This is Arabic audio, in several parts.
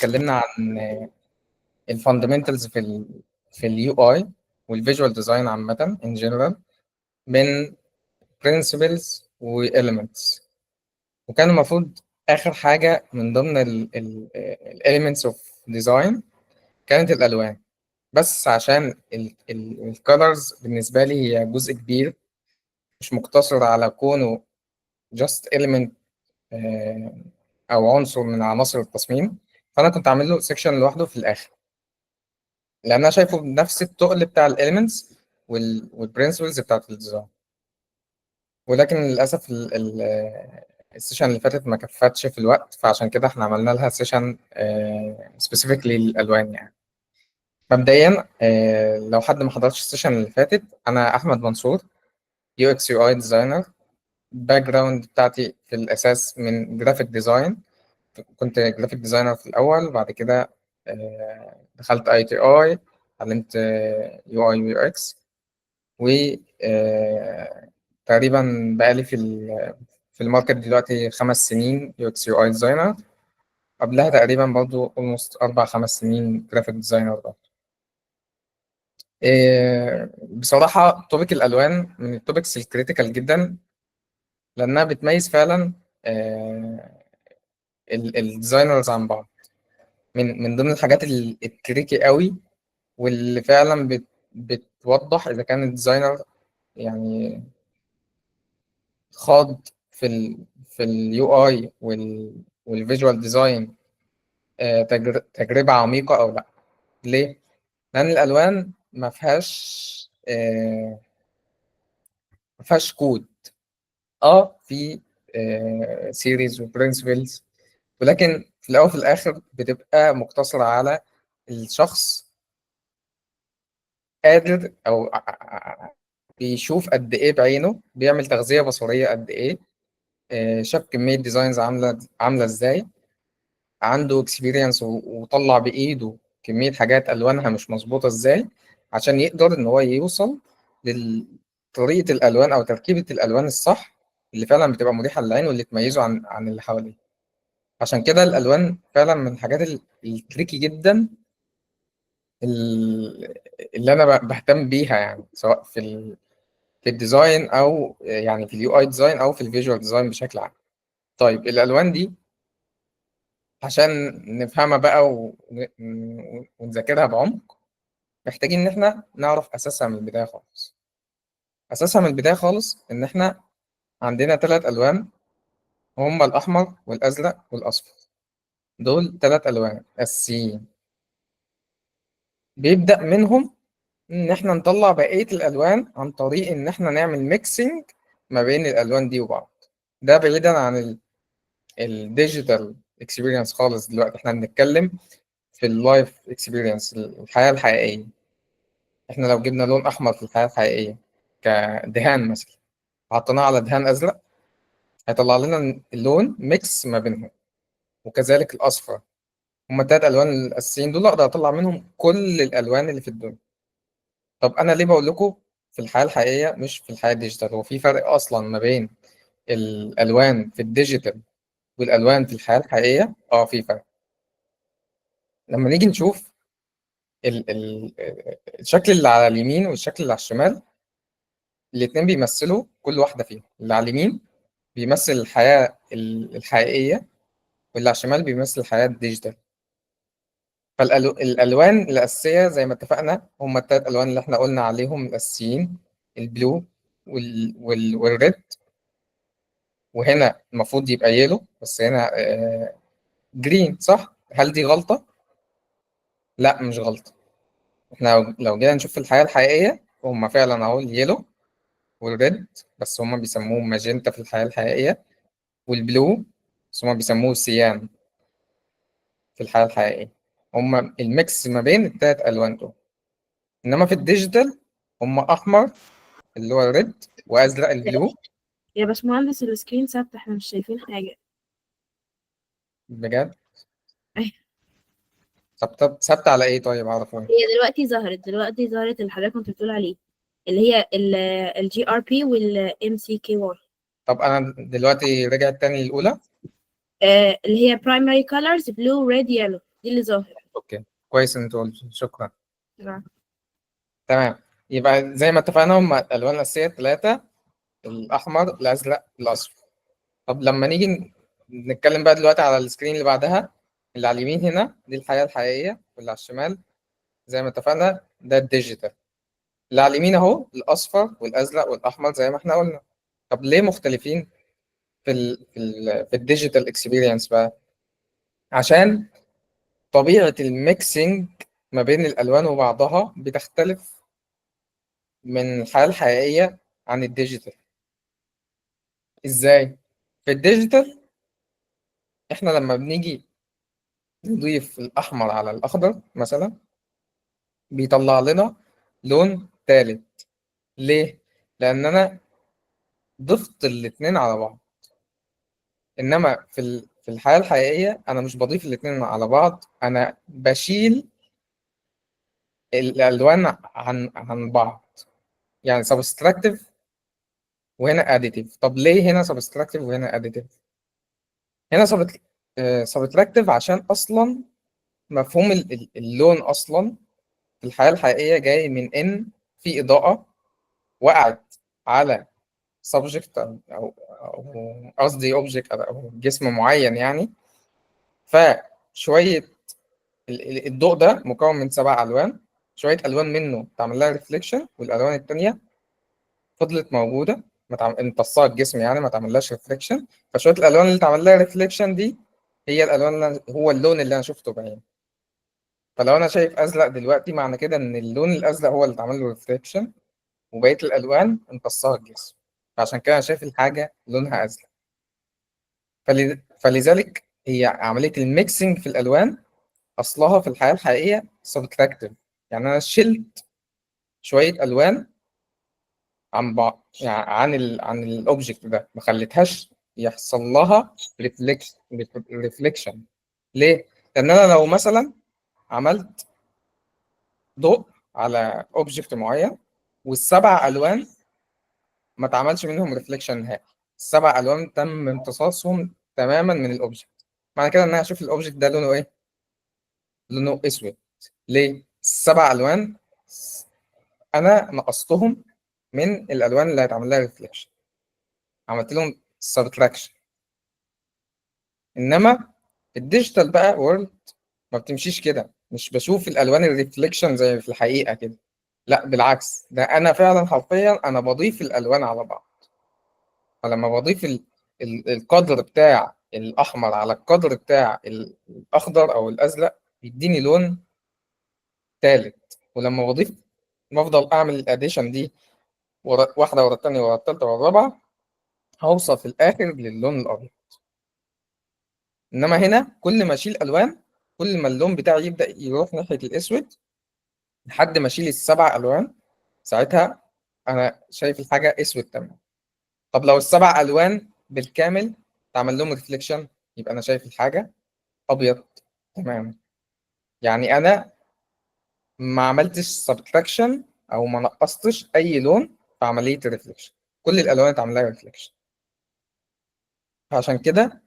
اتكلمنا عن الفاندمنتالز في اليو اي والفيجوال ديزاين عامة ان جنرال من principles و elements. وكان المفروض آخر حاجة من ضمن ال elements of design كانت الألوان، بس عشان ال colors بالنسبة لي هي جزء كبير مش مقتصر على كونه just element أو عنصر من عناصر التصميم، فأنا كنت عامل له section لوحده في الآخر، لان انا شايفه بنفس التقل بتاع الاليمنتس والبرنسبلز بتاعت الديزاين. ولكن للاسف السيشن اللي فاتت ما كفتش في الوقت، فعشان كده احنا عملنا لها سيشن سبيسيفيكلي للالوان. يعني مبدئيا لو حد ما حضرش السيشن اللي فاتت، انا احمد منصور، يو اكس يو اي ديزاينر. الباك جراوند بتاعتي في الاساس من جرافيك ديزاين، كنت جرافيك ديزاينر في الاول، بعد كده دخلت اي تي اي، اتعلمت يو اي يو اكس، و تقريبا بقالي في الماركت دلوقتي 5 سنين يو اكس يو اي ديزاينر. قبلها تقريبا برضو almost 4 5 سنين جرافيك ديزاينر برضو. بصراحة توبيك الألوان من التوبكس الكريتيكال جدا، لأنها بتميز فعلا الديزاينرز عن بعض. من ضمن الحاجات التريكي قوي، واللي فعلا بتوضح إذا كان الديزاينر يعني خاض في اليو اي والفيجوال ديزاين تجربة عميقة أو لأ. ليه؟ لأن الألوان ما فيهاش كود. في سيريز وبرنسبلز، ولكن في الأول وفي الآخر بتبقى مقتصرة على الشخص قادر أو بيشوف قد إيه بعينه، بيعمل تغذية بصرية قد إيه، شاف كمية ديزاينز عاملة إزاي، عنده اكسبيرينس وطلع بإيده كمية حاجات ألوانها مش مظبوطة إزاي، عشان يقدر إن هو يوصل لطريقة الألوان أو تركيبة الألوان الصح اللي فعلا بتبقى مريحة للعين واللي تميزه عن اللي حواليه. عشان كده الألوان فعلا من الحاجات التريكي جدا اللي أنا بهتم بيها، يعني سواء في الديزاين أو يعني في اليو اي ديزاين أو في الفيجوال ديزاين بشكل عام. طيب الألوان دي عشان نفهمها بقى ونذاكرها بعمق، محتاجين إن إحنا نعرف أساسها من البداية خالص. أساسها من البداية خالص إن إحنا عندنا 3 ألوان، هما الأحمر والأزرق والأصفر. دول 3 ألوان أساسيين، بيبدأ منهم إن إحنا نطلع بقية الألوان عن طريق إن إحنا نعمل ميكسينج ما بين الألوان دي وبعض. ده بعيدا عن الديجيتال اكسبيرينس خالص. دلوقتي إحنا بنتكلم في اللايف اكسبيرينس، الحياة الحقيقية. احنا لو جبنا لون احمر في الحياه الحقيقيه كدهان مثلا، حطيناه على دهان ازرق، هيطلع لنا اللون ميكس ما بينهم. وكذلك الاصفر. هما ال3 ألوان الاساسيين دول اقدر اطلع منهم كل الالوان اللي في الدنيا. طب انا ليه بقول لكم في الحياه الحقيقيه مش في الحياه الديجيتال؟ هو في فرق اصلا ما بين الالوان في الديجيتال والالوان في الحياه الحقيقيه؟ في فرق. لما نيجي نشوف الشكل اللي على اليمين والشكل اللي على الشمال، الاتنين بيمثلوا كل واحدة فيهم. اللي على اليمين بيمثل الحياة الحقيقية، واللي على الشمال بيمثل الحياة الديجيتال. فالألوان الأساسية زي ما اتفقنا هم ال3 ألوان اللي احنا قلنا عليهم الأساسيين: البلو والريد. وهنا المفروض يبقى يلو، بس هنا جرين. صح؟ هل دي غلطة؟ لا، مش غلطة. احنا لو جينا نشوف في الحياة الحقيقية، هم فعلا اهو اليلو والريد، بس هم بيسموه ماجنتا في الحياة الحقيقية، والبلو بس هم بيسموه سيان في الحياة الحقيقية. هما الميكس ما بين ال3 ألوان دول. إنما في الديجيتال هما أحمر اللي هو الريد، وأزرق البلو. يا باشمهندس السكرين ثابتة، احنا مش شايفين حاجة. بجد؟ أيوة. ثابتة على إيه طيب؟ أعرف إيه؟ هي دلوقتي ظهرت اللي حضرتك كنت بتقول عليه، اللي هي الجي ار بي والام سي كي واي. طب أنا دلوقتي رجعت تاني للأولى. اللي هي primary colors blue red yellow. دي اللي ظاهر. اوكي، كويس ان انت قلت، شكرا. نعم. تمام، يبقى زي ما اتفقنا هم الالوان الاساسيه ثلاثه: الاحمر، الازرق، الاصفر. طب لما نيجي نتكلم بقى دلوقتي على السكرين اللي بعدها، اللي على اليمين هنا دي الحياه الحقيقيه، واللي على الشمال زي ما اتفقنا ده الديجيتال. اللي على اليمين اهو الاصفر والازرق والاحمر زي ما احنا قلنا. طب ليه مختلفين في الديجيتال اكسبيرينس بقى؟ عشان طبيعه الميكسينج ما بين الالوان وبعضها بتختلف من الحياه الحقيقيه عن الديجيتال. ازاي؟ في الديجيتال احنا لما بنيجي نضيف الاحمر على الاخضر مثلا بيطلع لنا لون ثالث. ليه؟ لان انا ضفت الاتنين على بعض. انما في الحياه الحقيقيه انا مش بضيف الاتنين على بعض، انا بشيل الالوان عن بعض. يعني سبستراكتيف وهنا اديتيف. طب ليه هنا سبستراكتيف وهنا اديتيف؟ هنا سبتراكتيف عشان اصلا مفهوم اللون اصلا في الحياه الحقيقيه جاي من ان في اضاءه وقعت على سبجكت أو قصدي اوبجكت او جسم معين يعني. فشويه الضوء ده مكون من 7 الوان، شويه الوان منه تعمل لها ريفليكشن والالوان التانيه فضلت موجوده امتصها الجسم يعني ما تعملهاش ريفليكشن. فشويه الالوان اللي تعمل لها ريفليكشن دي هي الالوان هو اللون اللي انا شفته بعيني. فلو انا شايف ازرق دلوقتي معنى كده ان اللون الازرق هو اللي اتعمل له ريفليكشن وبقيه الالوان امتصها الجسم. فعشان كده انا شايف الحاجه لونها ازرق. فلذلك هي عمليه الميكسينج في الالوان اصلها في الحياه الحقيقيه سبتراكتيف. يعني انا شلت شويه الوان عن بعض، يعني عن الاوبجكت ده، ما خليتهاش يحصل لها ريفليكشن. ليه؟ لان انا لو مثلا عملت ضوء على اوبجكت معين وال7 الوان ما اتعملش منهم ريفليكشن نهائي، ال7 الوان تم امتصاصهم تماما من الاوبجكت، معنى كده ان انا اشوف الاوبجكت ده لونه ايه؟ لونه اسود. ليه؟ ال7 الوان انا نقصتهم من الالوان اللي هيتعمل لها ريفليكشن، عملت لهم سبتراكشن. انما الديجيتال بقى وورلد ما بتمشيش كده، مش بشوف الالوان الريفليكشن زي في الحقيقه كده. لا بالعكس، ده انا فعلا حرفيا انا بضيف الالوان على بعض. فلما بضيف القدر بتاع الاحمر على القدر بتاع الاخضر او الازرق بيديني لون ثالث. ولما بضيف بفضل اعمل الاديشن دي واحده ورا الثانيه ورا الثالثه ورا الرابعه هوصل في الاخر للون الابيض. انما هنا كل ما اشيل الوان كل ما اللون بتاعي يبدا يروح ناحيه الاسود لحد ما اشيل ال7 الوان. ساعتها انا شايف الحاجه اسود تمام. طب لو ال7 الوان بالكامل تعمل لهم ريفليكشن يبقى انا شايف الحاجه ابيض تمام. يعني انا ما عملتش سبتراكشن او ما نقصتش اي لون في عمليه الريفليكشن، كل الالوان اتعمل لها ريفليكشن. فعشان كده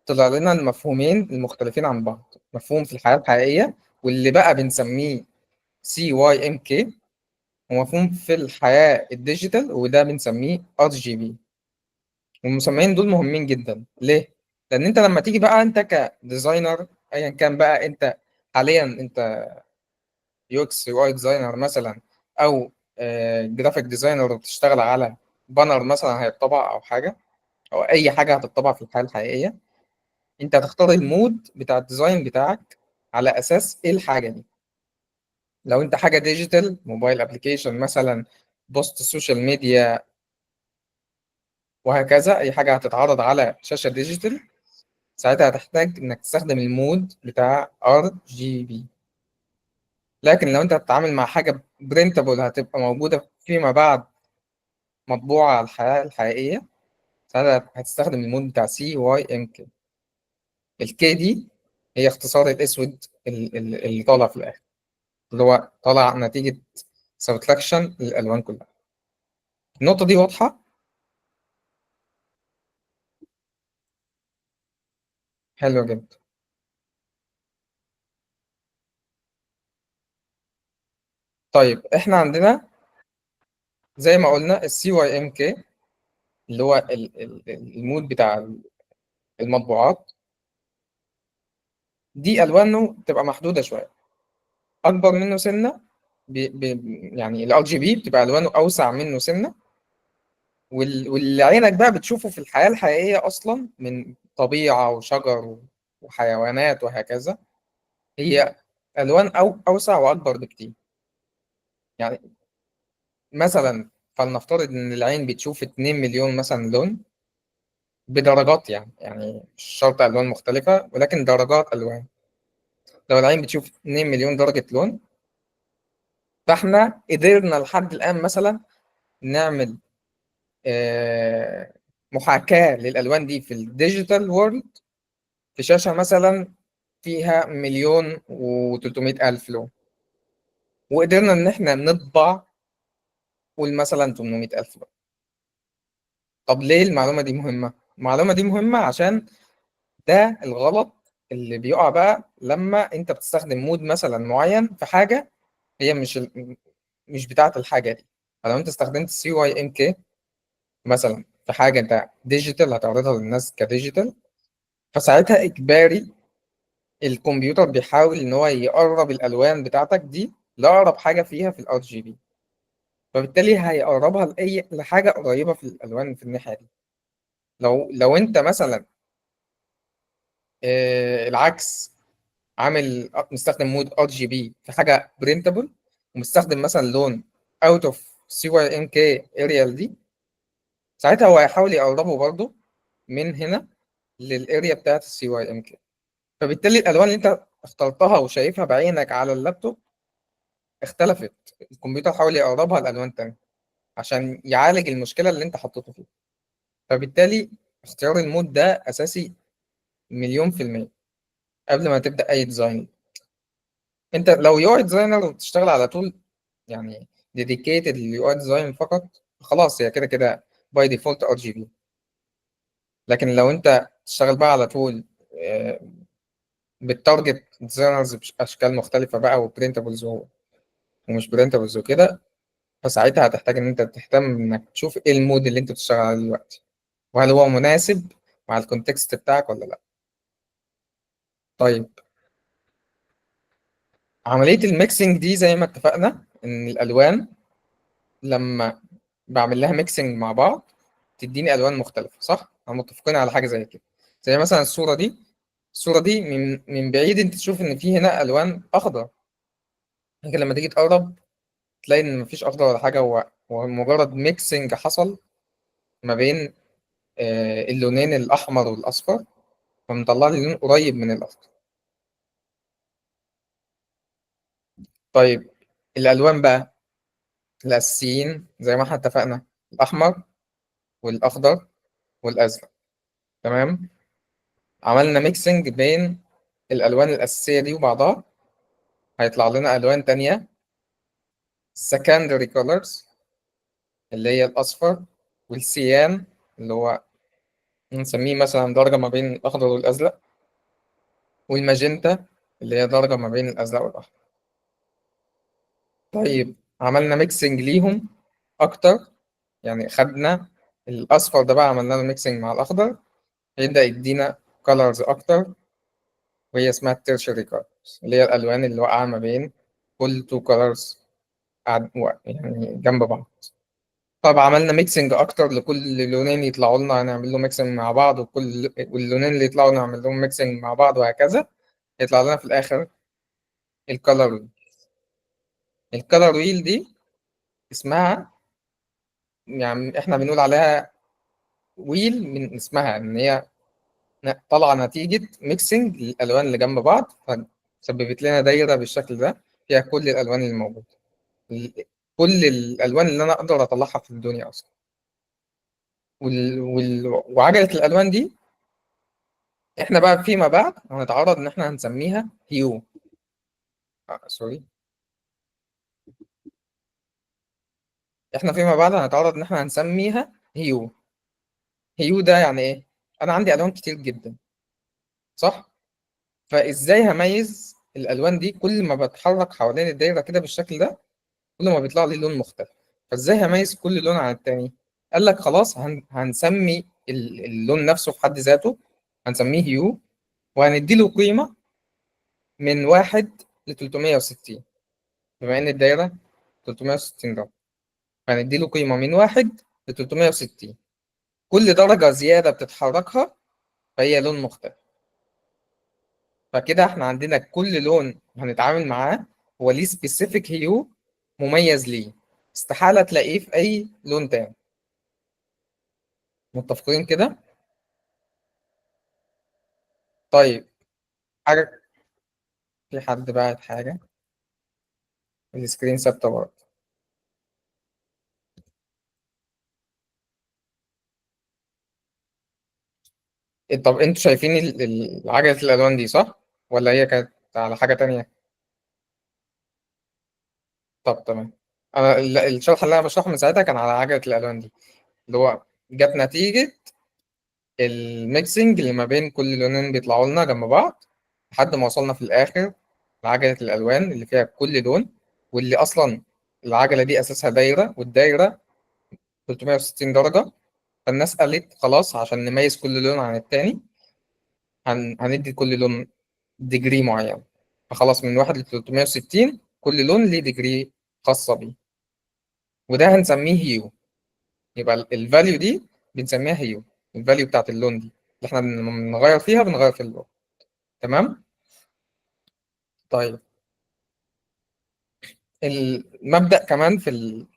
طلع لنا المفهومين المختلفين عن بعض: مفهوم في الحياه الحقيقيه واللي بقى بنسميه CYMK، ومفهوم في الحياه الديجيتال وده بنسميه RGB. والمسميين دول مهمين جدا. ليه؟ لان انت لما تيجي بقى انت كديزاينر ايا كان بقى، انت حاليا انت UX UI ديزاينر مثلا، او جرافيك ديزاينر وبتشتغل على بانر مثلا هيتطبع او حاجه، او اي حاجه هتطبع في الحياه الحقيقيه، انت هتختار المود بتاع الديزاين بتاعك على اساس ايه الحاجه دي. لو انت حاجه ديجيتال موبايل ابلكيشن مثلا، بوست السوشيال ميديا، وهكذا اي حاجه هتتعرض على شاشه ديجيتال، ساعتها هتحتاج انك تستخدم المود بتاع RGB. لكن لو انت هتتعامل مع حاجه برينتابل هتبقى موجوده فيما بعد مطبوعه على الحياه الحقيقيه، ساعتها هتستخدم المود بتاع CYMK. الكي دي هي اختصار الاسود اللي طالع في الاخر، اللي هو طالع نتيجه سبتراكشن للالوان كلها. النقطه دي واضحه؟ حلو جدا. طيب احنا عندنا زي ما قلنا السي واي ام كي اللي هو المود بتاع المطبوعات دي الوانه بتبقى محدوده شويه، اكبر منه سنه. يعني الار جي بي بتبقى الوانه اوسع منه سنه، واللي عينك بقى بتشوفه في الحياه الحقيقيه اصلا من طبيعه وشجر وحيوانات وهكذا، هي الوان اوسع واكبر بكتير. يعني مثلا فلنفترض ان العين بتشوف 2 مليون مثلا لون بدرجات، يعني مش شرط الوان مختلفه ولكن درجات الوان. لو العين بتشوف 2 مليون درجه لون، فاحنا قدرنا لحد الان مثلا نعمل محاكاه للالوان دي في الديجيتال وورلد في شاشه مثلا فيها مليون و300 الف لون، وقدرنا ان احنا نطبع قول مثلا 800 الف لون. طب ليه المعلومه دي مهمه؟ المعلومه دي مهمه عشان ده الغلط اللي بيقع بقى لما انت بتستخدم مود مثلا معين في حاجه هي مش بتاعه الحاجه دي. فلو انت استخدمت سي واي ام كي مثلا في حاجه انت ديجيتال هتعرضها للناس كديجيتال، فساعتها اجباري الكمبيوتر بيحاول ان هو يقرب الالوان بتاعتك دي لاقرب حاجه فيها في الار جي بي، فبالتالي هيقربها لحاجه قريبه في الالوان في الناحيه دي. لو انت مثلا العكس، عامل مستخدم مود ار جي بي في حاجه برينتابل، ومستخدم مثلا لون اوت اوف سي واي ام كي اريال دي، ساعتها هو هيحاول يقربه برضه من هنا للاريا بتاعت السي واي ام كي. فبالتالي الالوان اللي انت اخترتها وشايفها بعينك على اللابتوب اختلفت. الكمبيوتر حاول يقربها لالوان تانية عشان يعالج المشكله اللي انت حطيته فيها. فبالتالي اختيار المود ده اساسي مليون في المية قبل ما تبدأ أي ديزاين. أنت لو يو اي ديزاينر وبتشتغل على طول يعني ديديكيتد لليو اي ديزاين فقط، خلاص هي كده كده باي ديفولت ار جي بي. لكن لو أنت تشتغل بقى على طول بالتارجت ديزاينرز بأشكال مختلفة بقى وبرينتابلز ومش برينتابلز وكده، فساعتها هتحتاج إن أنت تهتم إنك تشوف إيه المود اللي أنت بتشتغل عليه دلوقتي، وهل هو مناسب مع الكونتكست بتاعك ولا لأ. طيب عملية الميكسنج دي زي ما اتفقنا إن الألوان لما بعمل لها ميكسنج مع بعض تديني ألوان مختلفة، صح؟ احنا متفقين على حاجة زي كده. زي مثلا الصورة دي من بعيد أنت تشوف إن في هنا ألوان أخضر، لكن لما تيجي تقرب تلاقي إن مفيش أخضر ولا حاجة. هو مجرد ميكسنج حصل ما بين اللونين الأحمر والأصفر، فمطلع لي لون قريب من الأخضر. طيب الألوان بقى الأساسيين زي ما احنا اتفقنا الأحمر والأخضر والأزرق، تمام. عملنا ميكسنج بين الألوان الأساسية دي وبعضها، هيطلع لنا ألوان تانية secondary colors اللي هي الأصفر والسيان اللي هو نسميه مثلا درجة ما بين الأخضر والأزرق، والماجنتا اللي هي درجة ما بين الأزرق والأحمر. طيب عملنا ميكسنج ليهم أكتر، يعني خدنا الأصفر ده بقى عملنا له ميكسنج مع الأخضر، يبدأ يدينا colors أكتر، وهي اسمها tertiary colors اللي هي الألوان اللي واقعة ما بين كل two colors يعني جنب بعض. طب عملنا ميكسنج اكتر لكل لونين يطلعوا لنا هنعمل له ميكسنج مع بعض، واللونين اللي يطلعوا نعمل لهم ميكسنج مع بعض، وهكذا يطلع لنا في الاخر الكالر ويل. الكالر ويل دي اسمها، يعني احنا بنقول عليها ويل من اسمها ان هي طالعه نتيجه ميكسنج للالوان اللي جنب بعض، فسببت لنا دايره بالشكل ده فيها كل الالوان اللي موجوده، كل الالوان اللي انا اقدر اطلعها في الدنيا اصلا. وعجله الالوان دي احنا بقى فيما بعد هنتعرض ان احنا هنسميها هيو. سوري، احنا فيما بعد هنتعرض ان احنا هنسميها هيو. هيو ده يعني ايه؟ انا عندي الوان كتير جدا، صح؟ فازاي هميز الالوان دي كل ما بتحرك حوالين الدايره كده بالشكل ده؟ كل ما بيطلع لي لون مختلف. فازاي هميز كل لون عن التاني؟ قال لك خلاص هنسمي اللون نفسه في حد ذاته، هنسميه هيو، وهنديله قيمة من 1 ل 360. بما إن الدايرة 360 درجة، فهنديله قيمة من 1 ل 360. كل درجة زيادة بتتحركها فهي لون مختلف. فكده احنا عندنا كل لون هنتعامل معاه هو ليه سبيسيفيك هيو مميز ليه، استحالة تلاقيه في أي لون تاني. متفقين كده؟ طيب، حاجة، في حد بعت حاجة، السكرين ثابتة برضه. طب انتوا شايفين عجلة الألوان دي صح؟ ولا هي كانت على حاجة تانية؟ طب تمام. أنا الشرح اللي أنا بشرحه من ساعتها كان على عجلة الألوان دي، اللي هو جت نتيجة الميكسنج اللي ما بين كل لونين بيطلعوا لنا جنب بعض، لحد ما وصلنا في الآخر لعجلة الألوان اللي فيها كل لون، واللي أصلا العجلة دي أساسها دايرة، والدايرة 360 درجة. فالناس قالت خلاص عشان نميز كل لون عن التاني هندي كل لون ديجري معين. فخلاص من 1 ل 360 كل لون ليه ديجري خاصة بيه، وده هنسميه هيو. يبقى الفاليو دي بنسميها هيو، الفاليو بتاعت اللون دي اللي احنا بنغير فيها، بنغير في اللون. تمام. طيب، المبدأ كمان في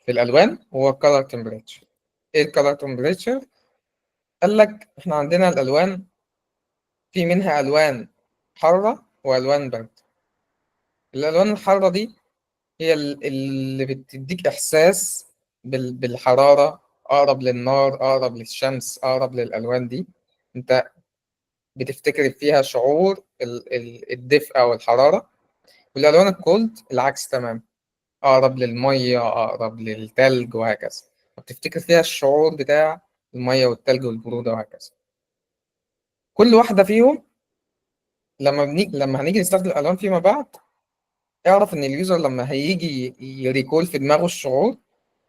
الألوان هو الكالر تمبريتشر. ايه الكالر تمبريتشر؟ قال لك احنا عندنا الألوان في منها ألوان حارة وألوان برد. الألوان الحارة دي هي اللي بتديك إحساس بالحرارة، أقرب للنار، أقرب للشمس، أقرب للألوان دي. أنت بتفتكر فيها شعور الدفء أو الحرارة. والألوان الكولد العكس تمام، أقرب للمية، أقرب للتلج، وهكذا. بتفتكر فيها الشعور بتاع المية والتلج والبرودة وهكذا. كل واحدة فيهم لما هنيجي نستخدم الألوان فيما بعد، اعرف إن اليوزر لما هيجي يريكول في دماغه الشعور،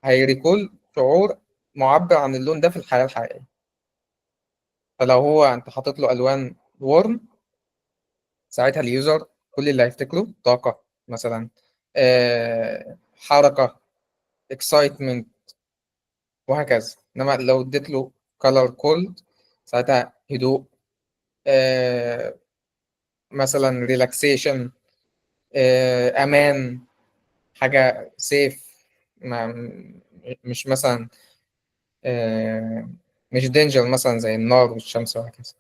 هيريكول شعور معبر عن اللون ده في الحياة الحقيقية. فلو هو أنت حاطط له ألوان ورم، ساعتها اليوزر كل اللي هيفتكره طاقة مثلا، حركة، excitement، وهكذا. إنما لو اديت له color cold، ساعتها هدوء، آه مثلا relaxation، أمان، حاجة safe، ما مش مثلا مش danger مثلا زي النار والشمس وهكذا.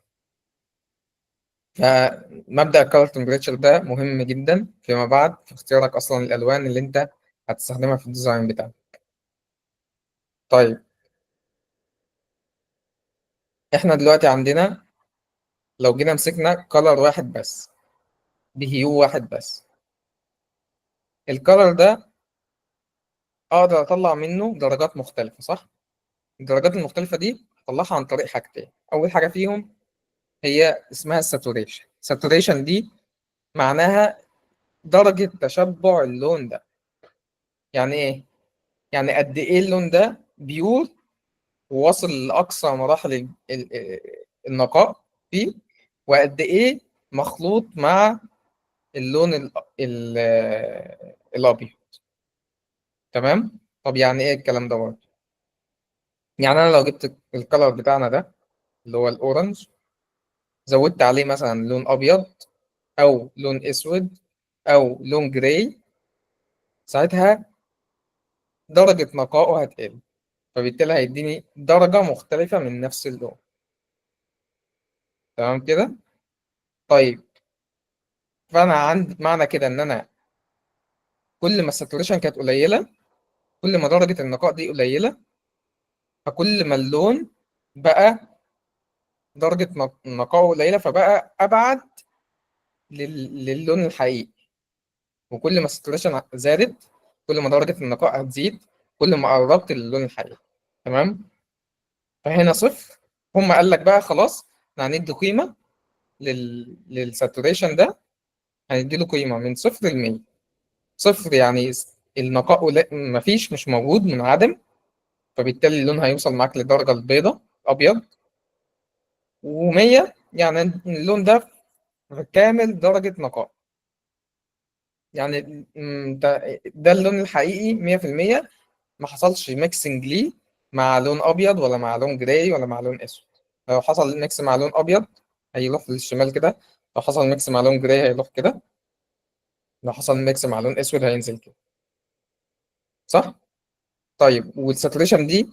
فمبدأ الكالر تمبريتشر ده مهم جدا فيما بعد في اختيارك أصلا الألوان اللي أنت هتستخدمها في الديزاين بتاعك. طيب، إحنا دلوقتي عندنا لو جينا مسكنا كالر واحد بس، بهيو واحد بس، الكالر ده أقدر أطلع منه درجات مختلفة صح؟ الدرجات المختلفة دي أطلعها عن طريق حاجتين. أول حاجة فيهم هي اسمها الساتوريشن. الساتوريشن دي معناها درجة تشبع اللون ده. يعني إيه؟ يعني قد إيه اللون ده بيور وواصل لأقصى مراحل النقاء فيه، وقد إيه مخلوط مع اللون ال الأبيض. تمام؟ طب يعني إيه الكلام ده برضه؟ يعني أنا لو جبت الكلر بتاعنا ده اللي هو الأورنج، زودت عليه مثلا لون أبيض أو لون أسود أو لون جراي، ساعتها درجة نقائه هتقل، فبالتالي هيديني درجة مختلفة من نفس اللون. تمام كده؟ طيب، فأنا عندي معنى كده إن أنا كل ما الساتوريشن كانت قليلة، كل ما درجة النقاء دي قليلة، فكل ما اللون بقى درجة نقاءه قليلة، فبقى أبعد للون الحقيقي. وكل ما الساتوريشن زادت، كل ما درجة النقاء هتزيد، كل ما قربت للون الحقيقي. تمام. فهنا صفر. هم قال لك بقى خلاص احنا هندي قيمة للساتوريشن ده، هندي له قيمة من صفر ل 100. صفر يعني النقاء مفيش، مش موجود، منعدم، فبالتالي اللون هيوصل معاك للدرجة البيضاء أبيض. و100 يعني اللون ده في كامل درجة نقاء. يعني ده اللون الحقيقي 100%، ما حصلش ميكسنج ليه مع لون أبيض ولا مع لون جراي ولا مع لون أسود. لو حصل ميكس مع لون أبيض هيروح للشمال كده، لو حصل ميكس مع لون جراي هيروح كده، لو حصل ميكس مع لون أسود هينزل كده. صح؟ طيب والساتوريشن دي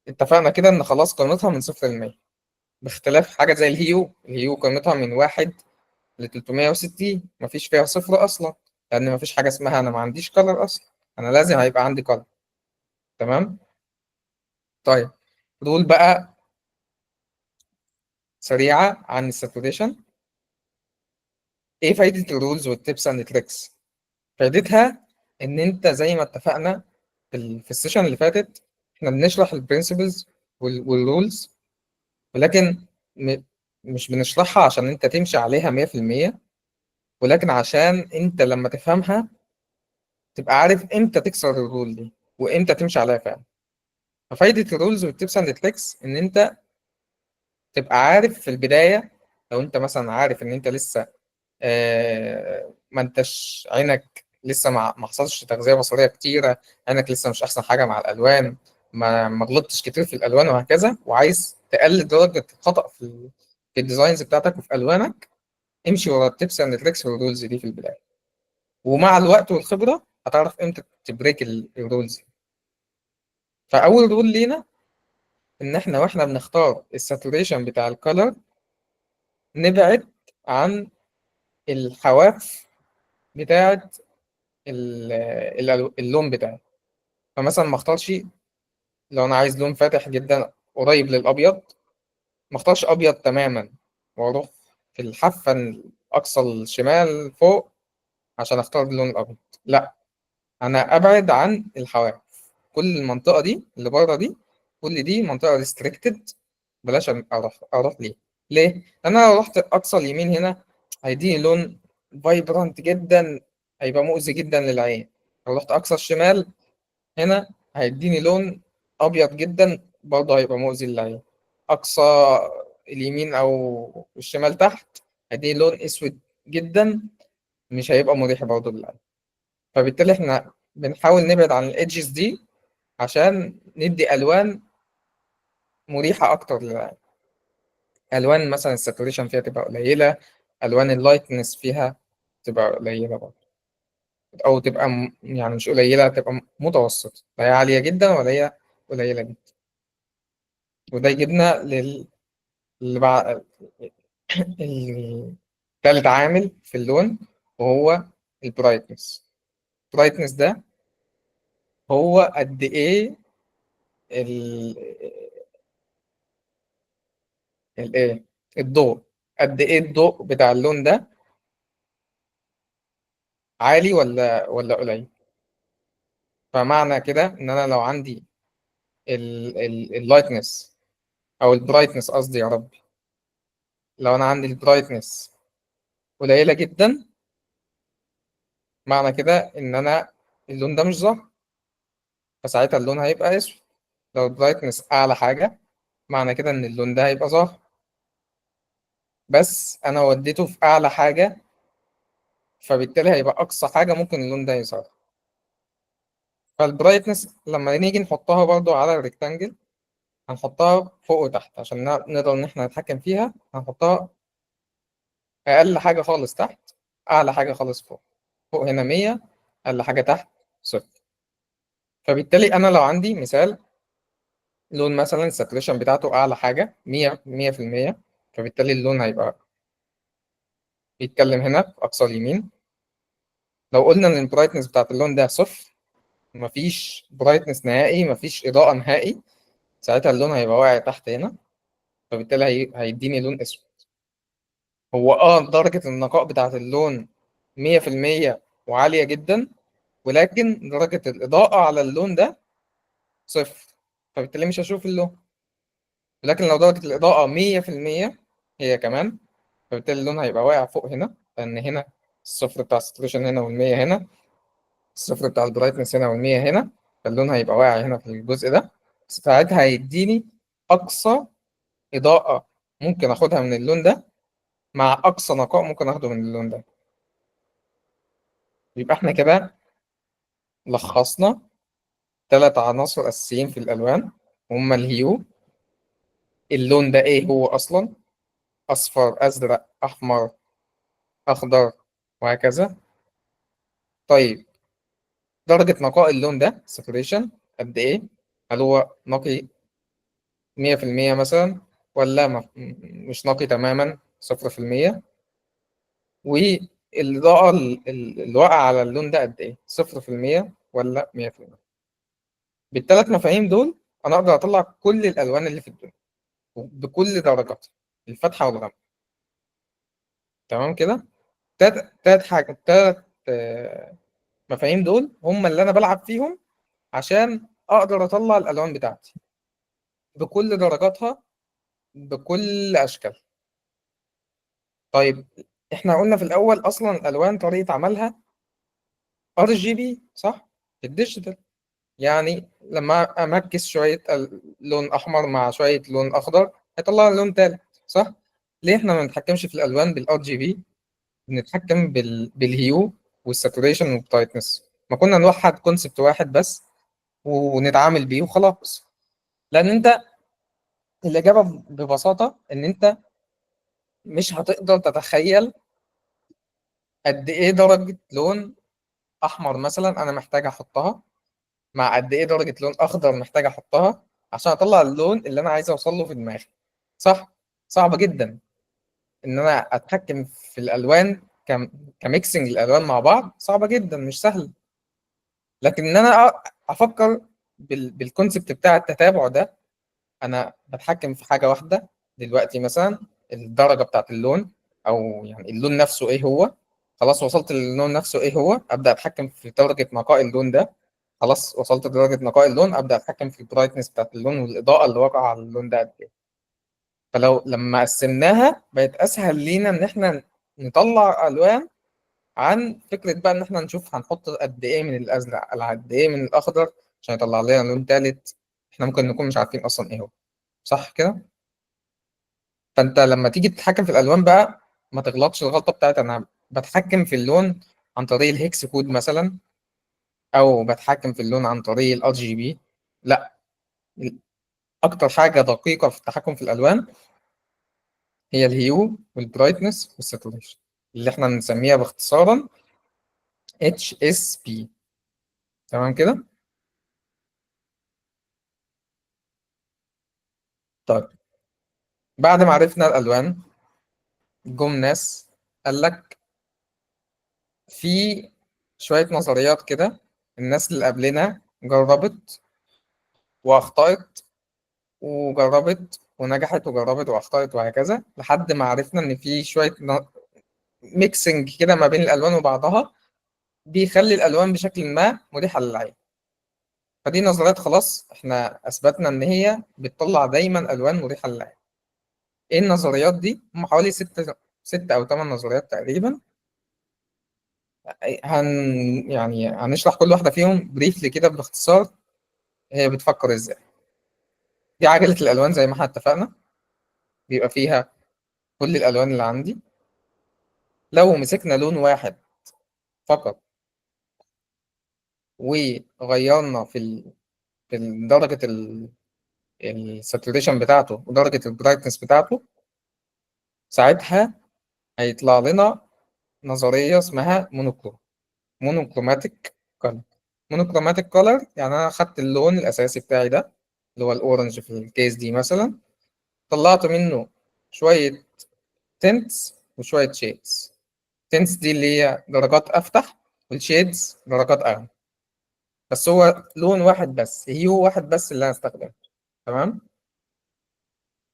اتفقنا كده إن خلاص قيمتها من 0 ل 100، باختلاف حاجة زي الهيو قيمتها من 1 ل 360، مفيش فيها صفر أصلا، لأن مفيش حاجة اسمها أنا ما عنديش كلر أصلا، أنا لازم هيبقى عندي كلر. تمام؟ طيب دول بقى سريعة عن الساتوريشن. إيه فايدة الرولز والتيبس أند تريكس؟ فايدتها إن أنت زي ما اتفقنا في السيشن اللي فاتت، إحنا بنشرح البرنسبلز والرولز، ولكن م- مش بنشرحها عشان أنت تمشي عليها 100%، ولكن عشان أنت لما تفهمها تبقى عارف إمتى تكسر الرول دي وإمتى تمشي عليها فعلا. ففايدة الرولز والتيبس اند تريكس إن أنت تبقى عارف في البداية. لو أنت مثلا عارف إن أنت لسه ما أنتش عينك لسه ما حصلش تغذية بصرية كتيرة، عينك لسه مش أحسن حاجة مع الألوان، ما غلطتش كتير في الألوان وهكذا، وعايز تقلل درجة الخطأ في الديزاينز بتاعتك وفي ألوانك، امشي ورا التيبس اند تريكس والرولز دي في البداية. ومع الوقت والخبرة هتعرف امتى تبريك الرولز. فأول رول لينا ان احنا واحنا بنختار الساتوريشن بتاع الكالر نبعد عن الحواف بتاعه اللون بتاعي. فمثلا ما اختارش، لو انا عايز لون فاتح جدا قريب للابيض، ما اختارش ابيض تماما واروح في الحافه الاقصى الشمال فوق عشان اختار اللون الابيض. لا، انا ابعد عن الحواف، كل المنطقه دي اللي بره دي، كل دي منطقه ريستريكتد، بلاش اروح ليه؟ لان انا لو رحت اقصى اليمين هنا هيديني لون فايبرانت جدا، هيبقى مؤذي جدا للعين. لو رحت اقصى الشمال هنا هيديني لون ابيض جدا، برضه هيبقى مؤذي للعين. اقصى اليمين او الشمال تحت هيديني لون اسود جدا، مش هيبقى مريح برضه للعين. فبالتالي احنا بنحاول نبعد عن الايدجز دي عشان ندي الوان مريحه اكتر للعين. الوان مثلا الساتوريشن فيها تبقى قليله، الوان اللايتنس فيها تبقى قليله برضه، او تبقى يعني مش قليله، تبقى متوسط، لا هي عاليه جدا ولا هي قليله جدا. وده يجيبنا اللي بعد تالت عامل في اللون، وهو البرايتنس. البرايتنس ده هو قد ايه ال الايه الضوء، قد ايه الضوء بتاع اللون ده عالي ولا قليل. فمعنى كده ان انا لو عندي اللايتنس او البرايتنس قصدي، يا رب، لو انا عندي البرايتنس قليله جدا، معنى كده ان انا اللون ده مش ظاهر، فساعتها اللون هيبقى اسود. لو البرايتنس اعلى حاجه، معنى كده ان اللون ده هيبقى ظاهر، بس انا وديته في اعلى حاجه، فبالتالي هيبقى اقصى حاجه ممكن اللون ده يظهر. فالبرايتنس لما نيجي نحطها برضو على الريكتانجل، هنحطها فوق وتحت عشان نقدر ان احنا نتحكم فيها. هنحطها اقل حاجه خالص تحت، اعلى حاجه خالص فوق. فوق هنا 100، اقل حاجه تحت 0. فبالتالي انا لو عندي مثال لون مثلا الساتوريشن بتاعته اعلى حاجه 100%، فبالتالي اللون هيبقى بيتكلم هنا في اقصى اليمين. لو قلنا ان البرايتنس بتاعت اللون ده 0، مفيش برايتنس نهائي، مفيش اضاءه نهائي، ساعتها اللون هيبقى واقع تحت هنا، فبالتالي هيديني لون اسود. هو درجه النقاء بتاعت اللون 100% وعاليه جدا، ولكن درجه الاضاءه على اللون ده 0، فبالتالي مش هشوف اللون. لكن لو درجه الاضاءه 100% هي كمان، فبالتالي اللون هيبقى واقع فوق هنا، لأن هنا الصفر بتاع الساتوريشن هنا والمية هنا، الصفر بتاع البرايتنس هنا والمية هنا، فاللون هيبقى واقع هنا في الجزء ده، ساعتها هيديني أقصى إضاءة ممكن آخدها من اللون ده مع أقصى نقاء ممكن آخده من اللون ده. يبقى إحنا كده لخصنا 3 عناصر أساسيين في الألوان، هما الهيو، اللون ده إيه هو أصلا، أصفر أزرق أحمر أخضر وهكذا. طيب درجة نقاء اللون ده saturation قد إيه؟ هل هو نقي 100% مثلا، ولا مش نقي تماما 0%؟ والإضاءة اللي واقعة على اللون ده قد إيه؟ 0% ولا 100%؟ بالثلاث مفاهيم دول أنا أقدر أطلع كل الألوان اللي في الدنيا بكل درجاتها، الفاتحة والغامقة. تمام كده؟ تلات مفاهيم دول هم اللي أنا بلعب فيهم عشان أقدر أطلع الألوان بتاعتي بكل درجاتها بكل أشكال. طيب إحنا قلنا في الأول أصلا الألوان طريقة عملها RGB صح؟ في الديجيتال، يعني لما أمركز شوية لون أحمر مع شوية لون أخضر هيطلع لي لون تالت صح؟ ليه إحنا ما بنتحكمش في الألوان بالRGB؟ بنتحكم بالهيو والساتوريشن والبرايتنس، ما كنا نوحد كونسبت واحد بس ونتعامل بيه وخلاص. لأن أنت الإجابة ببساطة إن أنت مش هتقدر تتخيل قد إيه درجة لون أحمر مثلا أنا محتاج أحطها مع قد إيه درجة لون أخضر محتاج أحطها عشان أطلع اللون اللي أنا عايز أوصل له في دماغي صح؟ صعب جدا إن أنا أتحكم في الألوان كميكسنج الألوان مع بعض، صعبة جدا مش سهل. لكن إن أنا أفكر بالكونسبت بتاع التتابع ده، انا بتحكم في حاجه واحده دلوقتي مثلا الدرجه بتاعت اللون، او يعني اللون نفسه ايه هو. خلاص وصلت للون نفسه ايه هو، ابدا اتحكم في درجه نقاء اللون ده. خلاص وصلت لدرجه نقاء اللون، ابدا اتحكم في البرايتنس بتاعت اللون والاضاءه اللي واقعه على اللون ده قد ايه. فلو لما قسمناها بقت اسهل لينا ان احنا نطلع الوان، عن فكره بقى ان احنا نشوف هنحط قد ايه من الازرق على قد ايه من الاخضر عشان يطلع لنا لون ثالث احنا ممكن نكون مش عارفين اصلا ايه هو. صح كده؟ فانت لما تيجي تتحكم في الالوان بقى ما تغلطش الغلطه بتاعت انا بتحكم في اللون عن طريق الهكس كود مثلا، او بتحكم في اللون عن طريق الRGB. لا، اكتر حاجه دقيقه في التحكم في الالوان هي الهيو والبرايتنس والساتوريشن، اللي احنا بنسميها باختصارا HSP. تمام كده؟ طيب بعد ما عرفنا الالوان، جم ناس قال لك في شويه نظريات كده الناس اللي قبلنا جربت واخطأت وجربت ونجحت وجربت واخطأت وهكذا لحد ما عرفنا ان في شويه ميكسنج كده ما بين الالوان وبعضها بيخلي الالوان بشكل ما مريحه للعين. فدي نظريات خلاص احنا اثبتنا ان هي بتطلع دايما الوان مريحه للعين. ايه النظريات دي؟ هم حوالي ست او ثمان نظريات تقريبا. هن يعني هنشرح كل واحده فيهم بريفلي كده باختصار هي بتفكر ازاي. دي عجله الالوان زي ما احنا اتفقنا، بيبقى فيها كل الالوان اللي عندي. لو مسكنا لون واحد فقط وغيرنا في درجة الساتوريشن بتاعته ودرجة البرايتنس بتاعته، ساعتها هيطلع لنا نظرية اسمها مونوكروماتيك كولر. مونوكروماتيك كولر يعني أنا خدت اللون الأساسي بتاعي ده اللي هو الأورنج في الكيس دي مثلا، طلعت منه شوية تنتس وشوية شيدز. تنتس دي اللي هي درجات أفتح، والشيدز درجات أغمق. بس هو لون واحد بس، هيو واحد بس اللي أنا استخدمه. تمام؟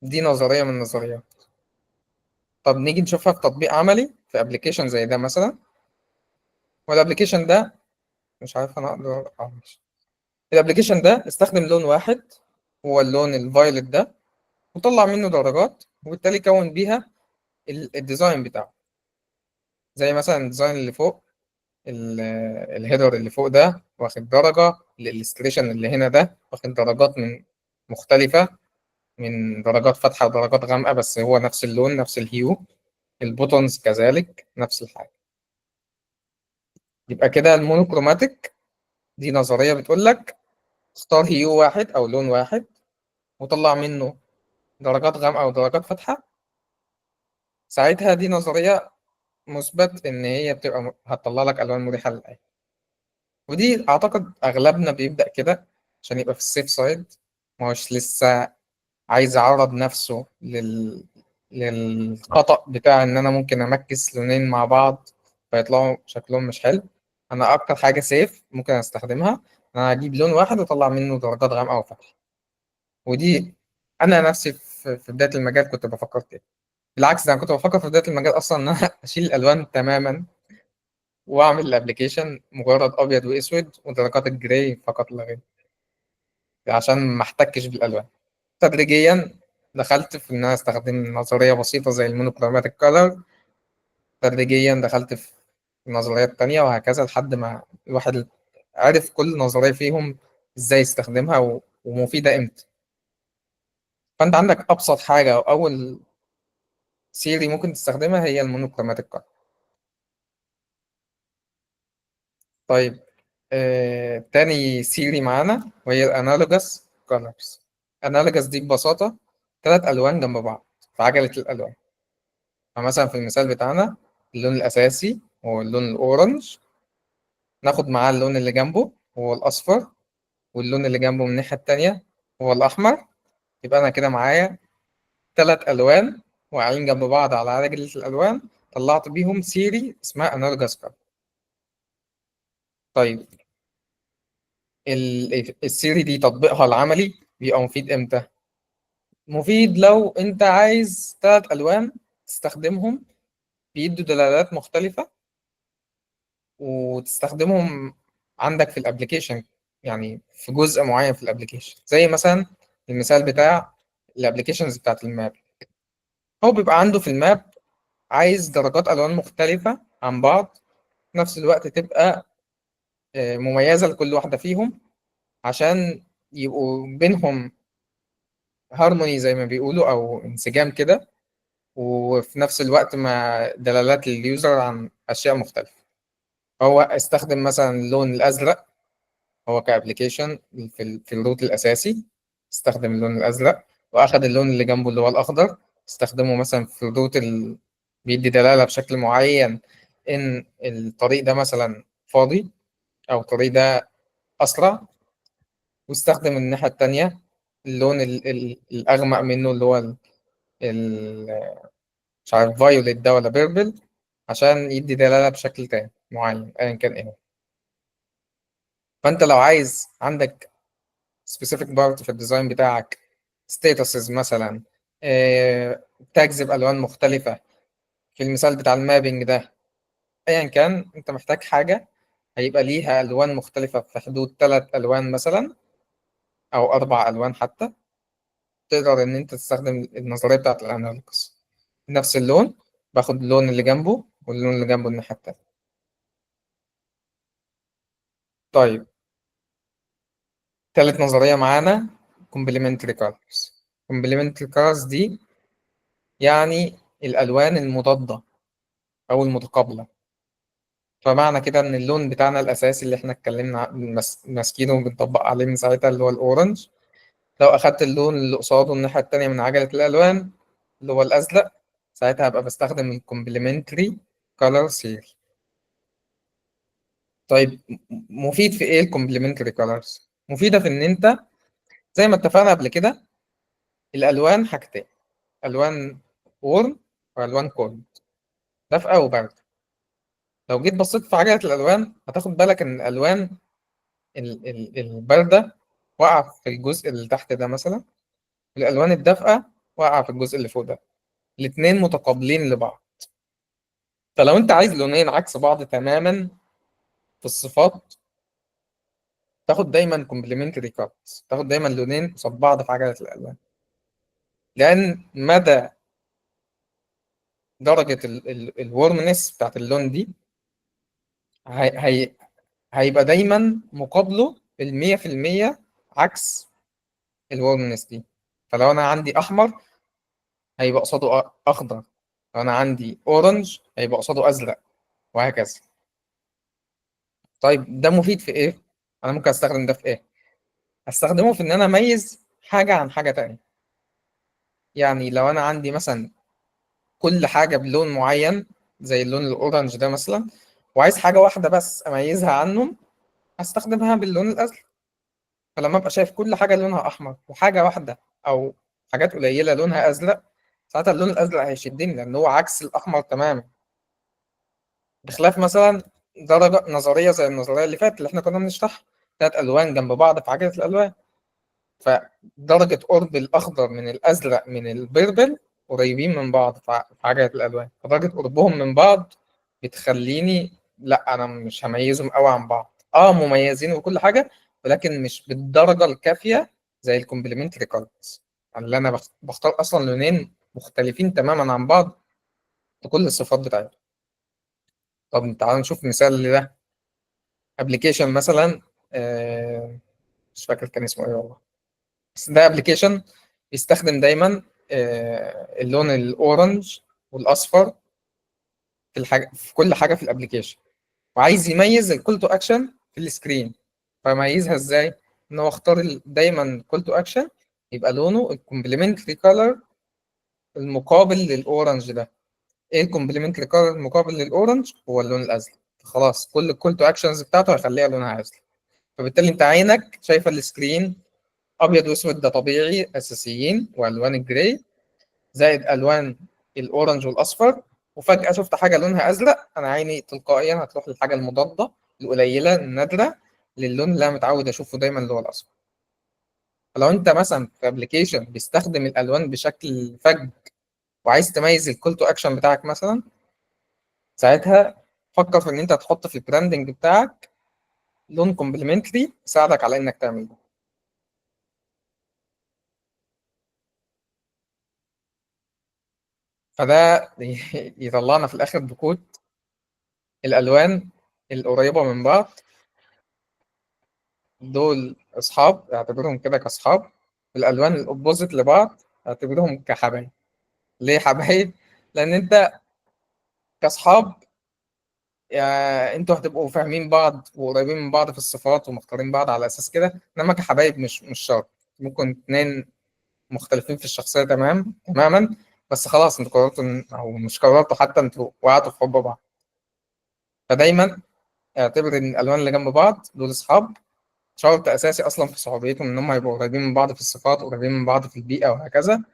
دي نظرية من النظريات. طب نيجي نشوفها في تطبيق عملي في ابلكيشن زي ده مثلا. والابلكيشن ده مش عارف انا اقدر ماشي. الابلكيشن ده استخدم لون واحد هو اللون الفايلت ده، وطلع منه درجات وبالتالي كون بيها الديزاين بتاعه. زي مثلا الديزاين اللي فوق الهيدر اللي فوق ده واخد درجة، الإلستريشن اللي هنا ده واخد درجات من مختلفة، من درجات فاتحة ودرجات غامقة، بس هو نفس اللون نفس الهيو. البوتونز كذلك نفس الحاجة. يبقى كده المونوكروماتيك دي نظرية بتقول لك اختار هيو واحد أو لون واحد وطلع منه درجات غامقة ودرجات فاتحة. ساعتها دي نظرية مثبت إن هي بتبقى هتطلع لك ألوان مريحة للعين. ودي أعتقد أغلبنا بيبدأ كده عشان يبقى في السيف سايد، ما هوش لسه عايز يعرض نفسه للخطأ بتاع إن أنا ممكن أمكس لونين مع بعض فيطلعوا شكلهم مش حلو. أنا أكتر حاجة سيف ممكن أستخدمها إن أنا أجيب لون واحد وأطلع منه درجات غامقة وفاتحة. ودي أنا نفسي في بداية المجال كنت بفكر كده. بالعكس، ده أنا كنت بفكر في بداية المجال أصلا إن أنا أشيل الألوان تماما وأعمل الأبلكيشن مجرد أبيض وأسود ودرجات الجراي فقط لا غير، عشان ما احتكش بالألوان. تدريجيا دخلت في إن أنا أستخدم نظرية بسيطة زي المونوكروماتيك كولر، تدريجيا دخلت في نظريات تانية، وهكذا لحد ما الواحد عرف كل نظرية فيهم إزاي يستخدمها ومفيدة إمتى. فأنت عندك أبسط حاجة أو أول سيري ممكن تستخدمها هي المونوكروماتيك كولر. طيب، تاني سيري معانا وهي الأنالوجاس كولرز. أنالوجاس دي ببساطة ثلاث ألوان جنب بعض في عجلة الألوان. فمثلا في المثال بتاعنا اللون الأساسي هو اللون الأورنج، ناخد معاه اللون اللي جنبه هو الأصفر، واللون اللي جنبه من الناحية التانية هو الأحمر. يبقى أنا كده معايا تلات ألوان واقعين جنب بعض على عجلة الألوان، طلعت بيهم سيري اسمها أنالوجاس كولر. طيب، السيري دي تطبيقها العملي بيبقى مفيد إمتى؟ مفيد لو أنت عايز تلات ألوان تستخدمهم بيدوا دلالات مختلفة وتستخدمهم عندك في الابليكيشن، يعني في جزء معين في الابليكيشن. زي مثلا المثال بتاع الابليكيشنز بتاعت الماب، هو بيبقى عنده في الماب عايز درجات الوان مختلفة عن بعض في نفس الوقت تبقى مميزة لكل واحدة فيهم، عشان يبقوا بينهم هارموني زي ما بيقولوا او انسجام كده، وفي نفس الوقت مع دلالات لليوزر عن اشياء مختلفة. هو استخدم مثلا اللون الازرق هو كابليكيشن في الروت الاساسي، استخدم اللون الازرق، واخد اللون اللي جنبه اللي هو الاخضر استخدمه مثلا في الروت بيدي دلاله بشكل معين ان الطريق ده مثلا فاضي او الطريق ده اسرع، واستخدم الناحيه التانيه اللون الاغمق منه اللي هو مش عارف فايوليت ده ولا بيربل، عشان يدي دلاله بشكل تاني معين ايا كان ايه. فانت لو عايز عندك specific part في الديزاين بتاعك statuses مثلا، تجذب ألوان مختلفة في المثال بتاع المابنج ده، أيا كان أنت محتاج حاجة هيبقى ليها ألوان مختلفة في حدود ثلاث ألوان مثلا أو أربع ألوان حتى، تقدر إن أنت تستخدم النظرية بتاعت الأنالوجز. نفس اللون باخد اللون اللي جنبه واللون اللي جنبه الناحية التانية. طيب، تالت نظرية معانا complementary colors. complementary colors دي يعني الألوان المضادة أو المتقابلة. فمعنى كده إن اللون بتاعنا الأساسي اللي إحنا اتكلمنا ماسكينه وبنطبق عليه من ساعتها اللي هو الأورنج، لو أخدت اللون اللي قصاده الناحية التانية من عجلة الألوان اللي هو الأزرق، ساعتها هبقى بستخدم الكومبلمنتري كولر سيري. طيب، مفيد في إيه الكومبلمنتري كولرز؟ مفيدة في إن أنت زي ما اتفقنا قبل كده الألوان حاجتين، ألوان وورم وألوان كولد، دفء وبرد. لو جيت بصيت في عجلة الألوان هتاخد بالك إن الألوان الباردة واقعة في الجزء اللي تحت ده مثلا، الألوان الدافئة واقعة في الجزء اللي فوق ده، الاتنين متقابلين لبعض. فلو أنت عايز لونين عكس بعض تماما في الصفات، تاخد دايما complementary colors، تاخد دايما لونين قصاد بعض في عجلة الألوان، لأن مدى درجة الورمنس بتاعت اللون دي هي... هي... هيبقى دايما مقابله المية في المية عكس الورمنس دي. فلو أنا عندي أحمر هيبقى قصاده أخضر، لو أنا عندي أورنج هيبقى قصاده أزرق، وهكذا. طيب ده مفيد في إيه؟ أنا ممكن أستخدم ده في إيه؟ أستخدمه في إن أنا أميز حاجة عن حاجة تانية. يعني لو أنا عندي مثلا كل حاجة بلون معين زي اللون الأورنج ده مثلا، وعايز حاجة واحدة بس أميزها عنهم، هستخدمها باللون الأزرق. فلما أبقى شايف كل حاجة لونها أحمر وحاجة واحدة أو حاجات قليلة لونها أزرق، ساعتها اللون الأزرق هيشدني لأن هو عكس الأحمر تماما. بخلاف مثلا درجة نظرية زي النظرية اللي فاتت اللي إحنا كنا بنشرحها، تلات ألوان جنب بعض في عجلة الألوان، فدرجة قرب الأخضر من الأزرق من البربل قريبين من بعض في عجلة الألوان، فدرجة قربهم من بعض بتخليني لا، أنا مش هميزهم قوي عن بعض. مميزين وكل حاجة، ولكن مش بالدرجة الكافية زي الكومبلمنتري كارds اللي أنا بختار أصلا لونين مختلفين تماما عن بعض في كل الصفات بتاعتهم. طب تعالوا نشوف مثال لده. ابلكيشن مثلا، مش فاكر كان اسمه ايه والله، بس ده ابلكيشن بيستخدم دايما اللون الاورنج والاصفر في الحاجه، في كل حاجه في الابلكيشن، وعايز يميز الكول تو اكشن في السكرين. فميزها ازاي؟ ان هو اختار دايما كول تو اكشن يبقى لونه الكومبلمنتري كولر المقابل للاورنج ده. ايه الكومبلمنتري كولر المقابل للاورنج؟ هو اللون الازرق. خلاص كل الكول تو اكشنز بتاعته هيخليها لونها ازرق. فبالتالي انت عينك شايفه السكرين ابيض واسود، ده طبيعي اساسيين، والوان الجراي زائد الوان الاورنج والاصفر، وفجاه شفت حاجه لونها ازرق، انا عيني تلقائيا هتروح للحاجه المضاده القليله النادره للون اللي انا متعود اشوفه دايما اللي هو الاصفر. فلو انت مثلا في ابلكيشن بيستخدم الالوان بشكل فج وعايز تميز الكول تو اكشن بتاعك مثلا، ساعتها فكر في ان انت تحط في البراندنج بتاعك لون كومبلمنتري يساعدك على انك تعمل ده. فده يطلعنا في الاخر بكود الالوان القريبه من بعض دول اصحاب، اعتبرهم كده كاصحاب، والالوان الاوبوزيت لبعض اعتبرهم كحبايب. ليه حبايب؟ لان انت كاصحاب انتوا هتبقوا فاهمين بعض وقريبين من بعض في الصفات ومختارين بعض على اساس كده، انما كحبايب مش شرط. ممكن اتنين مختلفين في الشخصيه تماما، بس خلاص انتوا قررتوا او مش قررتوا، حتى انتوا وقعتوا في حب بعض. فدايما اعتبر ان الالوان اللي جنب بعض دول اصحاب، شرط اساسي اصلا في صحوبيتهم ان هم يبقوا قريبين من بعض في الصفات، قريبين من بعض في البيئه وهكذا.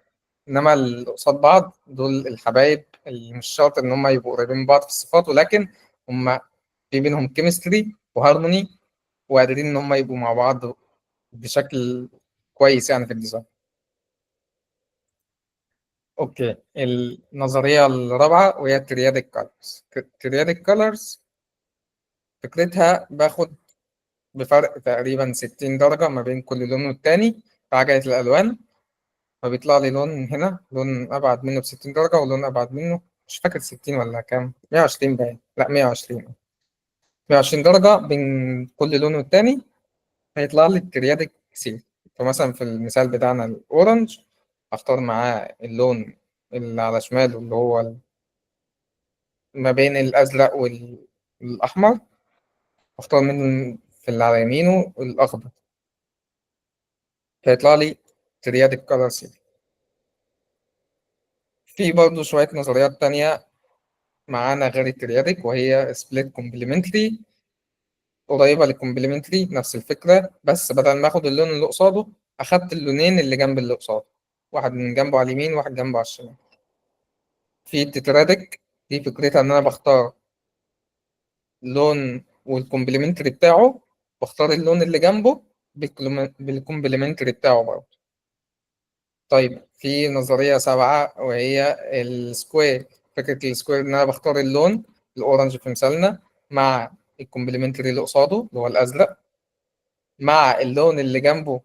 انما اللي قصاد بعض دول الحبايب اللي مش شرط ان هم يبقوا قريبين من بعض في الصفات، ولكن هم في بينهم كيمستري وهارموني، وقادرين ان هم يبقوا مع بعض بشكل كويس يعني في الديزاين. اوكي، النظريه الرابعه وهي ترياديك كولرز. ترياديك كولرز فكرتها باخد بفرق تقريبا 60 درجه ما بين كل لون والتاني في عجله الالوان، فبيطلع لي لون هنا لون أبعد منه ب60 درجة، ولون أبعد منه مش فاكر 60 ولا كام، 120 باين، لا 120. 120 درجة بين كل لون والتاني هيطلع لي التريادك سي. فمثلا في المثال بتاعنا الأورنج أختار معاه اللون اللي على شماله اللي هو ما بين الأزرق والأحمر، أختار منه في اللي على يمينه الأخضر، فيطلع لي تريادك كولر سي. في برضه شوية نظريات تانية معانا غير التريادك، وهي سبليت كومبلمنتري، قريبة للكومبلمنتري نفس الفكرة، بس بدل ما اخد اللون اللي قصاده اخدت اللونين اللي جنب اللي قصاده، واحد من جنبه على اليمين وواحد جنبه على الشمال. في التترادك دي فكرتها ان انا بختار لون والكومبلمنتري بتاعه، بختار اللون اللي جنبه بالكومبلمنتري بتاعه برضه. طيب في نظرية سابعة وهي السكوير. فكرة السكوير إن أنا بختار اللون الأورنج في مثالنا مع الكومبلمنتري اللي قصاده اللي هو الأزرق، مع اللون اللي جنبه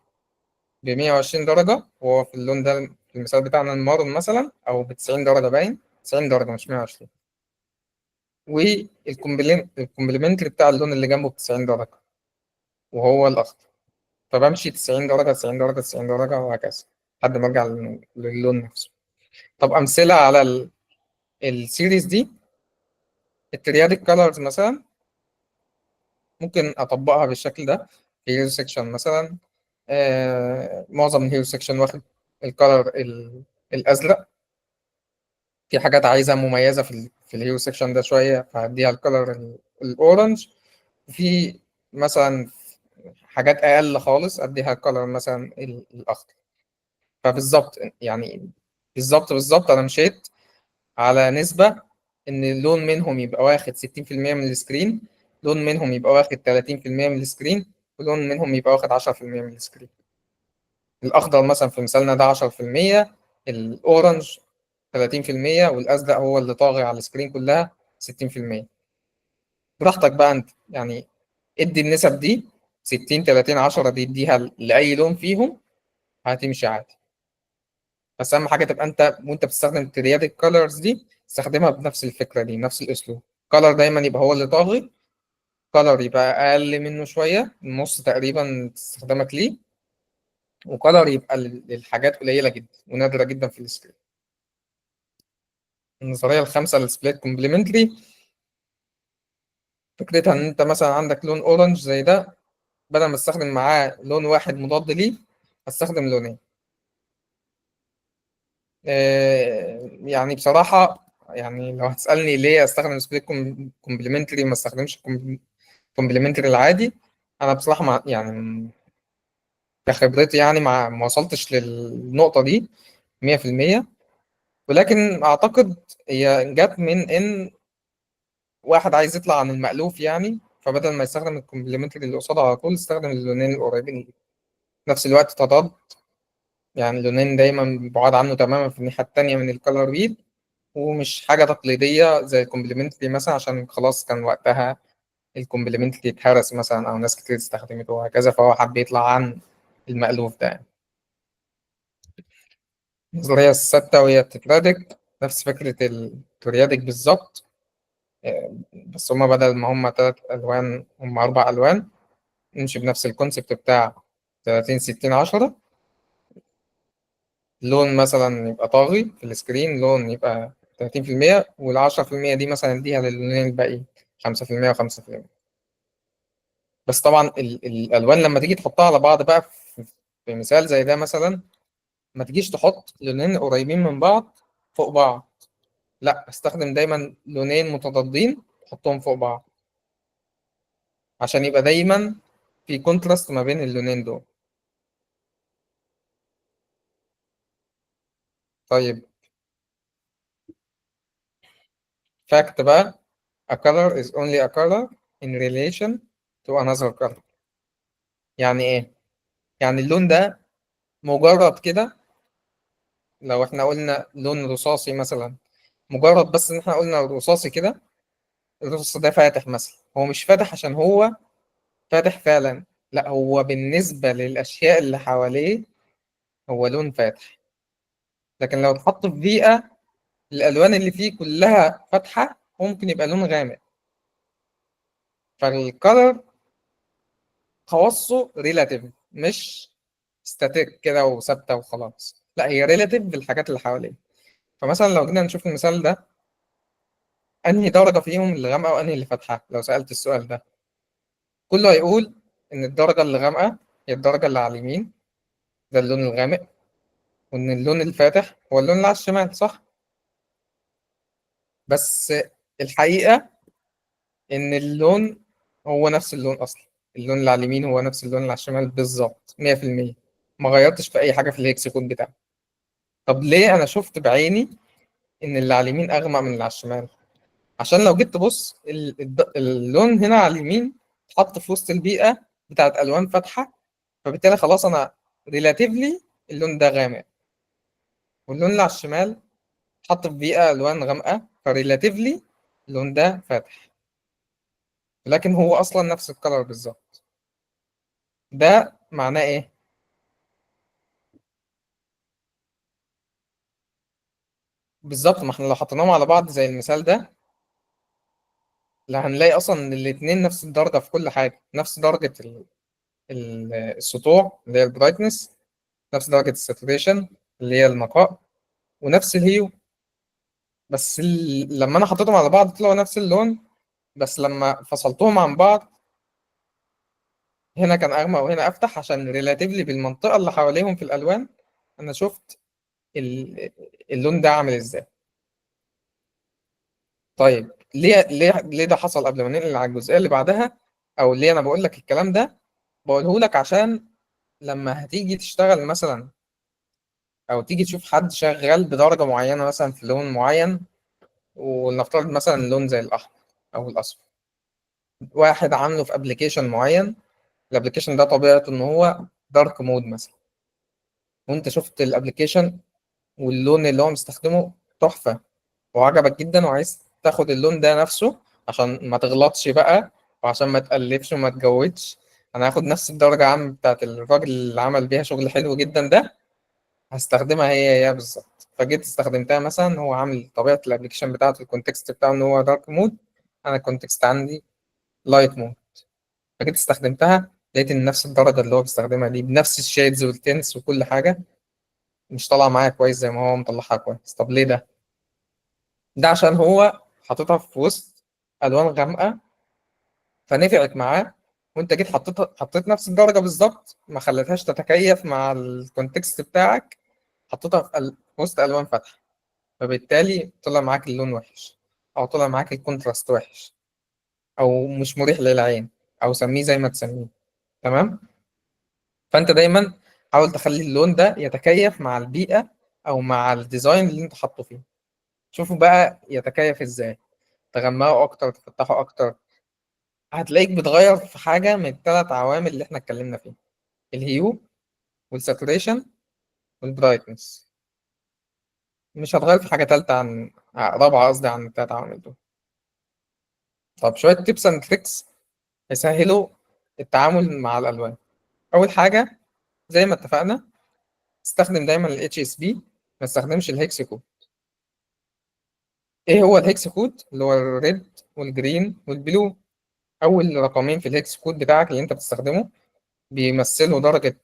ب 120 درجة، وهو في اللون ده في المثال بتاعنا المارون مثلا، أو ب 90 درجة باين، 90 درجة مش 120. والكومبلمنتري بتاع اللون اللي جنبه ب 90 درجة وهو الأخضر. فبمشي 90 درجة 90 درجة 90 درجة وهكذا لحد ما أرجع للون نفسه. طب أمثلة على السيريز دي، الترياديك كولرز مثلا ممكن أطبقها بالشكل ده في هيرو سيكشن مثلا. معظم الهيرو سيكشن واخد الكولر الأزرق. في حاجات عايزة مميزة في الهيرو سيكشن ده شوية فهديها الكولر الأورنج. وفي مثلا حاجات أقل خالص أديها الكولر مثلا الأخضر. فبالظبط يعني بالظبط أنا مشيت على نسبة إن لون منهم يبقى واخد 60% من السكرين، لون منهم يبقى واخد 30% من السكرين، ولون منهم يبقى واخد 10% من السكرين. الأخضر مثلا في مثالنا ده 10%، الأورنج 30%، والأزرق هو اللي طاغي على السكرين كلها 60%. براحتك بقى أنت يعني ادي النسب دي 60 30 10 دي اديها لأي لون فيهم هتمشي عادي. بس أهم حاجة تبقى أنت وأنت بتستخدم الترياديك كولرز دي تستخدمها بنفس الفكرة دي نفس الأسلوب. كولر دايما يبقى هو اللي طاغي، كولر يبقى أقل منه شوية النص تقريبا استخدامك ليه، وكولر يبقى للحاجات قليلة جدا ونادرة جدا في السكرين. النظرية الخامسة للسبليت كومبلمنتري فكرتها إن أنت مثلا عندك لون أورنج زي ده، بدل ما استخدم معاه لون واحد مضاد ليه هستخدم لونين. يعني بصراحة يعني لو هتسألني ليه استخدم سبليت كومبلمنتري ما استخدمش كومبلمنتري العادي، انا بصراحة يعني كخبرتي يعني ما وصلتش للنقطة دي 100%. ولكن اعتقد هي جت من ان واحد عايز يطلع عن المألوف يعني، فبدل ما يستخدم الكومبلمنتري اللي قصاده على طول استخدم اللونين القريبين ليه. في نفس الوقت تضاد، يعني اللونين دايما بعاد عنه تماما في الناحية التانية من الكالر ويل، ومش حاجة تقليدية زي الكومبلمنتري مثلا عشان خلاص كان وقتها الكومبلمنتري اتهرس مثلا أو ناس كتير استخدمته وهكذا، فهو حب يطلع عن المألوف ده يعني. النظرية الثابتة وهي التترادك نفس فكرة التوريادك بالظبط. بس هما بدل ما هما 3 ألوان هما 4 ألوان. نمشي بنفس الكونسيبت بتاع 30 60 10. لون مثلا يبقى طاغي في السكرين، لون يبقى 30%، وال10% دي مثلا اديها للونين الباقي 5% و5%. بس طبعا الالوان لما تيجي تحطها على بعض بقى في مثال زي ده مثلا، ما تجيش تحط لونين قريبين من بعض فوق بعض، لا استخدم دايما لونين متضادين تحطهم فوق بعض عشان يبقى دايما في كونتراست ما بين اللونين دول. طيب فاكت بقى، a color is only a color in relation to another color. يعني ايه؟ يعني اللون ده مجرد كده، لو احنا قلنا لون رصاصي مثلا، مجرد بس ان احنا قلنا رصاصي كده، الرصاص ده فاتح مثلا، هو مش فاتح عشان هو فاتح فعلا، لا هو بالنسبة للأشياء اللي حواليه هو لون فاتح. لكن لو اتحط في بيئة الألوان اللي فيه كلها فاتحة ممكن يبقى لون غامق. فالكالر خواصه ريلاتيف مش ستاتيك كده وثابتة وخلاص، لا هي ريلاتيف بالحاجات اللي حواليه. فمثلا لو جينا نشوف المثال ده، انهي درجة فيهم اللي غامقة وانهي اللي فاتحة؟ لو سألت السؤال ده كله هيقول ان الدرجة اللي غامقة هي الدرجة اللي على اليمين، ده اللون الغامق، وان اللون الفاتح هو اللون اللي على الشمال، صح؟ بس الحقيقة ان اللون هو نفس اللون اصلا، اللون اللي على اليمين هو نفس اللون اللي على الشمال بالظبط 100%. ما غيرتش في اي حاجة في الهيكس كود بتاعي. طب ليه انا شفت بعيني ان اللي على اليمين اغمق من اللي على الشمال؟ عشان لو جيت تبص اللون هنا على اليمين اتحط في وسط البيئة بتاعت ألوان فاتحة، فبالتالي خلاص أنا ريلاتيفلي اللون ده غامق، واللون اللي على الشمال اتحط في بيئة ألوان غامقة فريلاتيفلي اللون ده فاتح، لكن هو أصلا نفس الكلر بالظبط. ده معناه إيه؟ بالظبط، ما احنا لو حطيناهم على بعض زي المثال ده لا، هنلاقي اصلا ان الاتنين نفس الدرجه في كل حاجه، نفس درجه السطوع اللي هي البرايتنس، نفس درجه الساتوريشن اللي هي النقاء، ونفس الهيو. بس لما انا حطيتهم على بعض طلعوا نفس اللون، بس لما فصلتهم عن بعض هنا كان اغمق وهنا افتح، عشان ريلاتيفلي بالمنطقه اللي حواليهم في الالوان انا شفت اللون ده عامل ازاي. طيب ليه ده حصل قبل ما ننقل على الجزئيه اللي بعدها، او ليه انا بقول لك الكلام ده؟ بقوله لك عشان لما هتيجي تشتغل مثلا، او تيجي تشوف حد شغال بدرجه معينه مثلا في لون معين، ولنفترض مثلا لون زي الاحمر او الاصفر، واحد عامله في ابلكيشن معين، الابلكيشن ده طبيعته ان هو دارك مود مثلا، وانت شفت الابلكيشن واللون اللي هو مستخدمه تحفه وعجبك جدا، وعايز تاخد اللون ده نفسه عشان ما تغلطش بقى، وعشان ما تقلبش وما تجودش، انا هاخد نفس الدرجه عام بتاعت الراجل اللي عمل بيها شغل حلو جدا ده، هستخدمها هي بالظبط. فجيت استخدمتها مثلا، هو عامل طبيعه الابلكيشن بتاعته الكونتكست بتاعه ان هو دارك مود، انا الكونتكست عندي لايت مود، فجيت استخدمتها لقيت ان نفس الدرجه اللي هو بيستخدمها دي بنفس الشيدز والتنس وكل حاجه مش طالعه معايا كويس زي ما هو مطلعها كويس. طب ليه ده؟ ده عشان هو حاططها في وسط الوان غامقه فنفعت معاه، وانت جيت حطيت نفس الدرجه بالظبط، ما خليتهاش تتكيف مع الكونتكست بتاعك، حطيتها في وسط الوان فاتحه، فبالتالي طلع معاك اللون وحش، او طلع معاك الكونتراست وحش، او مش مريح للعين، او سميه زي ما تسميه. تمام. فانت دايما حاول تخلي اللون ده يتكيف مع البيئه او مع الديزاين اللي انت حاطه فيه. شوفوا بقى يتكيف ازاي، تغمقه اكتر، تفتحه اكتر، هتلاقيك بتغير في حاجه من الثلاث عوامل اللي احنا اتكلمنا فيها: الهيو والساتوريشن والبرايتنس. مش هتغير في حاجه ثالثه رابعه قصدي عن الثلاث عوامل دول. طب شويه تيبس اند تريكس يسهلوا التعامل مع الالوان. اول حاجه زي ما اتفقنا، استخدم دايما ال HSP، ما تستخدمش الهكس كود. ايه هو الهكس كود؟ اللي هو الريد والجرين والبلو. اول رقمين في الهكس كود بتاعك اللي انت بتستخدمه بيمثلوا درجة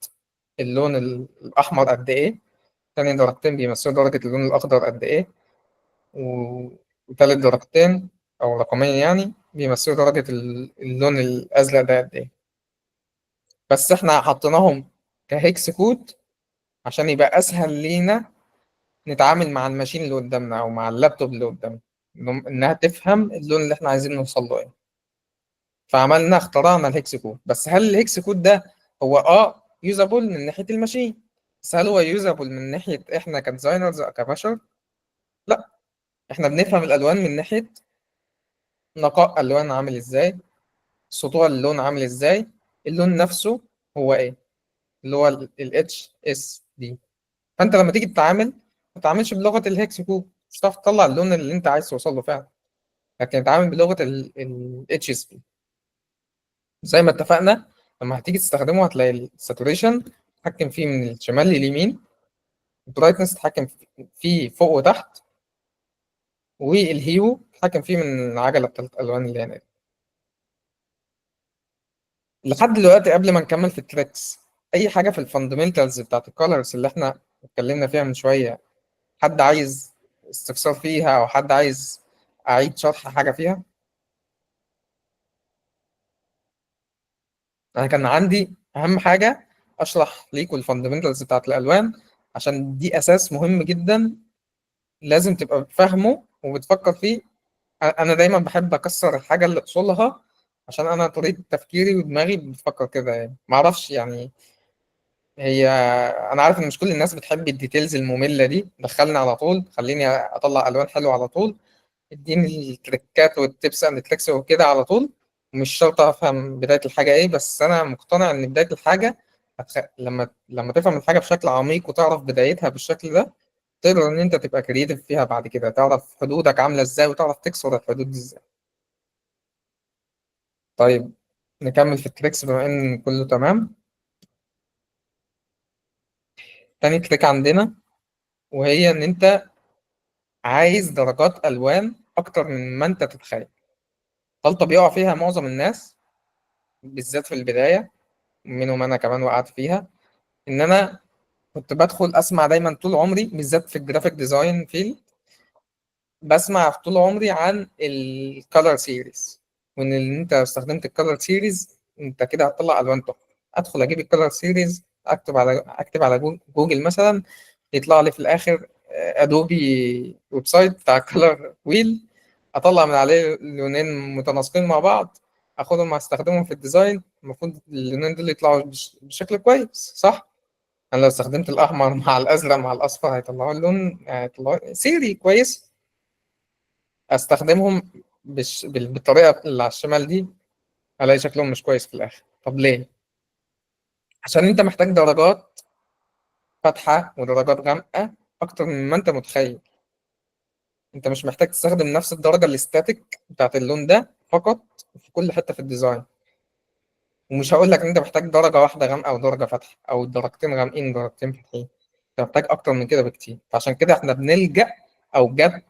اللون الأحمر قد إيه، تاني درجتين بيمثلوا درجة اللون الأخضر قد إيه، وتالت درجتين أو رقمين يعني بيمثلوا درجة اللون الأزرق ده قد إيه. بس إحنا حطيناهم كهيكس كود عشان يبقى أسهل لينا نتعامل مع الماشين اللي قدامنا أو مع اللابتوب اللي قدامنا، إنها تفهم اللون اللي إحنا عايزين نوصل له إيه. اخترعنا الهيكس كود. بس هل الهيكس كود ده هو يوزابل من ناحية الماشين، بس هل هو يوزابل من ناحية احنا كديزاينرز أو كبشر؟ لا، احنا بنفهم الالوان من ناحية نقاء الوان عامل ازاي، سطوع اللون عامل ازاي، اللون نفسه هو ايه، اللي هو ال HSD. فانت لما تيجي تتعامل ما تتعاملش بلغة الهيكس كود، مش هتعرف تطلع اللون اللي انت عايز توصل له فعلا، لكن تتعامل بلغة ال HSP. زي ما اتفقنا، لما هتيجي تستخدمه هتلاقي الساتوريشن تتحكم فيه من الشمال لليمين، البرايتنس تتحكم فيه فوق وتحت، والهيو تتحكم فيه من العجلة بتاعت الألوان اللي هنا. لحد دلوقتي قبل ما نكمل في التريكس، أي حاجة في الفاندمنتالز بتاعت الكالرز اللي احنا اتكلمنا فيها من شوية، حد عايز استفسار فيها أو حد عايز أعيد شرح حاجة فيها؟ أنا كان عندي أهم حاجة أشرح ليكوا الفاندمنتالز بتاعت الألوان، عشان دي أساس مهم جدا لازم تبقى فاهمه وبتفكر فيه. انا دايما بحب اكسر الحاجه اللي اصولها، عشان انا طريقه تفكيري ودماغي بتفكر كده يعني، ما اعرفش يعني. هي انا عارف ان مش كل الناس بتحب الديتيلز الممله دي، دخلني على طول، خليني اطلع الوان حلوه على طول، اديني التريكات والتبس اند تريكس وكده على طول. مش شرط افهم بدايه الحاجه ايه، بس انا مقتنع ان بدايه الحاجه لما تفهم الحاجه بشكل عميق وتعرف بدايتها بالشكل ده، تقدر ان انت تبقى كرييتيف فيها بعد كده، تعرف حدودك عامله ازاي وتعرف تكسر الحدود دي ازاي. طيب نكمل في التريكس بما ان كله تمام. تاني تريك عندنا، وهي ان انت عايز درجات الوان اكتر من ما انت تتخيل. غلطة بيقع فيها معظم الناس بالذات في البداية، منهم أنا كمان وقعت فيها، إن أنا كنت بدخل أسمع دايما طول عمري بالذات في الجرافيك ديزاين فيلد، بسمع طول عمري عن الكالر سيريز، وإن أنت لو استخدمت الكالر سيريز أنت كده هتطلع ألوان تحفة. أدخل أجيب الكالر سيريز، أكتب على جوجل مثلا، يطلع لي في الآخر أدوبي ويب سايت بتاع كالر ويل، اطلع من عليه لونين متناسقين مع بعض، اخدهم استخدمهم في الديزاين، المفروض اللونين دول يطلعوا بشكل كويس، صح؟ انا لو استخدمت الاحمر مع الازرق مع الاصفر هيطلعوا اللون، هيطلعوا سيري كويس. استخدمهم بالطريقه اللي على الشمال دي، الاقي شكلهم مش كويس في الاخر. طب ليه؟ عشان انت محتاج درجات فاتحه ودرجات غامقه اكتر من ما انت متخيل. انت مش محتاج تستخدم نفس الدرجه الاستاتيك بتاعت اللون ده فقط في كل حته في الديزاين. ومش هقول لك ان انت محتاج درجه واحده غامقه او درجه فاتحه او درجتين غامقين درجتين فاتحين، انت محتاج اكتر من كده بكتير. فعشان كده احنا بنلجأ او جت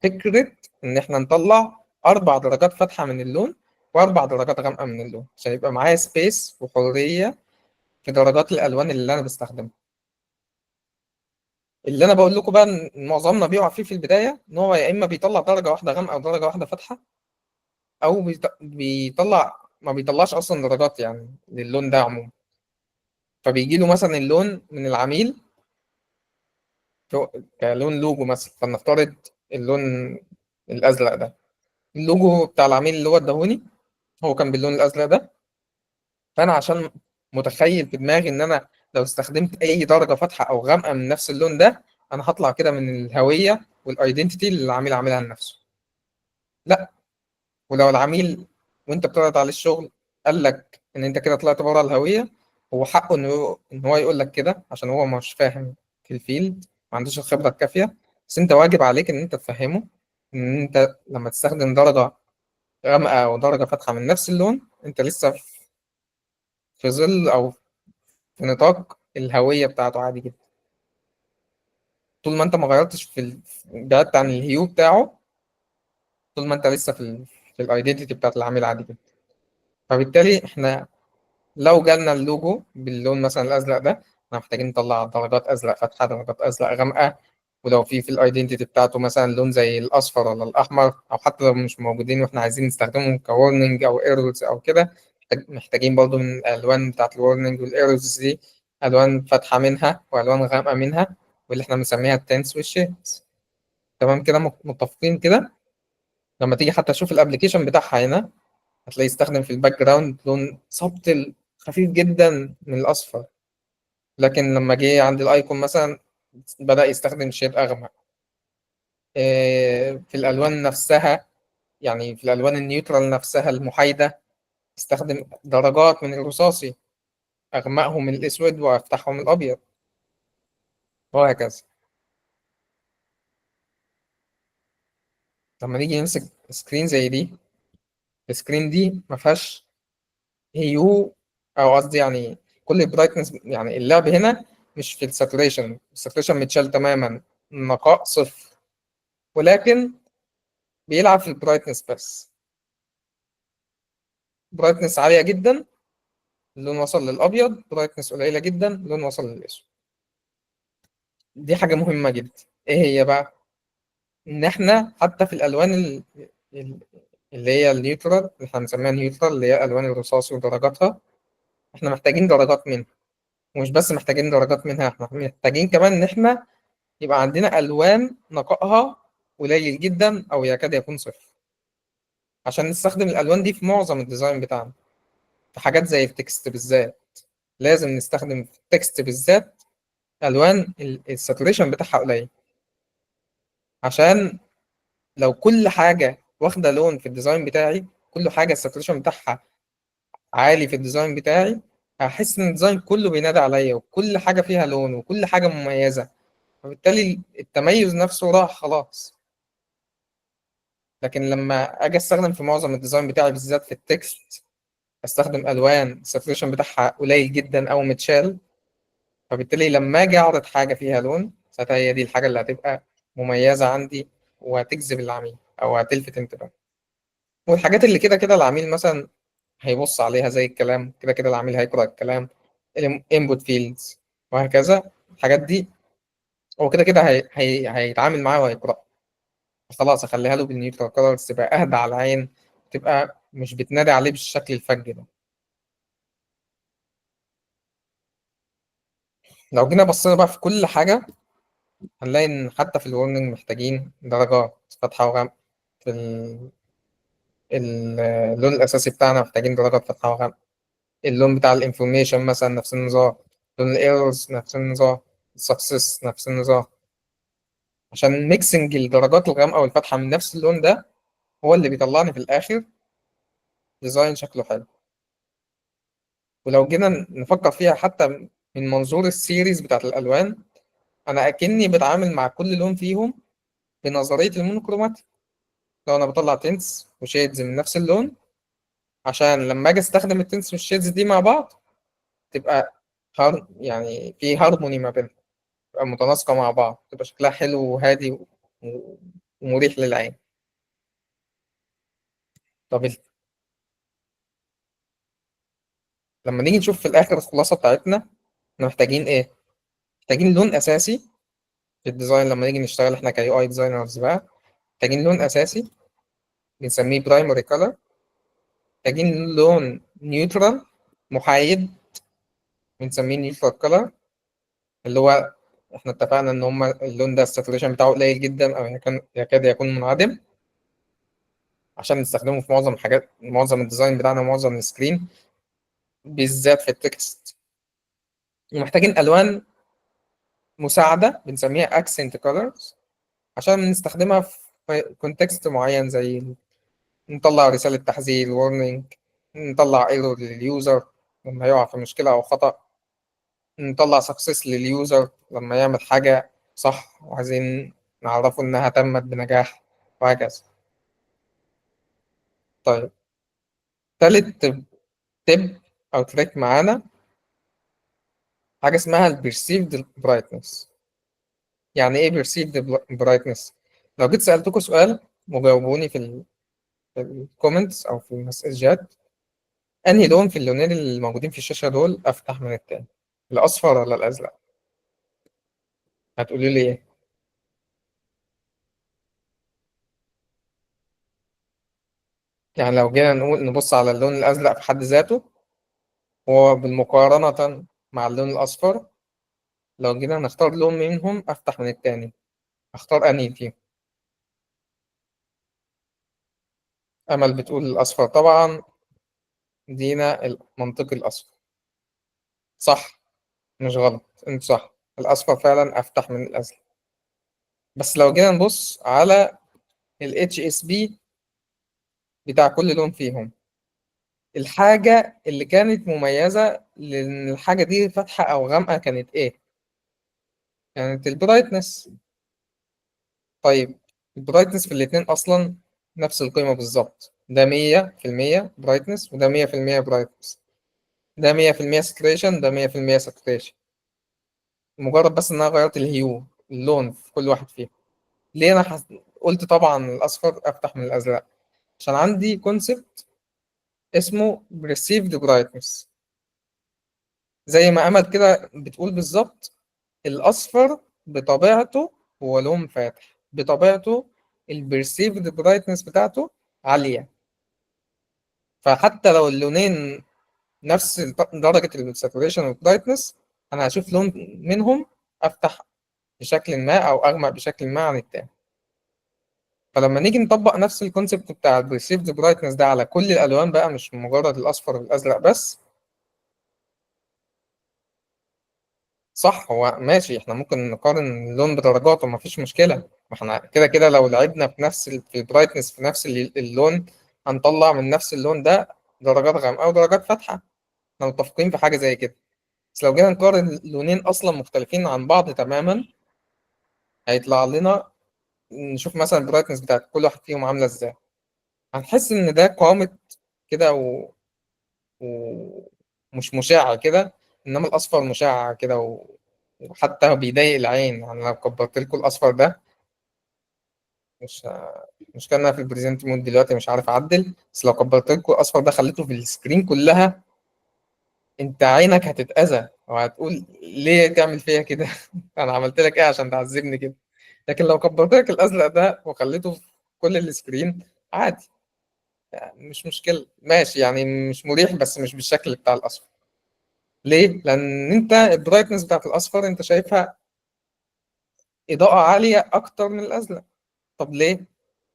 فكره ان احنا نطلع 4 درجات فاتحه من اللون واربع درجات غامقه من اللون، عشان يبقى معايا سبيس وحريه في درجات الالوان اللي انا بستخدمها. اللي انا بقول لكم بقى ان معظمنا بيقع فيه في البدايه، ان هو يا اما بيطلع درجه واحده غامقه او درجه واحده فاتحه، او بيطلع ما بيطلعش اصلا درجات يعني للون ده عموما. فبيجي له مثلا اللون من العميل كلون لوجو مثلا، فلنفترض اللون الازرق ده، اللوجو بتاع العميل اللي هو اداهوني هو كان باللون الازرق ده. فانا عشان متخيل في دماغي ان انا لو استخدمت اي درجه فاتحه او غامقه من نفس اللون ده، انا هطلع كده من الهويه والايدنتيتي اللي العميل عاملها لنفسه. لا، ولو العميل وانت بتعرض عليه الشغل قال لك ان انت كده طلعت بره الهويه، هو حقه ان هو يقول لك كده عشان هو مش فاهم في الفيلد، ما عندوش الخبره الكافيه. بس انت واجب عليك ان انت تفهمه ان انت لما تستخدم درجه غامقه او درجه فاتحه من نفس اللون، انت لسه في ظل او في نطاق الهويه بتاعته عادي جدا. طول ما انت ما غيرتش بعدت عن الهيو بتاعه، طول ما انت لسه في الايدنتيتي بتاعت العميل عادي جدا. فبالتالي احنا لو جالنا اللوجو باللون مثلا الازرق ده، احنا محتاجين نطلع درجات ازرق فاتحه درجات ازرق غامقه. ولو في الايدنتيتي بتاعته مثلا لون زي الاصفر ولا الاحمر، او حتى لو مش موجودين واحنا عايزين نستخدمهم كورنينج او ايرورز او كده، محتاجين برضو من الالوان بتاعت الورنينج والايرورز دي الوان فاتحه منها والوان غامقه منها، واللي احنا بنسميها التنس والشيدز. تمام كده، متفقين كده؟ لما تيجي حتى تشوف الابلكيشن بتاعها هنا، هتلاقي يستخدم في الباك جراوند لون سبتل خفيف جدا من الاصفر، لكن لما جه عند الايكون مثلا بدأ يستخدم شيد اغمق. في الالوان نفسها، يعني في الالوان النيوترال نفسها المحايده، استخدم درجات من الرصاصي، اغمقهم من الاسود وافتحهم الابيض، وهكذا. لما نيجي نمسك سكرين زي دي، السكرين دي ما فيهاش هيو، او قصدي يعني كل البرايتنس، يعني اللعب هنا مش في الساتوريشن، الساتوريشن متشال تماما، نقاء صفر، ولكن بيلعب في البرايتنس بس. برايتنس عالية جدا اللون وصل للأبيض، برايتنس قليلة جدا اللون وصل للأسود. دي حاجة مهمة جدا. إيه هي بقى؟ إن إحنا حتى في الألوان ال- اللي هي النيوترال، اللي إحنا بنسميها نيوترال، اللي هي ألوان الرصاص ودرجاتها، إحنا محتاجين درجات منها. ومش بس محتاجين درجات منها، إحنا محتاجين كمان إن إحنا يبقى عندنا ألوان نقائها قليل جدا أو يكاد يكون صفر، عشان نستخدم الألوان دي في معظم الديزاين بتاعنا. في حاجات زي التكست بالذات لازم نستخدم في التكست بالذات الوان الساتوريشن بتاعها قليل، عشان لو كل حاجه واخده لون في الديزاين بتاعي، كل حاجه الساتوريشن بتاعها عالي في الديزاين بتاعي، هحس ان الديزاين كله بينادي عليا وكل حاجه فيها لون وكل حاجه مميزه، فبالتالي التميز نفسه راح خلاص. لكن لما اجي استخدم في معظم الديزاين بتاعي بالذات في التكست، استخدم الوان الساتوريشن بتاعها قليل جدا او متشال، فبالتالي لما اجي اعرض حاجه فيها لون، ساعتها هي دي الحاجه اللي هتبقى مميزه عندي وهتجذب العميل او هتلفت انتباهه. والحاجات اللي كده كده العميل مثلا هيبص عليها زي الكلام، كده كده العميل هيقرأ الكلام، الانبوت فيلدز وهكذا. الحاجات دي هو كده كده هيتعامل معاها وهيقرأ. خلاص اخليها له بالنيوترال كولرز، تبقى اهدى على العين، تبقى مش بتنادي عليه بالشكل الفج ده. لو جينا بصينا بقى في كل حاجة، هنلاقي إن حتى في الورنينج محتاجين درجات فتحة وغمق. في اللون الأساسي بتاعنا محتاجين درجات فتحة وغمق. اللون بتاع الانفورميشن مثلا نفس النظام، لون الايرورز نفس النظام، السكسس نفس النظام. عشان ميكسنج الدرجات الغامقة والفاتحة من نفس اللون ده هو اللي بيطلعني في الآخر ديزاين شكله حلو. ولو جينا نفكر فيها حتى من منظور السيريز بتاعت الألوان، أنا أكني بتعامل مع كل لون فيهم بنظرية المونوكروماتيك. لو أنا بطلع تنس وشيدز من نفس اللون، عشان لما أجي أستخدم التنس والشيدز دي مع بعض تبقى يعني في هارموني ما بينهم، تبقى متناسقة مع بعض، تبقى شكلها حلو وهادي ومريح للعين. طب لما نيجي نشوف في الآخر الخلاصة بتاعتنا، احنا محتاجين إيه؟ محتاجين لون أساسي في الديزاين. لما نيجي نشتغل احنا كيو اي ديزاينرز بقى، محتاجين لون أساسي بنسميه برايمري كولر. محتاجين لون نيوترال محايد بنسميه نيوترال كولر، اللي هو احنا اتفقنا ان هما اللون ده الساتوريشن بتاعه قليل جدا او يكاد يكون منعدم، عشان نستخدمه في معظم الحاجات، معظم الديزاين بتاعنا، معظم السكرين، بالذات في التكست. ومحتاجين الوان مساعده بنسميها اكسنت كولرز، عشان نستخدمها في كونتكست معين، زي نطلع رساله تحذير warning، نطلع ايرور لليوزر لما يقع في مشكله او خطأ، نطلع سكسس لليوزر لما يعمل حاجة صح وعايزين نعرفه إنها تمت بنجاح، وهكذا. طيب، تالت تب أو تريك معانا حاجة اسمها ال perceived brightness. يعني إيه perceived brightness؟ لو جيت سألتكم سؤال وجاوبوني في الكومنتس أو في المسجات، أنهي لون في اللونين اللي موجودين في الشاشة دول أفتح من التاني، الأصفر ولا الأزرق؟ هتقولي لي إيه؟ يعني لو جينا نقول نبص على اللون الأزرق في حد ذاته، هو بالمقارنة مع اللون الأصفر، لو جينا نختار لون منهم أفتح من التاني، أختار أنهي فيهم؟ أمل بتقول الأصفر طبعا. دينا المنطقي الأصفر. صح، مش غلط، أنت صح، الأصفر فعلا أفتح من الأزرق. بس لو جينا نبص على ال HSB بتاع كل لون فيهم، الحاجة اللي كانت مميزة لأن الحاجة دي فاتحة أو غامقة كانت إيه؟ كانت البرايتنس. طيب، البرايتنس في الاتنين أصلا نفس القيمة بالظبط، ده 100% برايتنس وده 100% برايتنس، ده 100% ساتوريشن، ده 100% ساتوريشن. مجرد بس إن أنا غيرت الهيو، اللون في كل واحد فيهم. ليه أنا قلت طبعا الأصفر أفتح من الأزرق؟ عشان عندي كونسبت اسمه perceived brightness. زي ما أمل كده بتقول بالظبط، الأصفر بطبيعته هو لون فاتح، بطبيعته البرسيفد برايتنس بتاعته عالية. فحتى لو اللونين نفس درجة الساتوريشن والبرايتنس، أنا هشوف لون منهم أفتح بشكل ما أو أغمق بشكل ما عن التاني. فلما نيجي نطبق نفس الكونسيبت بتاع البرسيفد برايتنس ده على كل الألوان بقى، مش مجرد الأصفر والأزرق بس، صح، هو ماشي، احنا ممكن نقارن اللون بدرجاته، مفيش مشكلة. ما احنا كده كده لو لعبنا في نفس في البرايتنس في نفس اللون، هنطلع من نفس اللون ده درجات غامقة ودرجات فاتحة. احنا متفقين في حاجة زي كده. بس لو جينا نقارن لونين أصلا مختلفين عن بعض تماما، هيطلع لنا، نشوف مثلا البرايتنس بتاعت كل واحد فيهم عاملة ازاي، هنحس إن ده قامت كده ومش مشع كده، إنما الأصفر مشع كده وحتى بيضايق العين. يعني لو كبرت لكم الأصفر ده مش المشكله ان انا في البريزنت مود دلوقتي مش عارف اعدل، بس لو كبرت لكم الاصفر ده خليته في السكرين كلها، انت عينك هتتأذى وهتقول ليه تعمل فيا كده؟ انا عملت لك ايه عشان تعذبني كده؟ لكن لو كبرت لك الازرق ده وخليته في كل السكرين عادي، يعني مش مشكله، ماشي يعني مش مريح بس مش بالشكل بتاع الاصفر. ليه؟ لان انت البرايتنس بتاعت الاصفر انت شايفها اضاءه عاليه اكتر من الازرق. طب ليه؟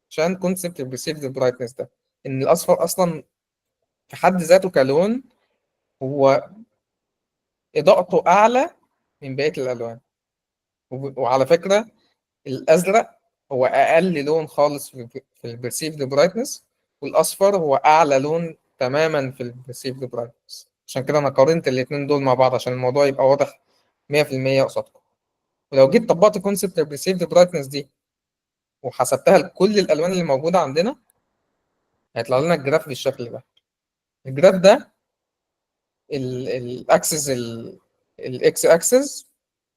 عشان كونسبت البرسيفد برايتنس ده، ان الاصفر اصلا في حد ذاته كلون هو اضاءته اعلى من بقيه الالوان. وعلى فكره الازرق هو اقل لون خالص في البرسيفد برايتنس، والاصفر هو اعلى لون تماما في البرسيفد برايتنس. عشان كده انا قارنت الاثنين دول مع بعض عشان الموضوع يبقى واضح 100% قصادكم. ولو جيت طبقت كونسبت البرسيفد برايتنس دي وحسبتها لكل الالوان اللي موجوده عندنا، هيطلع لنا الجراف بالشكل ده. الجراف ده الاكسس الاكس اكسس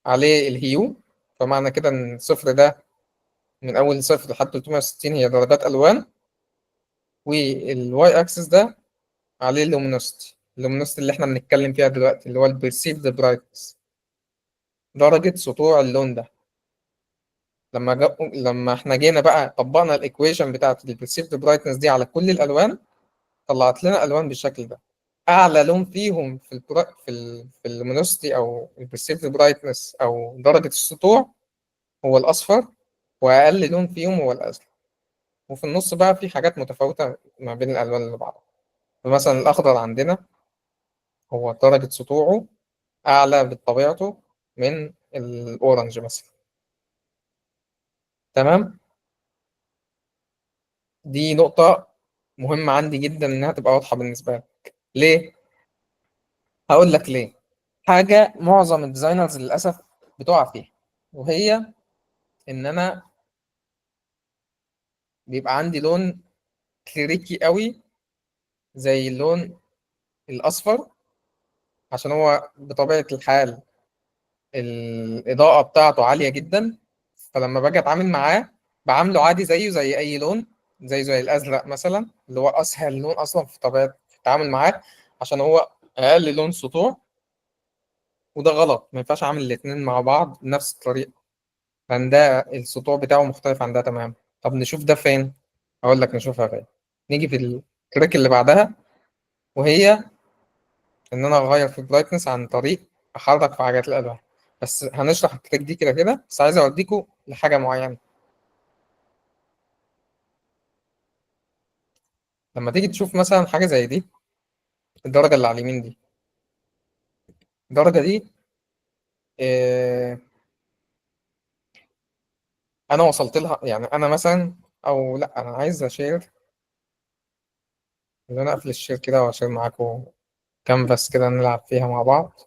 عليه الهيو، فمعنى كده ان الصفر ده من اول صفر لحد 360 هي درجات الوان، والواي اكسس ده عليه اللومينوستي. اللومينوستي اللي احنا بنتكلم فيها دلوقتي اللي هو البرسيفد برايتنس، درجة سطوع اللون ده. لما احنا جينا بقى طبقنا الايكويشن بتاعت البرسيفد برايتنس دي على كل الالوان، طلعت لنا الوان بالشكل ده. اعلى لون فيهم في اللومينوستي او البرسيفد برايتنس او درجة السطوع هو الاصفر، واقل لون فيهم هو الازرق. وفي النص بقى في حاجات متفاوتة ما بين الالوان اللي بعضها. فمثلا الاخضر عندنا هو درجة سطوعه أعلى بطبيعته من الأورنج مثلا. تمام. دي نقطة مهمة عندي جدا إنها تبقى واضحة بالنسبة لك. ليه؟ هقول لك ليه. حاجة معظم الديزاينرز للأسف بتقع فيها، وهي إن أنا بيبقى عندي لون كليريكي قوي زي اللون الأصفر، عشان هو بطبيعة الحال الإضاءة بتاعته عالية جدا. فلما باجي أتعامل معاه بعامله عادي زيه زي أي لون، زي الأزرق مثلا اللي هو أسهل لون أصلا في طبيعة التعامل معاه، عشان هو أقل لون سطوع. وده غلط، ما ينفعش أعمل الاتنين مع بعض بنفس الطريقة، لأن ده السطوع بتاعه مختلف عن ده تماما. طب نشوف ده فين؟ أقول لك نشوفها فين. نيجي في التريك اللي بعدها، وهي إن أنا أغير في البرايتنس عن طريق أحرك في حاجات الألوان. بس هنشرح التريك دي كده كده، بس عايز أوديكوا لحاجة معينة. لما تيجي تشوف مثلا حاجة زي دي، الدرجة اللي على اليمين دي، الدرجة دي آه، أنا وصلت لها يعني. أنا مثلا، أو لأ، أنا عايز أشير، إن أنا أقفل الشير كده وأشير معاكم كانفاس كده نلعب فيها مع بعض،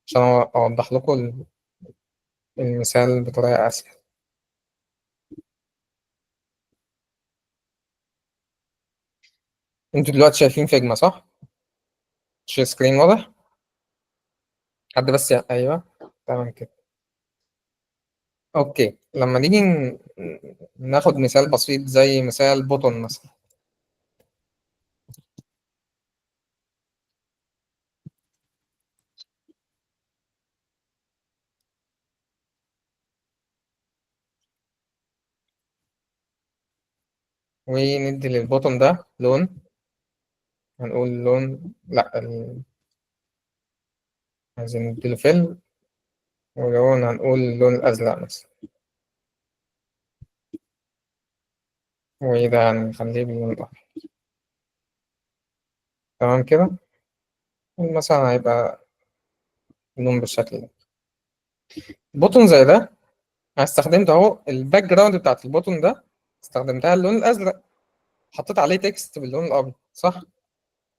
عشان أوضح لكم المثال بطريقة أسهل. أنتوا دلوقتي شايفين فيجما صح؟ شير سكرين واضح؟ حد بس أيوه، تمام كده. أوكي، لما نيجي ناخد مثال بسيط زي مثال بوتون مثلا. وندي للبوتون ده لون، هنقول لون لأ عايزين نديله فيلم، ولون هنقول اللون الأزرق مثلا. وده هنخليه باللون الأحمر. تمام كده. مثلا هيبقى اللون بالشكل ده. بوتون زي ده أنا استخدمت أهو الباك جراوند بتاعت البوتون ده، استخدمتها اللون الأزرق، حطيت عليه تكست باللون الأبيض صح؟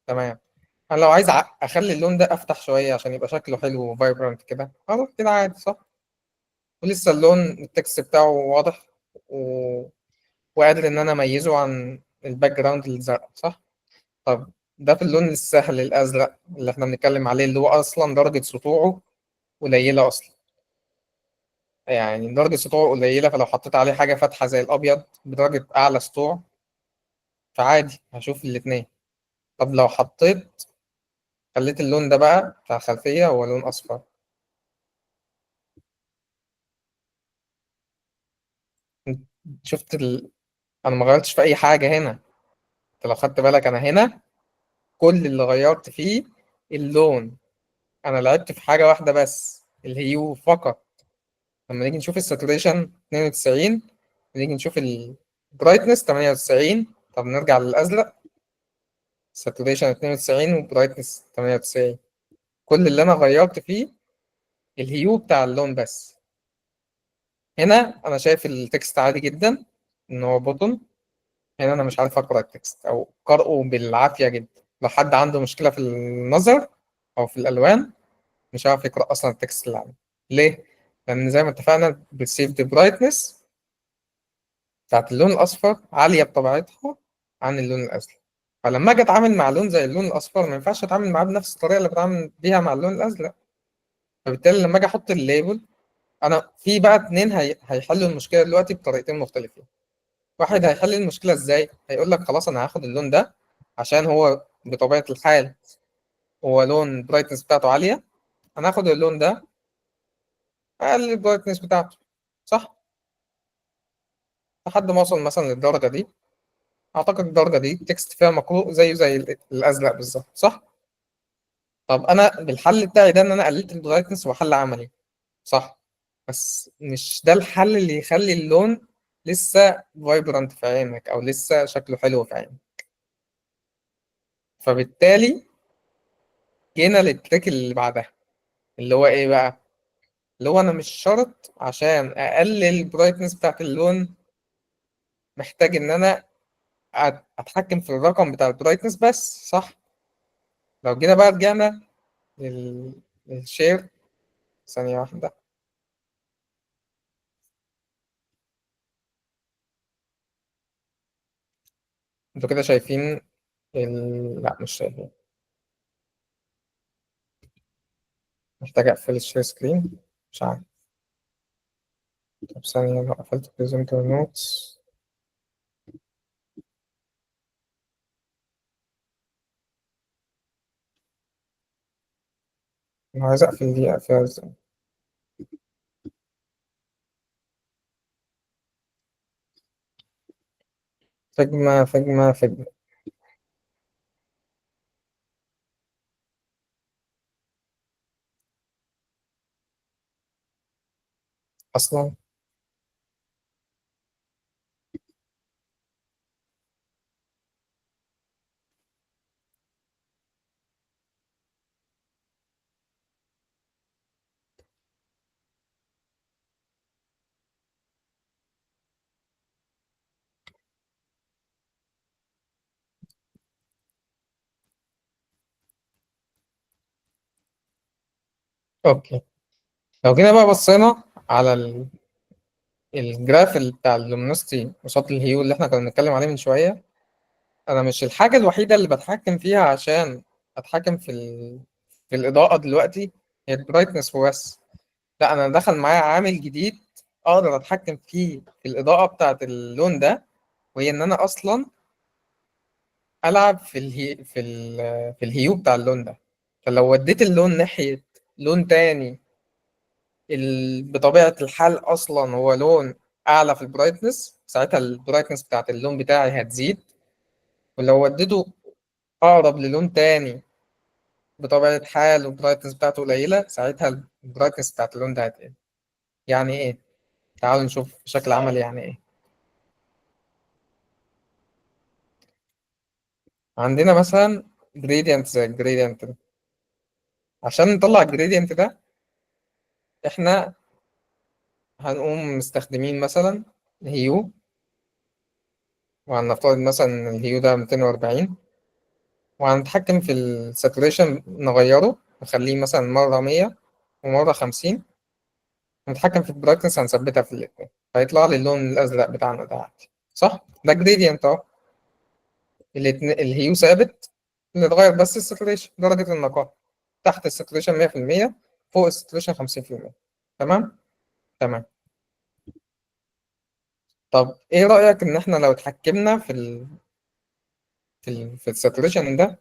تمام. أنا لو عايز أخلي اللون ده أفتح شوية عشان يبقى شكله حلو وفايبرنت كده، خلاص كده عادي صح؟ ولسه اللون التكست بتاعه واضح و... وقادر إن أنا أميزه عن الباك جراوند الزرق صح؟ طب ده في اللون السهل الأزرق اللي احنا بنتكلم عليه، اللي هو أصلا درجة سطوعه قليلة أصلا. يعني درجة سطوع قليلة، فلو حطيت عليه حاجة فاتحة زي الأبيض بدرجة أعلى سطوع فعادي هشوف الاتنين. طب لو حطيت، خليت اللون ده بقى بتاع الخلفية هو لون أصفر، شفت أنا ما غيرتش في أي حاجة هنا. أنت لو خدت بالك أنا هنا كل اللي غيرت فيه اللون، أنا لعبت في حاجة واحدة بس الهيو فقط. لما نيجي نشوف الساتوريشن 92، نيجي نشوف البرايتنس 98. طب نرجع للأزرق، ساتوريشن 92 وبرايتنس 98. كل اللي أنا غيرت فيه الهيو بتاع اللون بس. هنا أنا شايف التكست عادي جدا إن هو بوتون. هنا أنا مش عارف أقرأ التكست أو قرأه بالعافية جدا. لو حد عنده مشكلة في النظر أو في الألوان مش عارف يقرأ أصلا التكست اللي عنده. ليه؟ لأن زي ما اتفقنا perceived brightness بتاعت اللون الأصفر عالية بطبيعتها عن اللون الأزرق. فلما أجي أتعامل مع لون زي اللون الأصفر ما ينفعش أتعامل معاه بنفس الطريقة اللي بتعامل بيها مع اللون الأزرق. فبالتالي لما أجي أحط الليبل، أنا في بقى اتنين هيحلوا المشكلة دلوقتي بطريقتين مختلفين. واحد هيحل المشكلة إزاي؟ هيقول لك خلاص أنا هاخد اللون ده عشان هو بطبيعة الحال هو لون البرايتنس بتاعته عالية، أنا هاخد اللون ده أقلل البرايتنس بتاعته، صح؟ لحد ما أوصل مثلا للدرجة دي. أعتقد الدرجة دي التكست فيها مقروء زيه زي الأزرق بالظبط، صح؟ طب انا بالحل بتاعي ده ان انا قللت البرايتنس وحل عملي، صح؟ بس مش ده الحل اللي يخلي اللون لسه فايبرانت في عينك او لسه شكله حلو في عينك. فبالتالي جينا للتريك اللي بعدها، اللي هو ايه بقى؟ اللي هو انا مش شرط عشان اقلل البرايتنس بتاعت اللون محتاج ان انا اتحكم في الرقم بتاع البرايتنس بس، صح؟ لو جينا بقى رجعنا للشير، ثانية واحدة. انتوا كده شايفين لا مش شايفين. محتاج أقفل الشير سكرين، مش عارف. طب ثانية لو قفلت بريزنتر نوتس. أنا عايز أقفل دي، أقفلها إزاي؟ فجمة فجمة فجمة أصلا. أوكي، لو جينا بقى بصينا على الجراف بتاع اللومينوستي قصاد الهيو اللي إحنا كنا بنتكلم عليه من شوية، أنا مش الحاجة الوحيدة اللي بتحكم فيها عشان أتحكم في الإضاءة دلوقتي هي البرايتنس وبس. لا، أنا دخل معايا عامل جديد أقدر أتحكم فيه في الإضاءة بتاعة اللون ده، وهي إن أنا أصلا العب في الهيو بتاع اللون ده. فلو وديت اللون ناحيه لون تاني بطبيعه الحال اصلا هو لون اعلى في البرايتنس، ساعتها البرايتنس بتاعت اللون بتاعي هتزيد. ولو وديته اقرب للون تاني بطبيعه حال والبرايتنس بتاعته قليله، ساعتها البرايتنس بتاعت اللون ده هتقل. يعني ايه؟ تعالوا نشوف بشكل عملي يعني ايه. عندنا مثلا جريدينت زي الجريدينت ده. عشان نطلع الجريدينت ده احنا هنقوم مستخدمين مثلا هيو، وهنفترض مثلا إن الهيو ده 240، وهنتحكم في الساتوريشن نغيره نخليه مثلا مرة 100 ومرة 50. ونتحكم في البرايتنس هنثبتها في الاتنين فيطلع لي اللون الأزرق بتاعنا ده عادي، صح؟ ده جريدينت أهو. الهيو ثابت، اللي اتغير بس الساتوريشن درجة النقاء. تحت الساتوريشن 100%، فوق الساتوريشن 50%. تمام؟ تمام. طب ايه رأيك ان احنا لو اتحكمنا في الساتوريشن ده،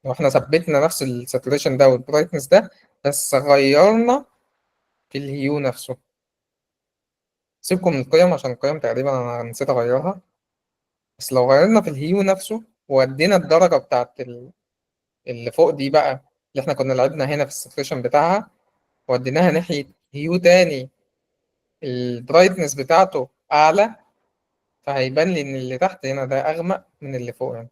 لو احنا ثبتنا نفس الساتوريشن ده والبرايتنس ده، بس غيرنا في الهيو نفسه. سيبكم من القيم عشان القيم تقريبا انا نسيت اغيرها، بس لو غيرنا في الهيو نفسه وودينا الدرجة بتاعت اللي فوق دي بقى، اللي احنا كنا لعبنا هنا في الساتوريشن بتاعها، وديناها ناحية هيو تاني البرايتنس بتاعته أعلى، فهيبان لي إن اللي تحت هنا ده أغمق من اللي فوق هنا،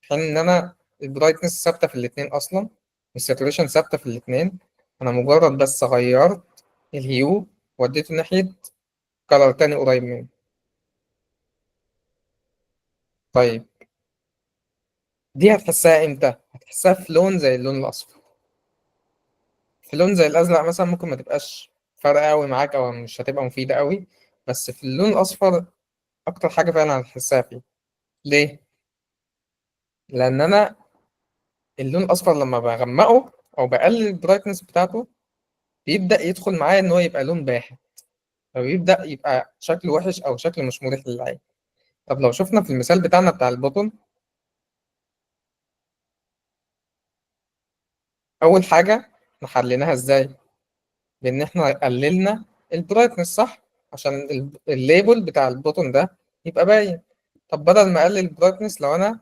في حين إن أنا البرايتنس ثابتة في الاتنين أصلا والساتوريشن ثابتة في الاتنين. أنا مجرد بس غيرت الهيو وديته ناحية كلر تاني قريب منه. طيب دي هتحسها إمتى؟ هتحسها في لون زي اللون الأصفر. في لون زي الأزرق مثلا ممكن ما تبقاش فارقة أوي معاك أو مش هتبقى مفيدة أوي، بس في اللون الأصفر أكتر حاجة فعلا هتحسها فيه. ليه؟ لأن أنا اللون الأصفر لما بغمقه أو بقلل البرايتنس بتاعته بيبدأ يدخل معايا إن هو يبقى لون باهت، أو يبدأ يبقى شكله وحش أو شكله مش مريح للعين. طب لو شفنا في المثال بتاعنا بتاع البطن، أول حاجة إحنا حليناها إزاي؟ بإن إحنا قللنا البرايتنس، صح؟ عشان الليبل بتاع البطن ده يبقى باين. طب بدل ما أقلل البرايتنس، لو أنا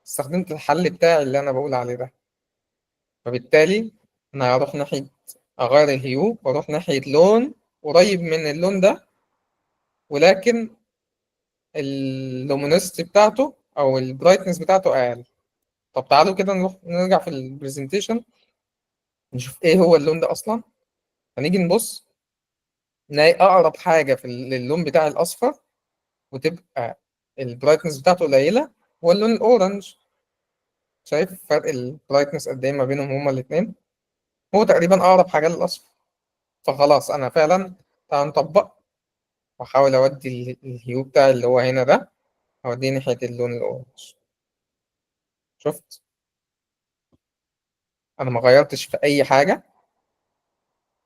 استخدمت الحل بتاعي اللي أنا بقول عليه ده، فبالتالي أنا هروح ناحية أغير الهيو وأروح ناحية لون قريب من اللون ده، ولكن اللومينوسيتي بتاعته أو البرايتنس بتاعته أقل. طب تعالوا كده نروح نرجع في البرزنتيشن نشوف إيه هو اللون ده أصلا. هنيجي نبص نلاقي أقرب حاجة للون بتاع الأصفر وتبقى البرايتنس بتاعته قليلة هو اللون الأورنج. شايف فرق البرايتنس قد إيه ما بينهم هما الاتنين؟ هو تقريبا أقرب حاجة للأصفر. فخلاص أنا فعلا تعال نطبق وأحاول أودي الهيو بتاعي اللي هو هنا ده، أوديه ناحية اللون الأورنج. شفت؟ أنا ما غيرتش في أي حاجة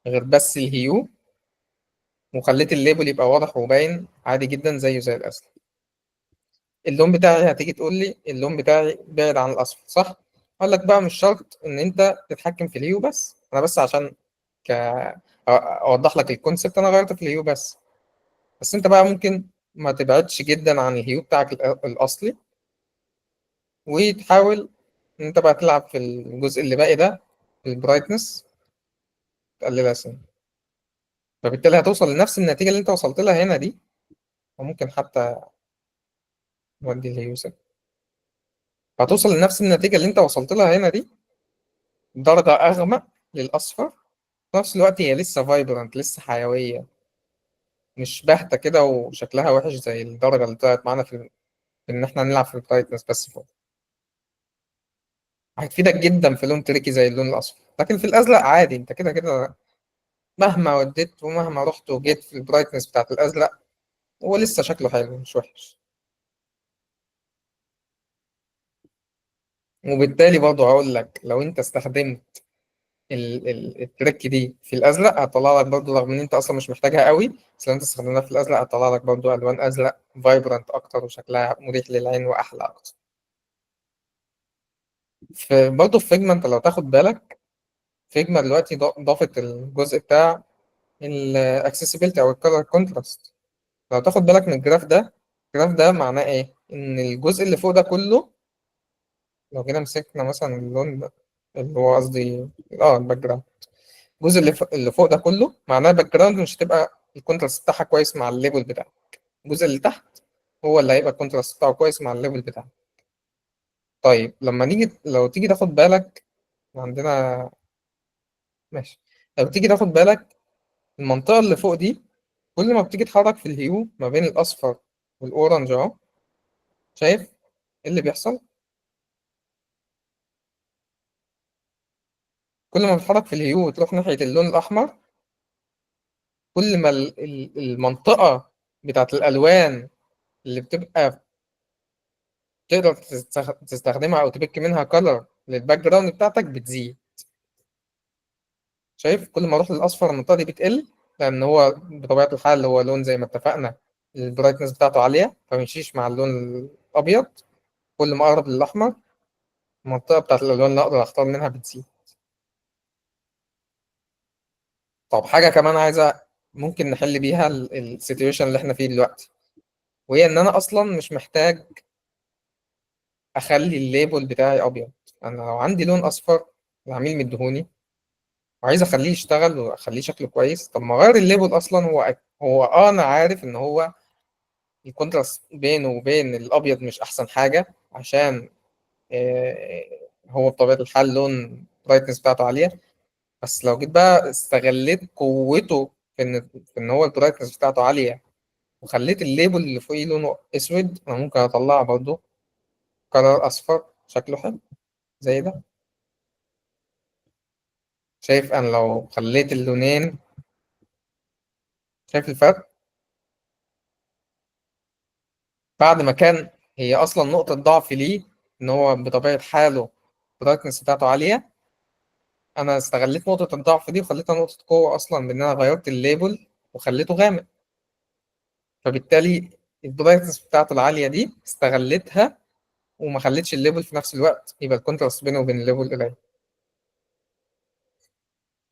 غير بس الهيو، وخليت الليبل يبقى واضح وباين عادي جدا زيه زي الأصل. اللون بتاعي هتيجي تقول لي اللون بتاعي بعد عن الأصفر، صح؟ أقول لك بقى مش شرط إن أنت تتحكم في الهيو بس، أنا بس عشان ك... أوضح لك الكونسبت أنا غيرت في الهيو بس. بس أنت بقى ممكن ما تبعدش جدا عن الهيو بتاعك الأصلي، وتحاول إن أنت بقى تلعب في الجزء اللي باقي ده، البرايتنس، تقللها سنة. فبالتالي هتوصل لنفس النتيجة اللي أنت وصلت لها هنا دي، وممكن حتى نودي الهيو سنة. هتوصل لنفس النتيجة اللي أنت وصلت لها هنا دي، درجة أغمق للأصفر. في نفس الوقت هي لسه فايبرنت، لسه حيوية، مش باهتة كده وشكلها وحش زي الدرجة اللي طلعت معانا في إن إحنا نلعب في البرايتنس بس فوق. هتفيدك جدا في لون تريكي زي اللون الأصفر، لكن في الأزرق عادي، أنت كده كده مهما وديت ومهما رحت وجيت في البرايتنس بتاعت الأزرق هو لسه شكله حلو مش وحش. وبالتالي برضه هقول لك لو أنت استخدمت التريك دي في الازرق هتطلع لك برضه، رغم ان انت اصلا مش محتاجها قوي، بس لو انت استخدمتها في الازرق هتطلع لك برضه الوان ازرق فايبرنت اكتر وشكلها مريح للعين واحلى اكتر. في برضه في فيجما انت لو تاخد بالك، فيجما دلوقتي ضافت الجزء بتاع الاكسسبيلتي او الكالر كونتراست. لو تاخد بالك من الجراف ده، الجراف ده معناه ايه؟ ان الجزء اللي فوق ده كله، لو جينا مسكنا مثلا اللون ده اللي هو قصدي الباك جراوند، الجزء اللي فوق ده كله معناه الباك جراوند مش هتبقى الكونتراست بتاعها كويس مع الليبل بتاعك. الجزء اللي تحت هو اللي هيبقى الكونتراست بتاعه كويس مع الليبل بتاعك. طيب لو تيجي تاخد بالك عندنا، ماشي، لو تيجي تاخد بالك المنطقة اللي فوق دي، كل ما بتيجي تتحرك في الهيو ما بين الأصفر والأورنج أهو، شايف إيه اللي بيحصل؟ كل ما بتتحرك في الهيو وتروح ناحية اللون الأحمر، كل ما المنطقة بتاعت الألوان اللي بتبقى تقدر تستخدمها او تبك منها كلر للباك جراوند بتاعتك بتزيد. شايف كل ما اروح للاصفر المنطقه دي بتقل، لان هو بطبيعه الحال هو لون زي ما اتفقنا البرايتنس بتاعته عالية فميمشيش مع اللون الأبيض. كل ما أقرب للأحمر المنطقة بتاعت الألوان اللي أقدر أختار منها بتزيد. طب حاجة كمان عايزة ممكن نحل بيها السيتويشن اللي احنا فيه دلوقتي، وهي إن أنا أصلا مش محتاج أخلي الليبل بتاعي أبيض. أنا لو عندي لون أصفر العميل مديهوني وعايز أخليه يشتغل وأخليه شكله كويس، طب ما أغير الليبل أصلا. هو أنا عارف إن هو الكونتراست بينه وبين الأبيض مش أحسن حاجة، عشان هو بطبيعة الحال لون برايتنس بتاعته عالية. بس لو جيت بقى استغليت قوته في إن هو البرايتنس بتاعته عالية وخليت الليبل اللي فوقيه لونه أسود، أنا ممكن أطلع برضه قرار أصفر شكله حلو زي ده. شايف أنا لو خليت اللونين، شايف الفرق؟ بعد ما كان هي أصلا نقطة ضعف ليه إن هو بطبيعة حاله البرايتنس بتاعته عالية، أنا استغليت نقطة الضعف دي وخليتها نقطة قوة أصلا بإن أنا غيرت الليبل وخليته غامق. فبالتالي البرايتنس بتاعته العالية دي استغلتها وما خلتش الليبل في نفس الوقت يبقى الكونتراست بينه وبين الليبل قليل.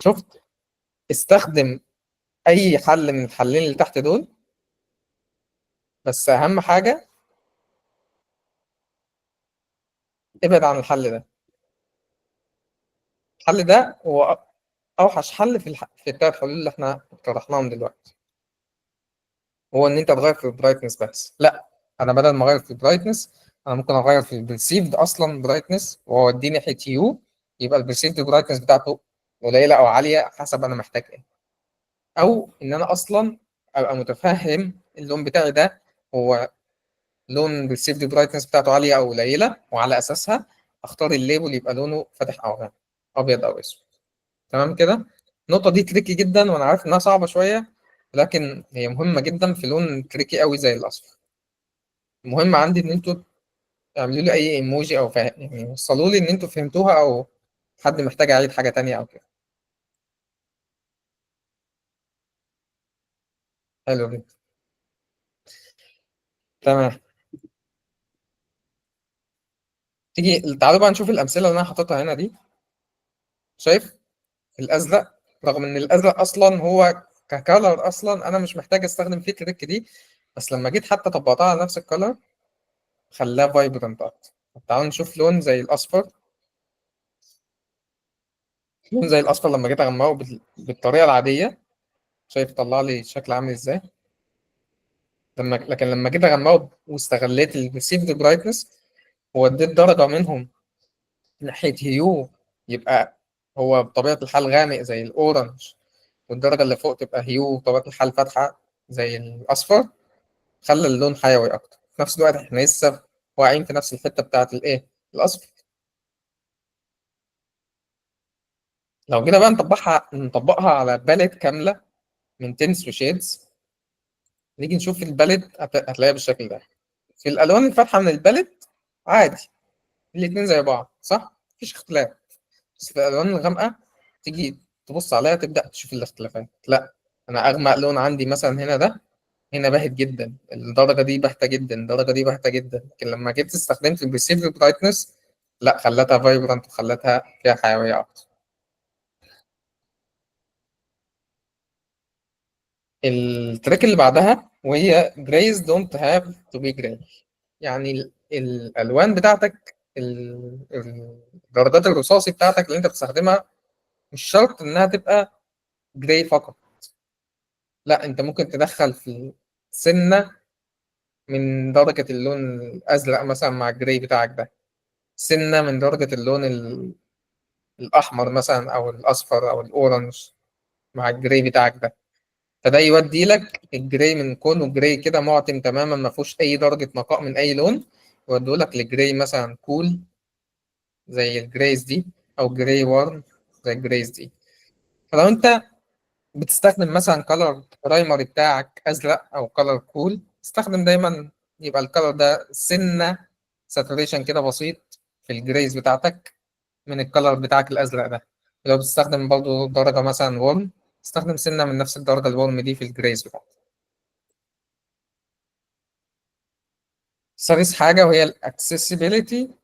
شفت؟ استخدم أي حل من الحلين اللي تحت دول، بس أهم حاجة ابعد عن الحل ده. الحل ده هو أوحش حل في التلات حلول اللي احنا اقترحناهم دلوقتي، هو إن أنت تغير في البرايتنس بس. لا، أنا بدل ما أغير في البرايتنس أنا ممكن أغير في البرسيفد أصلا برايتنس وأوديه ناحية يو، يبقى البرسيفد برايتنس بتاعته قليلة أو عالية حسب أنا محتاج إيه. او ان انا اصلا ابقى متفهم اللون بتاعي ده هو لون بالسيفد برايتنس بتاعته عاليه او قليله، وعلى اساسها اختار الليبل يبقى لونه فاتح او غامق، ابيض او اسود. تمام كده. النقطه دي تريكي جدا وانا عارف انها صعبه شويه، لكن هي مهمه جدا في لون تريكي قوي زي الاصفر. المهم عندي ان انتوا تعملوا لي اي ايموجي او يعني وصلوا لي ان انتوا فهمتوها، او حد محتاج اعيد حاجه تانية او كده. حلو جدا. تمام. تيجي تعالوا بقى نشوف الامثله اللي انا حاططها هنا دي. شايف الازرق؟ رغم ان الازرق اصلا هو ككالر اصلا انا مش محتاج استخدم فيه التريك دي، بس لما جيت حتى طبقتها على نفس الكالر خلاها فايبرنت اكتر. طب تعالوا نشوف لون زي الاصفر. لون زي الاصفر لما جيت اغمقه بالطريقه العاديه، شايف طلع لي شكل عامل ازاي؟ لكن لما جيت اغمقه واستغليت البرسيفد برايتنس ووديت درجه منهم ناحيه هيو، يبقى هو بطبيعه الحال غامق زي الاورنج، والدرجه اللي فوق تبقى هيو بطبيعه الحال فاتحه زي الاصفر، خلى اللون حيوي اكتر. في نفس الوقت احنا لسه واقعين في نفس الحته بتاعت الايه، الاصفر. لو جينا بقى نطبقها على باليت كامله من تنس وشيدز، نيجي نشوف الباليت هتلاقيها بالشكل ده. في الالوان الفاتحه من الباليت عادي، الاتنين زي بعض صح، مفيش اختلاف. بس في الالوان الغامقه تيجي تبص عليها تبدا تشوف الاختلافات. لا، انا اغمق لون عندي مثلا هنا ده، هنا باهت جدا، الدرجة دي باهتة جدا، الدرجة دي باهتة جدا. لكن لما جيت استخدمت البرسيفد برايتنس لا، خلتها فايبرنت وخلتها فيها حيوية أكتر. التريك اللي بعدها وهي جرايز دونت هاف تو بي جراي. يعني الألوان بتاعتك درجات الرصاصي بتاعتك اللي أنت بتستخدمها مش شرط إنها تبقى جراي فقط. لا، أنت ممكن تدخل في سنة من درجة اللون الأزرق مثلا مع الجراي بتاعك ده، سنة من درجة اللون الأحمر مثلا أو الأصفر أو الأورنج مع الجراي بتاعك ده. فده يودي لك الجراي من كونه جراي كده معتم تماما ما فيهوش أي درجة نقاء من أي لون، يوديه لك لجراي مثلا كول زي الجرايز دي، أو جراي وارم زي الجرايز دي. فلو أنت بتستخدم مثلا كلر برايمري بتاعك أزرق أو كلر كول، استخدم دايما يبقى الكلر ده سنة ساتوريشن كده بسيط في الجرايز بتاعتك من الكلر بتاعك الأزرق ده. لو بتستخدم برضو درجة مثلا ورم، استخدم سنة من نفس الدرجة الورم دي في الجريز بتاعتك. ثالث حاجة وهي الاكسسبيليتي.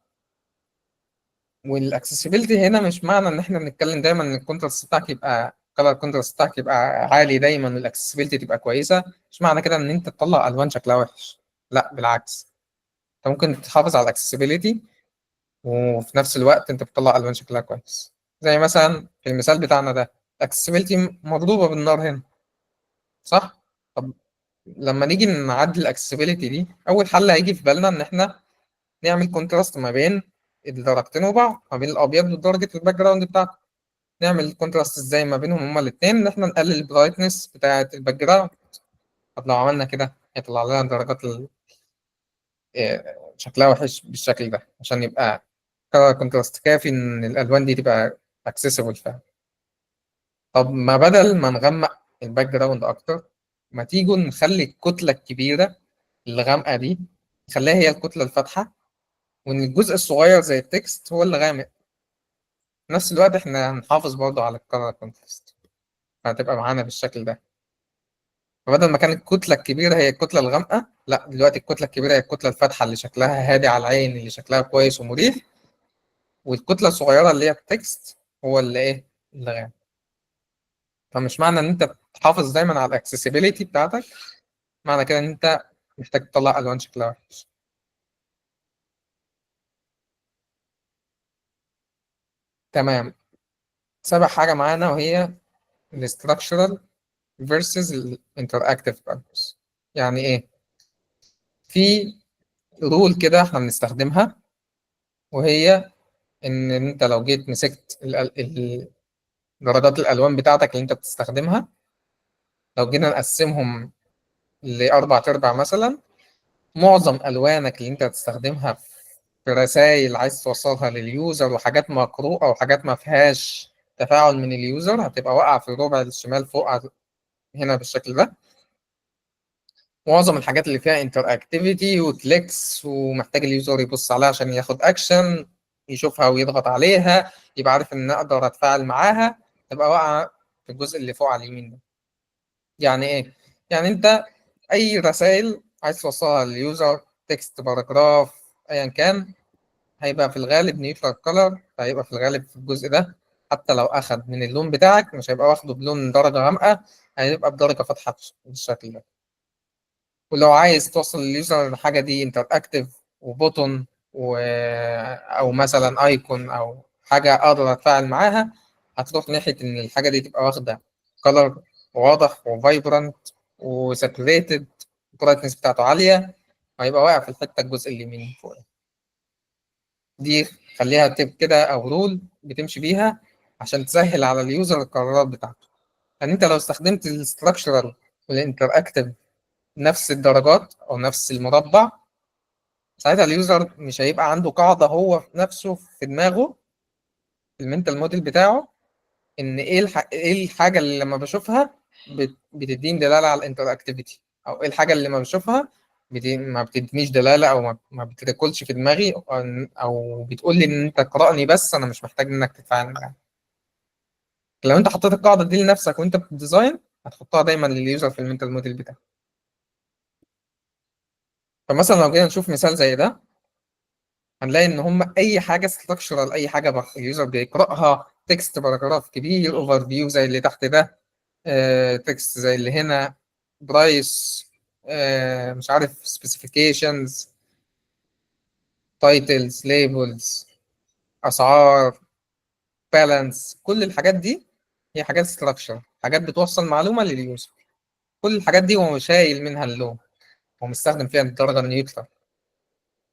والاكسسبيليتي هنا مش معنى ان احنا بنتكلم دايما ان الكونتراست بتاعك يبقى كلر كونتراست بتاعك يبقى عالي دايما والاكسسبيليتي تبقى كويسة. مش معنى كده ان انت تطلع الوان شكلها وحش، لا بالعكس. انت ممكن تحافظ على الاكسسبيليتي وفي نفس الوقت انت بتطلع الوان شكلها كويس. زي مثلا في المثال بتاعنا ده الاكسسبيليتي مضروبة بالنار هنا، صح؟ طب لما نيجي نعدل الاكسسبيليتي دي، اول حل هيجي في بالنا ان احنا نعمل كونتراست ما بين الدرجتين وبعض، ما بين الابيض ودرجه الباك جراوند بتاعته. نعمل كونتراست ازاي ما بينهم هما الاثنين؟ ان احنا نقلل البرايتنس بتاعه الباك جراوند. طب لو عملنا كده هيطلع لنا درجات شكلها وحش بالشكل ده، عشان يبقى كونتراست كافي ان الالوان دي تبقى اكسسبل فعلا. طب ما بدل ما نغمق الباك جراوند اكتر، ما تيجوا نخلي الكتله الكبيره الغامقه دي نخليها هي الكتله الفاتحه، وان الجزء الصغير زي التكست هو اللي غامق. في نفس الوقت احنا هنحافظ برضه على الكالر كونتراست، فهتبقى معانا بالشكل ده. فبدل ما كانت الكتلة الكبيرة هي الكتلة الغامقة، لا دلوقتي الكتلة الكبيرة هي الكتلة الفاتحة اللي شكلها هادي على العين، اللي شكلها كويس ومريح. والكتلة الصغيرة اللي هي التكست هو اللي ايه؟ اللي غامق. فمش معنى ان انت تحافظ دايما على الاكسسبيليتي بتاعتك معنى كده ان انت محتاج تطلع الوان شكلها وحش. تمام. سابع حاجة معانا وهي الاستراكشرال versus الانتراكتيف colors. يعني ايه؟ في رول كده احنا بنستخدمها، وهي ان انت لو جيت مسكت درجات الالوان بتاعتك اللي انت بتستخدمها، لو جينا نقسمهم لاربع ارباع مثلا، معظم الوانك اللي انت هتستخدمها في رسائل عايز توصلها لليوزر وحاجات مقروءه وحاجات ما فيهاش تفاعل من اليوزر هتبقى واقعه في الربع الشمال فوق هنا بالشكل ده. معظم الحاجات اللي فيها انتر اكتيفيتي وكليكس ومحتاج اليوزر يبص عليها عشان ياخد اكشن، يشوفها ويضغط عليها يبقى عارف ان اقدر اتفاعل معاها، تبقى واقعه في الجزء اللي فوق على اليمين ده. يعني ايه؟ يعني انت اي رسائل عايز توصلها لليوزر، تكست، باراجراف، ايا كان، هيبقى في الغالب نيوترال كولر، فهيبقى في الغالب في الجزء ده. حتى لو اخد من اللون بتاعك مش هيبقى واخده بلون درجه غامقه، هيبقى بدرجه فاتحه بالشكل ده. ولو عايز توصل لليوزر الحاجة دي انتر اكتف وبوتون او مثلا ايكون او حاجة اقدر اتفاعل معاها، هتروح ناحية ان الحاجة دي تبقى واخدة كولر واضح وفايبرنت وساتوريتد، البرايتنس بتاعته عالية، وهيبقى واقع في الحتة الجزء اليمين فوق. دي خليها تب كده او رول بتمشي بيها عشان تسهل على اليوزر القرارات بتاعته. يعني انت لو استخدمت الاستراكشرال والانتر اكتف نفس الدرجات او نفس المربع، ساعتها اليوزر مش هيبقى عنده قاعدة هو في نفسه في دماغه، في المنتال موديل بتاعه، ان ايه الحاجة اللي لما بشوفها بتديني دلالة على الانتر اكتيفيتي، او ايه الحاجة اللي لما بشوفها ما بتدينيش دلالة او ما بتريكولش في دماغي، او بتقول لي ان انت اقرأني بس انا مش محتاج انك تتفاعل معايا. لو انت حطيت القاعدة دي لنفسك وانت بتديزاين هتحطها دايما لليوزر في المنتال موديل بتاعك. فمثلا لو جينا نشوف مثال زي ده، هنلاقي ان هم اي حاجه ستراكشرال، اي حاجه اليوزر بيقراها، تكست باراجراف كبير، اوفر فيو زي اللي تحت ده، تكست زي اللي هنا، برايس، مش عارف سبيسيفيكيشنز، تايتلز، ليبلز، اسعار، بالانس، كل الحاجات دي هي حاجات ستراكشر، حاجات بتوصل معلومه لليوزر. كل الحاجات دي هو شايل منها اللون، هو مستخدم فيها الدرجه النيوترال.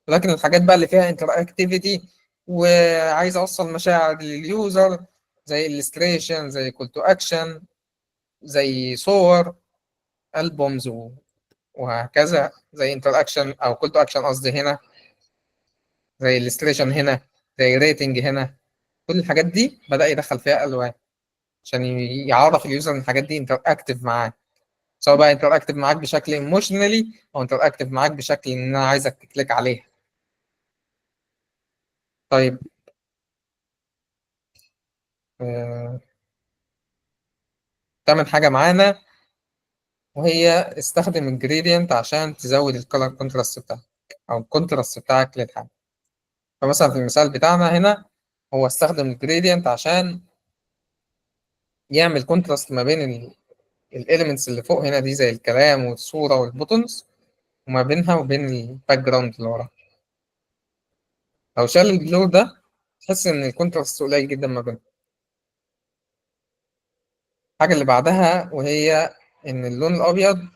لكن الحاجات بقى اللي فيها انتر اكتيفيتي وعايز اوصل مشاعر لليوزر، زي illustration، زي كول تو اكشن، زي صور، البومز وهكذا، زي انتر اكشن او كول تو اكشن قصدي هنا، زي illustration هنا، زي ريتنج هنا. كل الحاجات دي بدأ يدخل فيها الوان عشان يعرف اليوزر ان الحاجات دي انتر اكتف معاه، سواء بقى انتر اكتف معاك بشكل ايموشنالي او انتر اكتف معاك بشكل ان انا عايزك تكليك عليها. طيب، آه، تامن حاجة معانا وهي استخدم الجريدينت عشان تزود الكالر كونتراست بتاعك. او الكونتراست بتاعك للحاجه. فمثلا في المثال بتاعنا هنا هو استخدم الجريدينت عشان يعمل كونتراست ما بين الاليمنتس اللي فوق هنا دي زي الكلام والصوره والبوتونز، وما بينها وبين الباك جراوند اللي ورا. لو شال البلور ده تحس ان الكونتراست قليل جدا ما بينهم. الحاجه اللي بعدها وهي ان اللون الابيض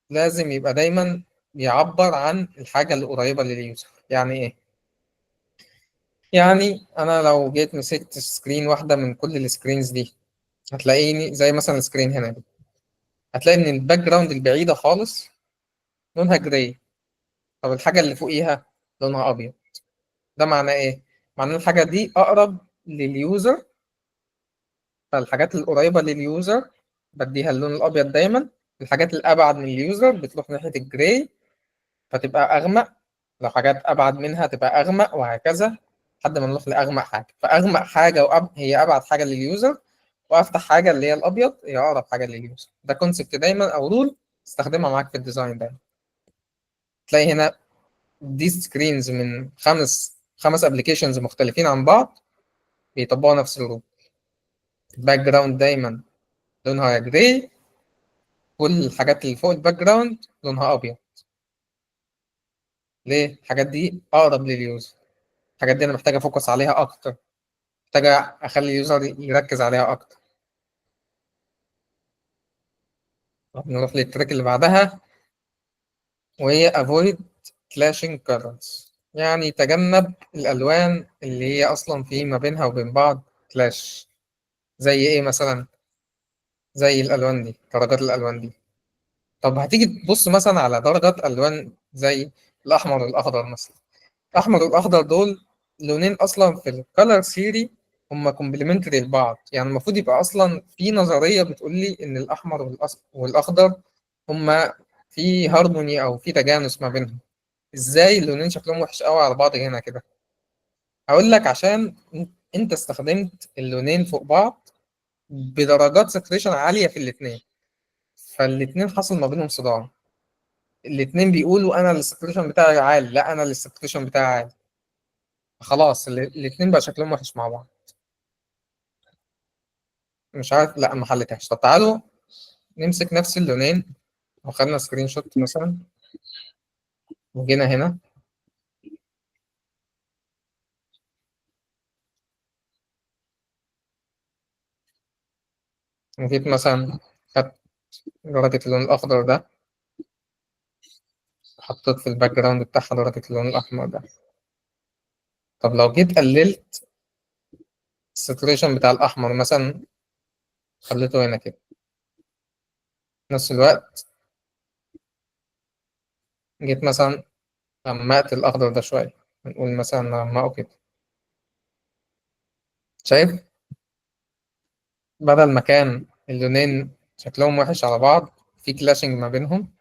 لازم يبقى دايما بيعبر عن الحاجه اللي قريبه لليوزر. يعني ايه؟ يعني انا لو جيت مسكت سكرين واحده من كل السكرينز دي هتلاقيني زي مثلا السكرين هنا دي، هتلاقي ان الباك جراوند البعيده خالص لونها جراي. طب الحاجه اللي فوقيها لونها ابيض. ده معناه ايه؟ معناه الحاجه دي اقرب لليوزر، فالحاجات القريبه لليوزر بديها اللون الابيض دايما. الحاجات الابعد من اليوزر بتروح ناحيه الجراي فتبقى اغمق. لو حاجات ابعد منها تبقى اغمق، وهكذا لحد ما نروح لاغمق حاجه. فاغمق حاجه هي ابعد حاجه لليوزر، وافتح حاجه اللي هي الابيض هي اقرب حاجه لليوزر. ده كونسبت دايما او رول استخدمها معاك في الديزاين دايما. تلاقي هنا دي سكرينز من خمس ابلكيشنز مختلفين عن بعض بيطبقوا نفس الرول. الباك جراوند دايما لونها جراي، كل الحاجات اللي فوق الباك جراوند لونها ابيض. ليه؟ الحاجات دي اقرب لليوزر. الحاجات دي انا محتاج افوكس عليها اكتر، محتاج اخلي اليوزر يركز عليها اكتر. طب نروح للتريك اللي بعدها وهي avoid clashing colors. يعني تجنب الالوان اللي هي اصلا في ما بينها وبين بعض كلاش. زي ايه مثلا؟ زي الالوان دي، درجات الالوان دي. طب هتيجي تبص مثلا على درجات الوان زي الاحمر والاخضر مثلا. الاحمر والاخضر دول لونين اصلا في الكالر ثيوري هما كومبلمنتري لبعض. يعني المفروض يبقى اصلا في نظريه بتقول لي ان الاحمر والاخضر هما في هارموني او في تجانس ما بينهم. ازاي اللونين شكلهم وحش قوي على بعض هنا كده؟ هقول لك عشان انت استخدمت اللونين فوق بعض بدرجات ساتوريشن عاليه في الاثنين، فالاثنين حصل ما بينهم صدام. الاثنين بيقولوا انا الساتوريشن بتاعي عالي، لا انا الساتوريشن بتاعي عالي. خلاص الاثنين بقى شكلهم وحش مع بعض. مش عارف، لا ما حلتهاش. طب تعالوا نمسك نفس اللونين وخدنا سكرين شوت مثلا، وجينا هنا وجيت مثلا خدت درجة اللون الأخضر ده وحطيت في الباك جراوند بتاعها درجة اللون الأحمر ده. طب لو جيت قللت الساتوريشن بتاع الأحمر مثلا، خليته هنا كده، في نفس الوقت جيت مثلا غمقت الأخضر ده شوية، نقول مثلا نغمقه كده. شايف؟ بدل ما كان اللونين شكلهم وحش على بعض في كلاشنج ما بينهم.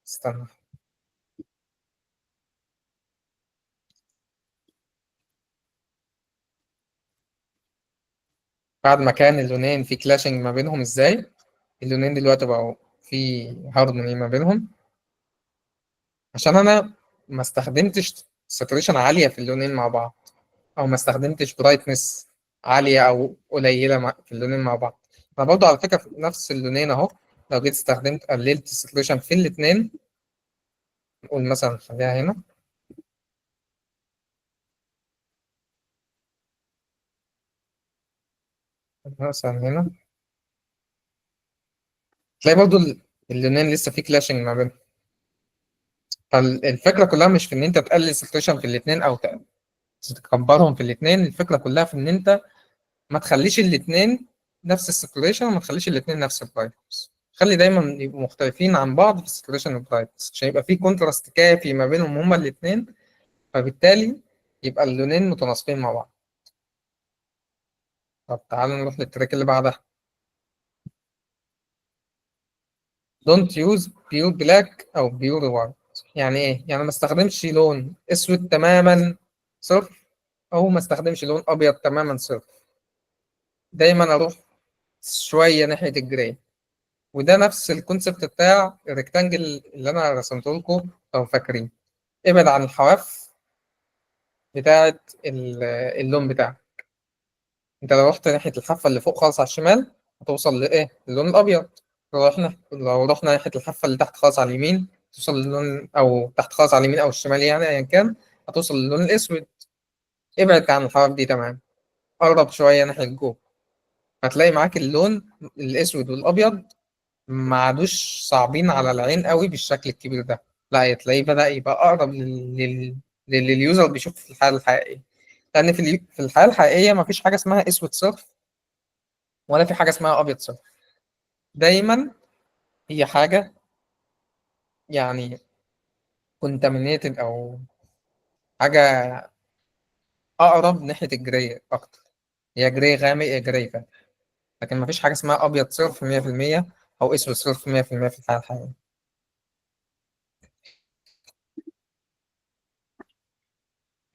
استنى. بعد ما كان اللونين في كلاشنج ما بينهم، ازاي اللونين دلوقتي بقوا في هارموني ما بينهم؟ عشان انا ما استخدمتش ساتوريشن عاليه في اللونين مع بعض، او ما استخدمتش برايتنس عاليه او قليله في اللونين مع بعض. انا برضه على فكره في نفس اللونين اهو، لو جيت استخدمت قللت الساتوريشن في الاثنين، نقول مثلا خليها هنا مثلا هنا، تلاقي برضه اللونين لسه في كلاشنج ما بينهم. فالفكره كلها مش في ان انت تقلل الساتوريشن في الاثنين او تكبرهم في الاثنين. الفكره كلها في ان انت ما تخليش الاثنين نفس الساتوريشن، وما تخليش الاثنين نفس البرايتنس. خلي دايما يبقوا مختلفين عن بعض في الساتوريشن والبرايتنس عشان يبقى في كونتراست كافي ما بينهم هما الاثنين، فبالتالي يبقى اللونين متناسقين مع بعض. طب تعالوا نروح للتريك اللي بعدها. don't use pure black او pure white. يعني ايه؟ يعني ما استخدمش لون اسود تماما صرف، او ما استخدمش لون ابيض تماما صرف. دايما اروح شويه ناحيه الجراي. وده نفس الكونسبت بتاع الريكتانجل اللي انا رسمته لكم لو فاكرين. ابعد عن الحواف بتاعة اللون بتاعك. انت لو رحت ناحية الحافة اللي فوق خالص على الشمال هتوصل لإيه؟ اللون الأبيض. لو رحنا ناحية الحافة اللي تحت خالص على اليمين توصل للون، أو تحت خالص على اليمين أو الشمال يعني أيا كان، هتوصل للون الأسود. ابعد عن الحواف دي تمام، قرب شوية ناحية جوه، هتلاقي معاك اللون الأسود والأبيض ما عادوش صعبين على العين قوي بالشكل الكبير ده. لا، تلاقيه بدأ يبقى أقرب للي اليوزر بيشوف في الحالة الحقيقية. لأن في الحالة الحقيقية مفيش حاجة اسمها أسود صرف، ولا في حاجة اسمها أبيض صرف. دايما هي حاجة يعني contaminated، أو حاجة أقرب ناحية الجراي أكتر. يا جراي غامق يا جراي فاتح، لكن مفيش حاجة اسمها أبيض صرف 100% أو أسود صرف 100% في الحالة الحقيقية.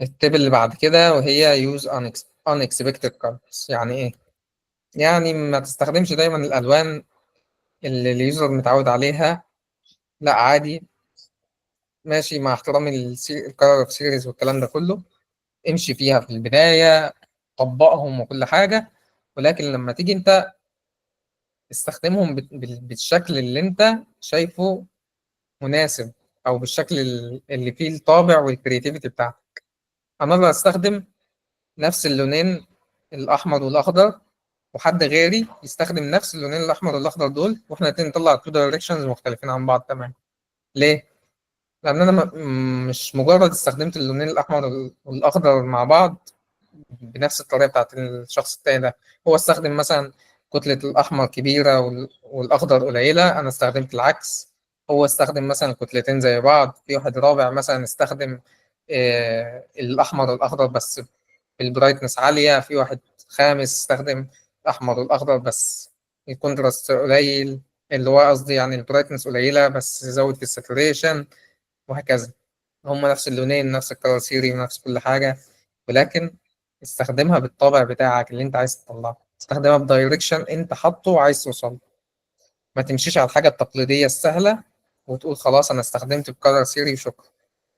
التيب اللي بعد كده وهي use unexpected colors. يعني إيه؟ يعني ما تستخدمش دايما الألوان اللي اليوزر متعود عليها. لا عادي، ماشي مع احترامي الكالر اوف سيريز والكلام ده كله، امشي فيها في البداية، طبقهم وكل حاجة، ولكن لما تيجي انت استخدمهم بالشكل اللي انت شايفه مناسب، او بالشكل اللي فيه الطابع والكرياتيفيتي بتاعتك. انا اقدر استخدم نفس اللونين الاحمر والاخضر، وحد غيري يستخدم نفس اللونين الاحمر والاخضر دول، واحنا الاتنين نطلع تو دايركشنز مختلفين عن بعض تمام. ليه؟ لان انا مش مجرد استخدمت اللونين الاحمر والاخضر مع بعض بنفس الطريقه بتاعت الشخص التاني ده. هو استخدم مثلا كتله الاحمر كبيره والاخضر قليله، انا استخدمت العكس. هو استخدم مثلا كتلتين زي بعض، في واحد رابع مثلا استخدم الاحمر والاخضر بس البرايتنس عاليه، في واحد خامس استخدم الاحمر والاخضر بس الكونتراست قليل، اللي هو قصدي يعني البرايتنس قليله بس زود في الساتوريشن، وهكذا. هما نفس اللونين، نفس الكلر سيري ونفس كل حاجة، ولكن استخدمها بالطابع بتاعك اللي انت عايز تطلعه، استخدمها بدايركشن انت حاطه وعايز توصل. ما تمشيش على الحاجة التقليدية السهلة وتقول خلاص انا استخدمت الكلر سيري وشكرا.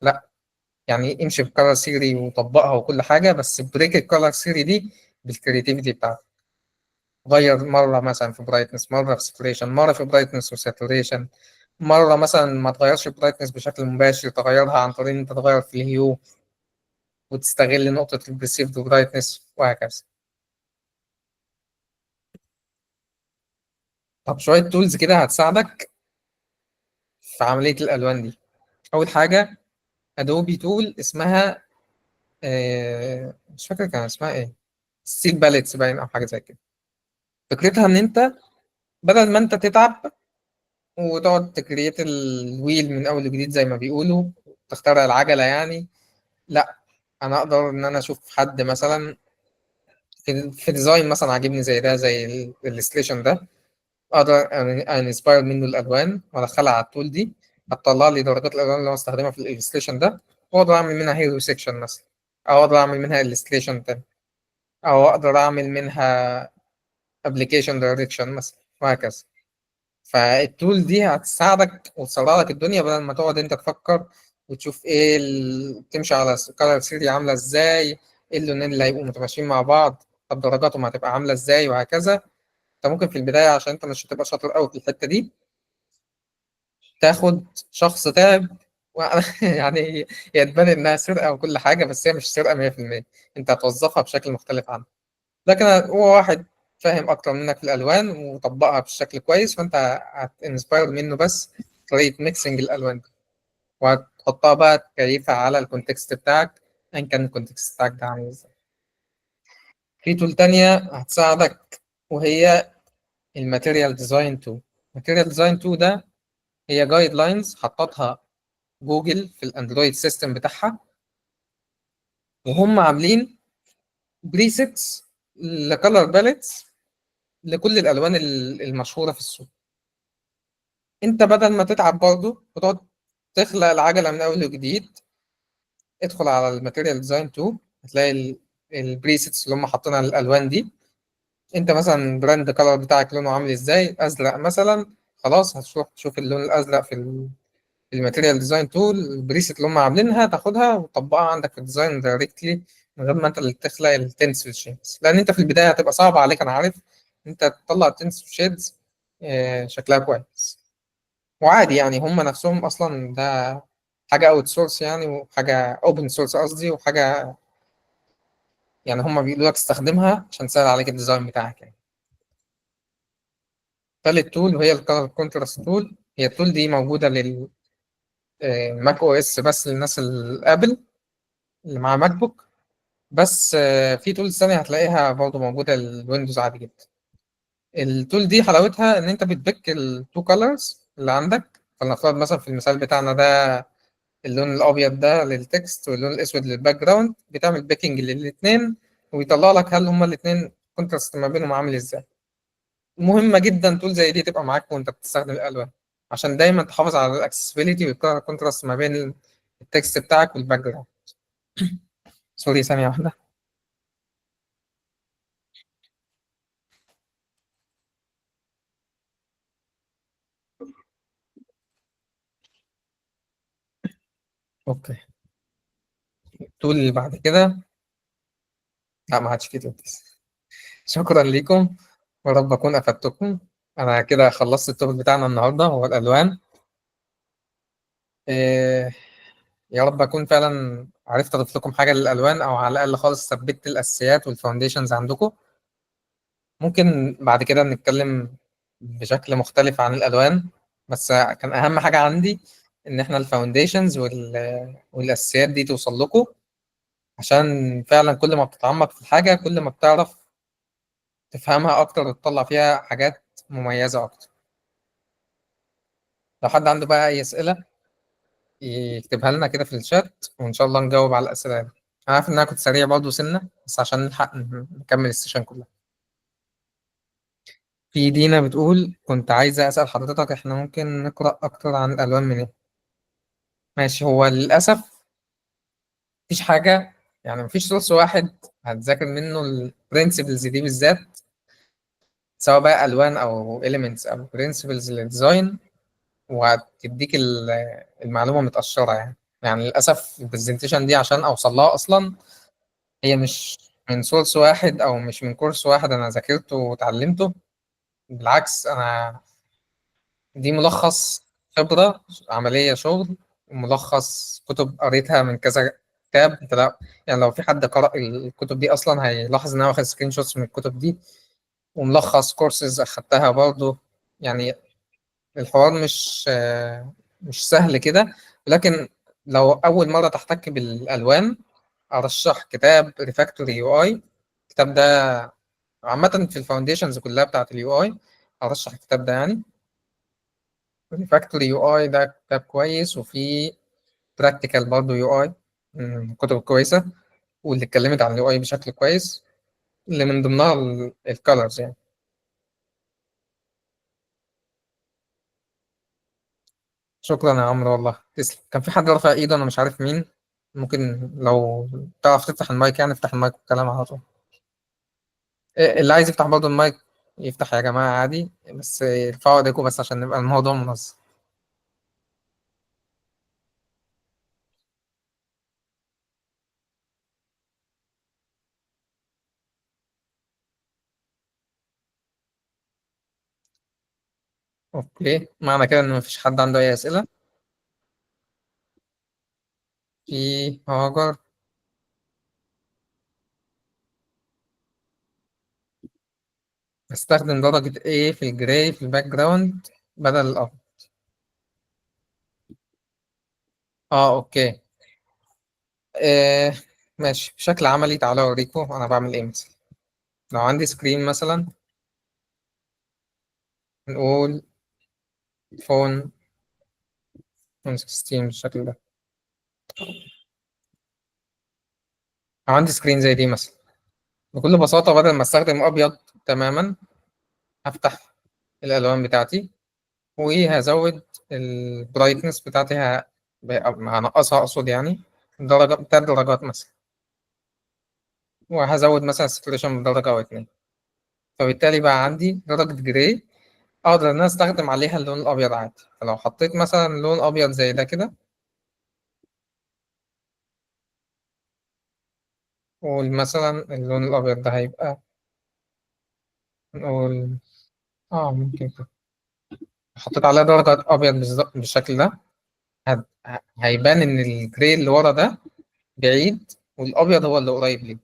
لا، يعني امشي بالكلر سيري وطبقها وكل حاجة، بس بريك الكلر سيري دي بالكرياتيفيتي بتاعتك. غير مرة مثلا في برايتنس، مرة في ساتوريشن، مرة في برايتنس وساتوريشن، مرة مثلا ما تغيرش البرايتنس بشكل مباشر، تغيرها عن طريق ان انت تغير في الهيو وتستغل نقطة البرسيفد برايتنس وهكذا. طب شوية تولز كده هتساعدك في عملية الألوان دي. أول حاجة أدوبي تول اسمها مش فاكر كان اسمها إيه، ستيل باليتس باين أو حاجة زي كده. فكرتها إن أنت بدل ما أنت تتعب وتقعد تكريت الويل من أول وجديد زي ما بيقولوا، تخترع العجلة يعني، لا، أنا أقدر إن أنا أشوف حد مثلا في ديزاين مثلا عاجبني زي ده، زي الستيشن ده، اقدر انسباير منه الالوان وادخلها على التول دي، هتطلع لي درجات الالوان اللي انا استخدمها في الالستريشن ده، واقدر اعمل منها هيرو سيكشن مثلا، او اقدر اعمل منها الستريشن تاني، او اقدر اعمل منها ابلكيشن دايركشن مثلا، وهكذا. فالتول دي هتساعدك وتسرع لك الدنيا، بدل ما تقعد انت تفكر وتشوف ايه تمشي على كالر سيري عامله ازاي، ايه اللونين اللي هيبقوا متماشيين مع بعض، طب درجاتهم هتبقى عامله ازاي، وهكذا. انت ممكن في البدايه عشان انت مش هتبقى شاطر قوي في الحته دي، تاخد شخص تعب و... يعني هي تبان انها سرقه وكل حاجه، بس هي مش سرقه 100%. انت هتوظفها بشكل مختلف عنه، لكن هو واحد فاهم اكتر منك في الالوان وطبقها بشكل كويس، فانت هتنسباير منه بس طريقه ميكسنج الالوان دي، وهتحطها بقى تكيفها على الكونتكست بتاعك، ان كان الكونتكست بتاعك ده عامل ازاي. في تول تانية هتساعدك وهي الماتيريال ديزاين 2. الماتيريال ديزاين 2 ده هي جايد لاينز حطتها جوجل في الاندرويد سيستم بتاعها، وهم عاملين بريسيتس لكالر باليتس لكل الالوان المشهوره في السوق. انت بدل ما تتعب برضه وتقعد تخلق العجله من اول وجديد، ادخل على الماتيريال ديزاين 2، هتلاقي البريسيتس اللي هم حاطينها للالوان دي. انت مثلا براند كالر بتاعك لونه عامل ازاي، ازرق مثلا، خلاص هتروح تشوف اللون الازرق الماتيريال ديزاين تول، البريسيت اللي هم عاملينها تاخدها وتطبقها عندك في الديزاين دايركتلي، من غير ما انت اللي تخلق التنسل شيدز، لان انت في البدايه هتبقى صعب عليك، انا عارف انت تطلع تنسل شيدز شكلها كويس. وعادي يعني هم نفسهم اصلا ده حاجه اوت سورس يعني، وحاجه اوبن سورس قصدي، وحاجه يعني هم بيقولوا لك استخدمها عشان تسهل عليك الديزاين بتاعك يعني. تالت تول وهي الكالر كونتراست تول. هي التول دي موجوده للماك او اس بس، للناس الابل اللي مع ماك بوك بس. في تولز ثانيه هتلاقيها برضه موجوده للويندوز عادي جدا. التول دي حلاوتها ان انت بتبيك التو كولرز اللي عندك. فلنفترض مثلا في المثال بتاعنا ده اللون الابيض ده للتكست واللون الاسود للباك جراوند، بتعمل بيكنج للاثنين ويطلع لك هل هما الاثنين كونتراست ما بينهم عامل ازاي. مهمه جدا تول زي دي تبقى معاك وانت بتستخدم الالوان، عشان دايما تحافظ على الاكسسبيليتي والكونتراست ما بين التكست بتاعك والباك جراوند. سوري ثانيه واحده. اوكي. التول اللي بعد كده، لا ما عادش فيه تول. شكرا لكم، ورب اكون افدتكم. انا كده خلصت التوبيك بتاعنا النهارده، هو الالوان. إيه، يا رب أكون فعلا عرفت أضيف لكم حاجة للألوان، أو على الأقل خالص ثبت الأساسيات والفاونديشنز عندكم. ممكن بعد كده نتكلم بشكل مختلف عن الألوان، بس كان أهم حاجة عندي إن إحنا الفاونديشنز والأساسيات دي توصل لكم، عشان فعلا كل ما بتتعمق في الحاجة كل ما بتعرف تفهمها أكتر وتطلع فيها حاجات مميزة أكتر. لو حد عنده بقى أي أسئلة يكتبها لنا كده في الشات، وإن شاء الله نجاوب على الأسئلة دي. أنا عارف إن أنا كنت سريع برضه سنة، بس عشان نلحق نكمل السيشن كلها. في دينا بتقول كنت عايزة أسأل حضرتك إحنا ممكن نقرأ أكتر عن الألوان من إيه؟ ماشي. هو للأسف مفيش حاجة، يعني مفيش سورس واحد هتذاكر منه البرنسبلز دي بالذات، سواء بقى ألوان أو إليمنتس أو برنسبلز للديزاين، وهتديك المعلومة متقشرة يعني. يعني للأسف البرزنتيشن دي عشان أوصل لها أصلا، هي مش من سورس واحد أو مش من كورس واحد أنا ذاكرته وتعلمته. بالعكس، أنا دي ملخص خبرة عملية شغل، ملخص كتب قريتها من كذا كتاب. انت لا يعني لو في حد قرأ الكتب دي اصلا هيلاحظ ان انا واخد سكرين شوتس من الكتب دي، وملخص كورسز اخدتها برضه يعني. الحوار مش سهل كده. ولكن لو اول مرة تحتك بالالوان، ارشح كتاب ريفاكتوري يو اي. الكتاب ده عامة في الفاونديشنز كلها بتاعت اليو اي، ارشح الكتاب ده يعني. ريفاكتوري يو اي ده كتاب كويس، وفي براكتيكال برضه يو اي، كتب كويسه واللي اتكلمت عن اليو اي بشكل كويس، اللي من ضمنها الكالرز يعني. شكرا يا عمرو، والله تسلم. كان في حد رفع ايده انا مش عارف مين. ممكن لو تعرف تفتح المايك يعني افتح المايك والكلام على طول. اللي عايز يفتح برضه المايك يفتح يا جماعه عادي، بس ارفعوا ايديكم بس عشان نبقى الموضوع منظم. اوكي، معنى كده ان مفيش حد عنده اي اسئله. في هاجر. استخدم درجة ايه في الجراي في الباك جراوند بدل الأبيض؟ اه اوكي. آه ماشي. بشكل عملي تعالى اوريكم انا بعمل ايه. مثلا لو عندي سكرين مثلا، نقول فون 16 بالشكل ده. لو عندي سكرين زي دي مثلا، بكل بساطة بدل ما استخدم ابيض تماما، هفتح الالوان بتاعتي وهزود البرايتنس بتاعتي، هنقصها اقصد يعني درجة 3 درجات مثلا، وهزود مثلا الساتوريشن بدرجة او اتنين. فبالتالي بقى عندي درجة جراي اقدر ان انا استخدم عليها اللون الابيض عادي. فلو حطيت مثلا لون ابيض زي ده كده، قول مثلا اللون الابيض ده هيبقى، نقول ممكن كده. حطيت عليها درجة ابيض بالشكل ده، هيبان ان الجراي اللي ورا ده بعيد والابيض هو اللي قريب لي.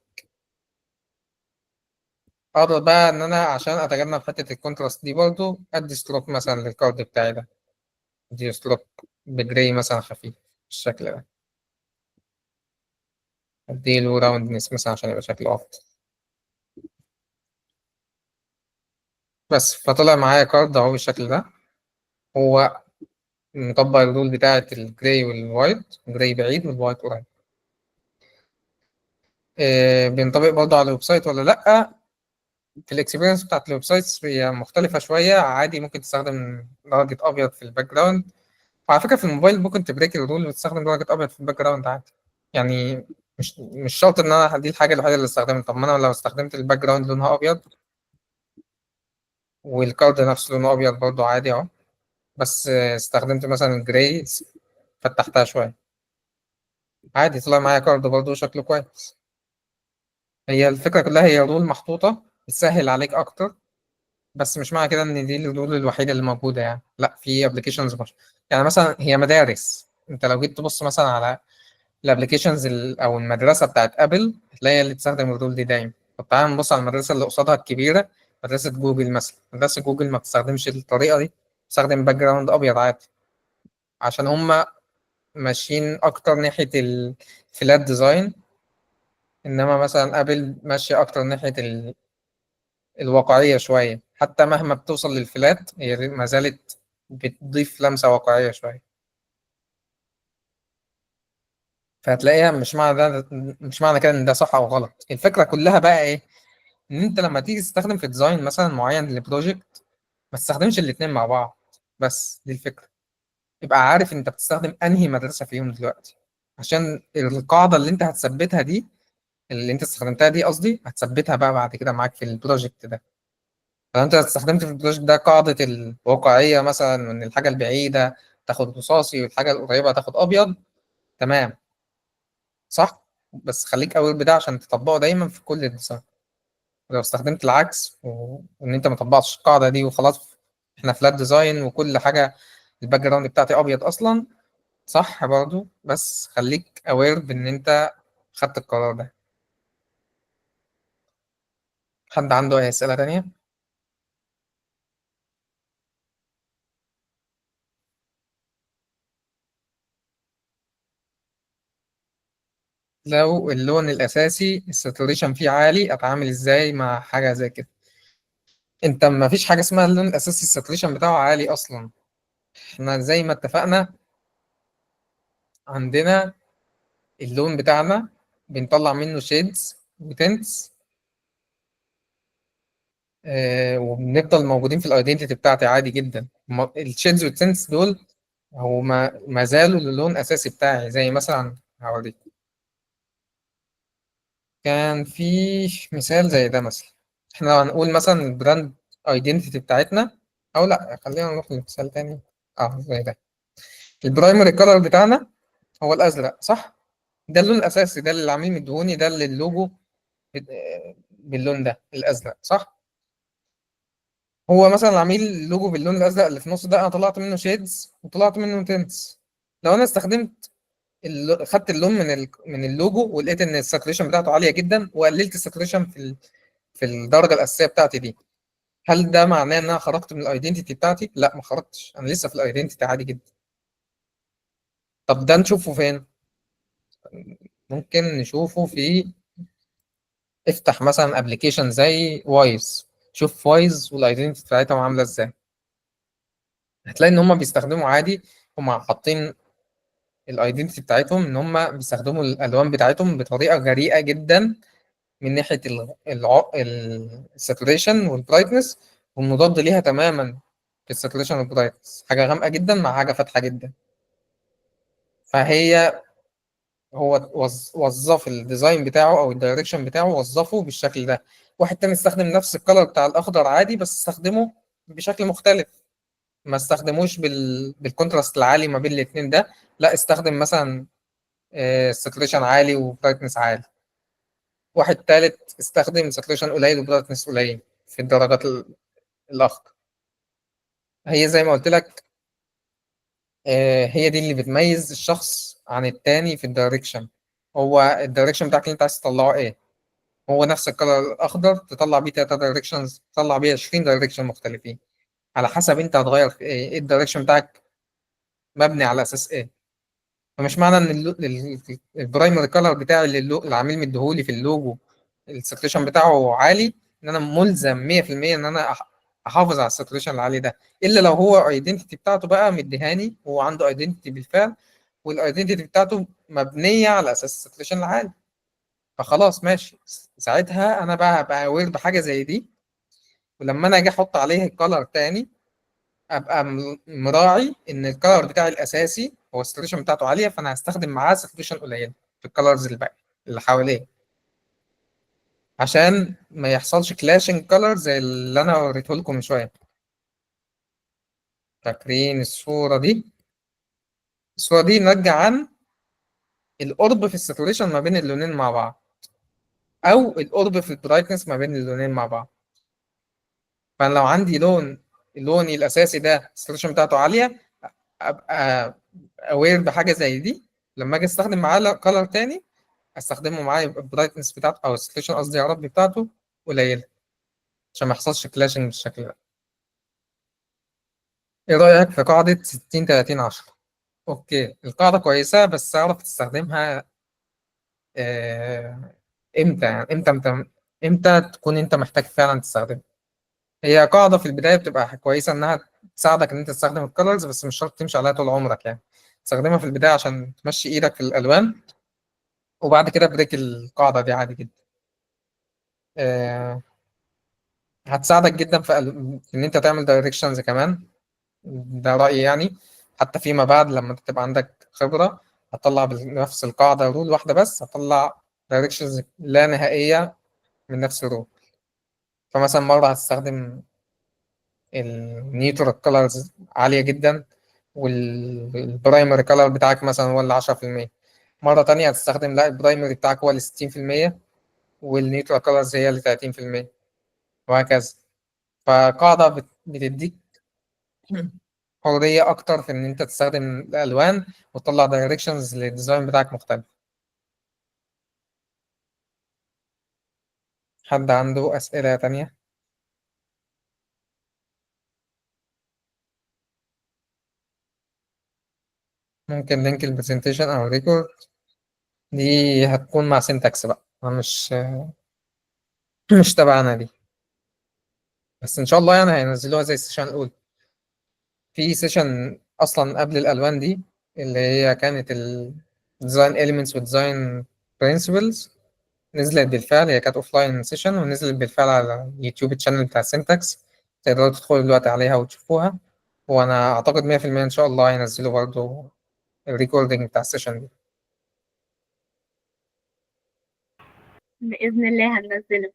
اقدر بقى ان انا عشان اتجنب حته الكونتراست دي برضو ادي ستروك مثلا للكارد بتاعي ده، ادي ستروك بجراي مثلا خفيف بالشكل ده، اديله راوندنس مثلا عشان يبقى شكله افضل. بس فطلع معايا كارد اهو بالشكل ده. هو مطبق الرول بتاعة الجراي والوايت، جراي بعيد والوايت قريب. بينطبق برضه على الويب سايت ولا لأ؟ في الاكسبيرينس بتاعت الويب سايتس هي مختلفة شوية، عادي ممكن تستخدم درجة أبيض في الباك جراوند. وعلى فكرة في الموبايل ممكن تبريك الرول وتستخدم درجة أبيض في الباك جراوند عادي. يعني مش شرط إن أنا دي الحاجة الوحيدة اللي استخدمها. طب ما أنا لو استخدمت الباك جراوند لونها أبيض والكارد نفسه لونه أبيض برضه عادي أهو، بس استخدمت مثلا الجراي، فتحتها شوية، عادي طلع معايا كارد برضه شكله كويس. هي الفكرة كلها هي رول محطوطة بتسهل عليك أكتر، بس مش معنى كده إن دي الرول الوحيدة اللي موجودة. يعني لا، في أبلكيشنز مش، يعني مثلا هي مدارس، أنت لو جيت تبص مثلا على الأبلكيشنز أو المدرسة بتاعت أبل هتلاقي هي اللي بتستخدم الرول دي دايما. طب تعالى نبص على المدرسة اللي قصادها الكبيرة، مدرسة جوجل مثلا. مدرسة جوجل ما بتستخدمش الطريقة دي، بتستخدم باك جراوند أبيض عادي، عشان هما ماشيين أكتر ناحية الفلات ديزاين. إنما مثلا أبل ماشية أكتر ناحية الواقعية شوية. حتى مهما بتوصل للفلات هي ما زالت بتضيف لمسة واقعية شوية. فهتلاقيها مش معنى كده إن ده صح أو غلط. الفكرة كلها بقى إيه؟ إن أنت لما تيجي تستخدم في ديزاين مثلا معين لبروجكت، ما تستخدمش الاتنين مع بعض. بس دي الفكرة، يبقى عارف أنت بتستخدم أنهي مدرسة فيهم دلوقتي، عشان القاعدة اللي أنت هتثبتها دي، اللي أنت استخدمتها دي قصدي، هتثبتها بقى بعد كده معاك في البروجكت ده. لو انت استخدمت في البروجكت ده قاعدة الواقعية مثلا، وان الحاجة البعيدة تاخد رصاصي والحاجة القريبة تاخد أبيض، تمام، صح. بس خليك أول بده عشان تطبقه دايما في كل الديزاين. لو استخدمت العكس وان انت ما طبقتش القاعدة دي وخلاص، احنا فلات ديزاين وكل حاجة الباك جراوند بتاعتي أبيض أصلا، صح برضو، بس خليك أوير بإن انت خدت القرار ده. حد عنده أي أسئلة تانية؟ لو اللون الأساسي الساتوريشن فيه عالي، أتعامل إزاي مع حاجة زي كده؟ انت ما فيش حاجه اسمها اللون الاساسي الساتوريشن بتاعه عالي اصلا. احنا زي ما اتفقنا، عندنا اللون بتاعنا بنطلع منه شيدز وتنتس، وبنفضل موجودين في الايدنتيتي بتاعتي عادي جدا. الشيدز والتنتس دول هو ما زالوا اللون الاساسي بتاعي. زي مثلا هوريك، كان في مثال زي ده مثلا. احنا لو هنقول مثلا البراند ايدنتيتي بتاعتنا، او لا خلينا نروح لمثال تاني. زي ده، البرايمري كولر بتاعنا هو الازرق، صح؟ ده اللون الاساسي، ده اللي عاملين مدهوني، ده اللي اللوجو باللون ده الازرق، صح. هو مثلا عامل اللوجو باللون الازرق اللي في النص ده، انا طلعت منه شيدز وطلعت منه تنتس. لو انا استخدمت خدت اللون من اللوجو ولقيت ان الساتوريشن بتاعته عاليه جدا، وقللت الساتوريشن في الدرجه الاساسيه بتاعتي دي، هل ده معناه ان انا خرجت من الايدنتيتي بتاعتي؟ لا، ما خرجتش، انا لسه في الايدنتيتي عادي جدا. طب ده نشوفه فين؟ ممكن نشوفه في، افتح مثلا ابلكيشن زي وايز، شوف وايز والايدنتي بتاعتهم عامله ازاي. هتلاقي ان هم بيستخدموا عادي، هم حاطين الايدنتي بتاعتهم ان هم بيستخدموا الالوان بتاعتهم بطريقه جريئه جدا، من ناحيه الساتوريشن والبرايتنس، والمضاد ليها تماما في الساتوريشن والبرايتنس، حاجه غامقه جدا مع حاجه فاتحه جدا. فهي هو وظف الديزاين بتاعه او الدايركشن بتاعه، وظفه بالشكل ده. واحد تاني استخدم نفس الكلر بتاع الاخضر عادي، بس استخدمه بشكل مختلف، ما استخدموش بالكونتراست العالي ما بين الاثنين ده، لا استخدم مثلا ساتوريشن عالي وبرايتنس عالي. واحد تالت استخدم ساتوريشن قليل وبرايتنس قليل في الدرجات الأخضر. هي زي ما قلت لك، هي دي اللي بتميز الشخص عن التاني في الدايركشن. هو الدايركشن بتاعك اللي انت عايز تطلعه ايه؟ هو نفس الكلر الأخضر تطلع بيه 3 دايركشنز، تطلع بيه 20 دايركشن مختلفين، على حسب انت هتغير في ايه، ايه الدايركشن بتاعك مبني على أساس ايه. فمش معنى ان البرايمري كلر بتاعي اللي العميل مديهولي في اللوجو الساتوريشن بتاعه عالي، ان انا ملزم 100% ان انا احافظ على الساتوريشن العالي ده، الا لو هو ايدنتيتي بتاعته بقى مديهاني، هو عنده ايدنتيتي بالفعل، والايدنتيتي بتاعته مبنيه على اساس الساتوريشن العالي، فخلاص ماشي. ساعتها انا بقى هبقى اوير بحاجه زي دي، ولما انا اجي احط عليه الكلر تاني ابقى مراعي ان الكلر بتاعي الاساسي هو الساتوريشن بتاعته عاليه، فانا هستخدم معاه ساتوريشن قليل في الكلرز الباقي اللي حواليه، عشان ما يحصلش كلاشنج كلر زي اللي انا وريته لكم من شويه. فاكرين الصوره دي؟ الصوره دي نرجع عن القرب في الساتوريشن ما بين اللونين مع بعض، او القرب في البرايتنس ما بين اللونين مع بعض. فانا لو عندي لون، لوني الاساسي ده الساتوريشن بتاعته عاليه، ابقى اوير بحاجه زي دي، لما اجي استخدم معاه كلر تاني استخدمه معاه يبقى البرايتنس بتاعته او الساتوريشن قصدي يا رب بتاعته قليله، عشان ما يحصلش كلاشنج بالشكل ده. ايه رايك في قاعده 60 30 10؟ اوكي، القاعده كويسه، بس اعرف تستخدمها امتى، يعني امتى تكون انت محتاج فعلا تستخدمها. هي قاعده في البدايه بتبقى كويسه انها تساعدك ان انت تستخدم الكالرز، بس مش شرط تمشي عليها طول عمرك يعني. تستخدمها في البدايه عشان تمشي ايدك في الالوان، وبعد كده بريك القاعده دي عادي جدا. آه، هتساعدك جدا في ان انت تعمل دايركشنز كمان، ده رأيي يعني. حتى فيما بعد لما تبقى عندك خبرة، هتطلع بنفس القاعدة رول واحدة بس، هتطلع دايركشنز لا نهائية من نفس الرول. فمثلا مرة هتستخدم النيوترال كولرز عالية جدا، والبرايمري كولر بتاعك مثلا هو اللي 10%. مرة تانية هتستخدم لا البرايمري بتاعك هو اللي 60%، والنيوترال كولرز هي اللي 30%، وهكذا. فقاعدة بتديك حرية أكتر في إن أنت تستخدم الألوان وتطلع دايركشنز للديزاين بتاعك مختلف. حد عنده أسئلة تانية؟ ممكن لينك البرزنتيشن أو الريكورد دي هتكون مع سينتاكس بقى، مش تبعنا دي، بس إن شاء الله يعني هينزلوها زي السيشن الأولى. في سيشن أصلا قبل الألوان دي اللي هي كانت الديزاين إليمنتس والديزاين برنسبلز، نزلت بالفعل. هي كانت اوفلاين سيشن ونزلت بالفعل على اليوتيوب الشانل بتاع سينتاكس، تقدروا تدخلوا دلوقتي عليها وتشوفوها. وانا اعتقد 100% ان شاء الله هينزلوا برضو الريكوردينج بتاع السيشن دي. بإذن الله هننزله،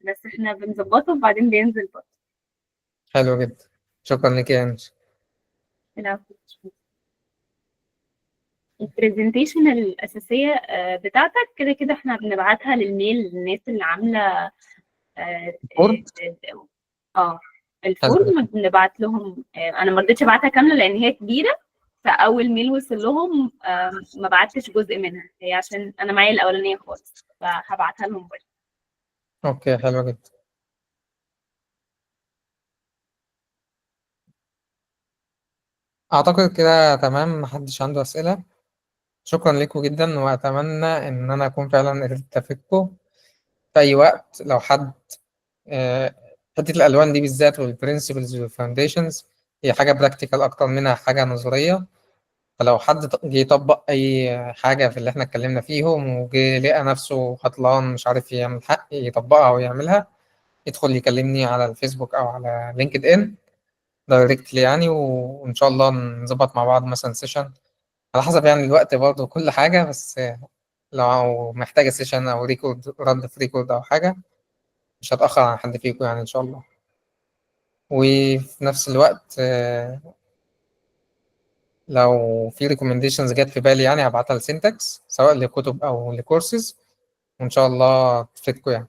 بس احنا بنظبطه وبعدين بينزل برضه. حلو جدا، شكرا لك يا انجي. العفو. البرزنتيشن الأساسية بتاعتك كده كده احنا بنبعتها للميل للناس اللي عاملة اه بورد. حلو الفورم بنبعت لهم. انا ما رضيتش ابعتها كاملة لان هي كبيرة، فاول ميل وصل لهم ما بعتش جزء منها، هي عشان انا معايا الاولانية خالص فهبعتها لهم برضه. اوكي، حلو جدا. اعتقد كده تمام، محدش عنده اسئله. شكرا لكم جدا، واتمنى ان انا اكون فعلا قدرت افيدكم في اي وقت. لو حد آه، حته الالوان دي بالذات والبرنسبلز والفاونديشنز هي حاجه براكتيكال اكتر منها حاجه نظريه. فلو حد جه يطبق أي حاجة في اللي إحنا اتكلمنا فيهم وجه لقى نفسه عطلان مش عارف يعمل حق يطبقها أو يعملها، يدخل يكلمني على الفيسبوك أو على لينكد إن دايركتلي يعني، وإن شاء الله نظبط مع بعض مثلا سيشن على حسب يعني الوقت برضه وكل حاجة. بس لو محتاجة سيشن أو ريكورد، رد في ريكورد أو حاجة، مش هتأخر عن حد فيكم يعني إن شاء الله. وفي نفس الوقت لو في recommendations جت في بالي يعني هبعتها لسينتاكس سواء لكتب أو لكورسز، وإن شاء الله تفيدكم يعني.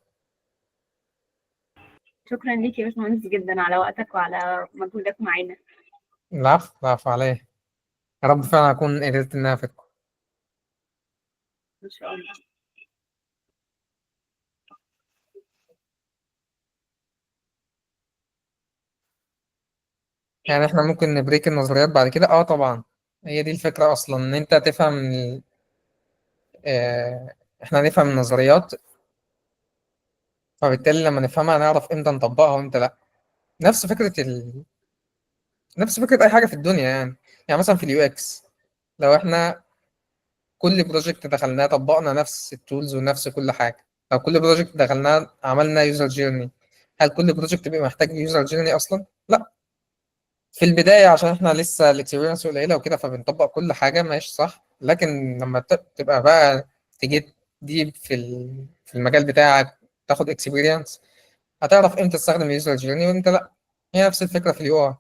شكرا ليك يا باشمهندس جدا على وقتك وعلى مجهودك معانا. العفو العفو عليه. يا رب فعلا أكون قدرت إن أنا أفيدكم. ان شاء الله. يعني إحنا ممكن نبريك النظريات بعد كده؟ طبعا. هي دي الفكرة أصلا، إن أنت تفهم إحنا نفهم النظريات، فبالتالي لما نفهمها نعرف إمتى نطبقها وإمتى لأ. نفس فكرة نفس فكرة أي حاجة في الدنيا يعني. يعني مثلا في اليو إكس، لو إحنا كل بروجكت دخلناه طبقنا نفس التولز ونفس كل حاجه، لو كل بروجكت دخلناه عملنا يوزر جيرني، هل كل بروجكت بيبقى محتاج يوزر جيرني اصلا؟ لا. في البدايه عشان احنا لسه الاكسبيرينس قليله وكده فبنطبق كل حاجه ماشي صح، لكن لما تبقى بقى تيجي دي في المجال بتاعك تاخد اكسبيرينس، هتعرف امتى تستخدم اليوزر جيرني وامتى لا. هي نفس الفكره في اليو اي.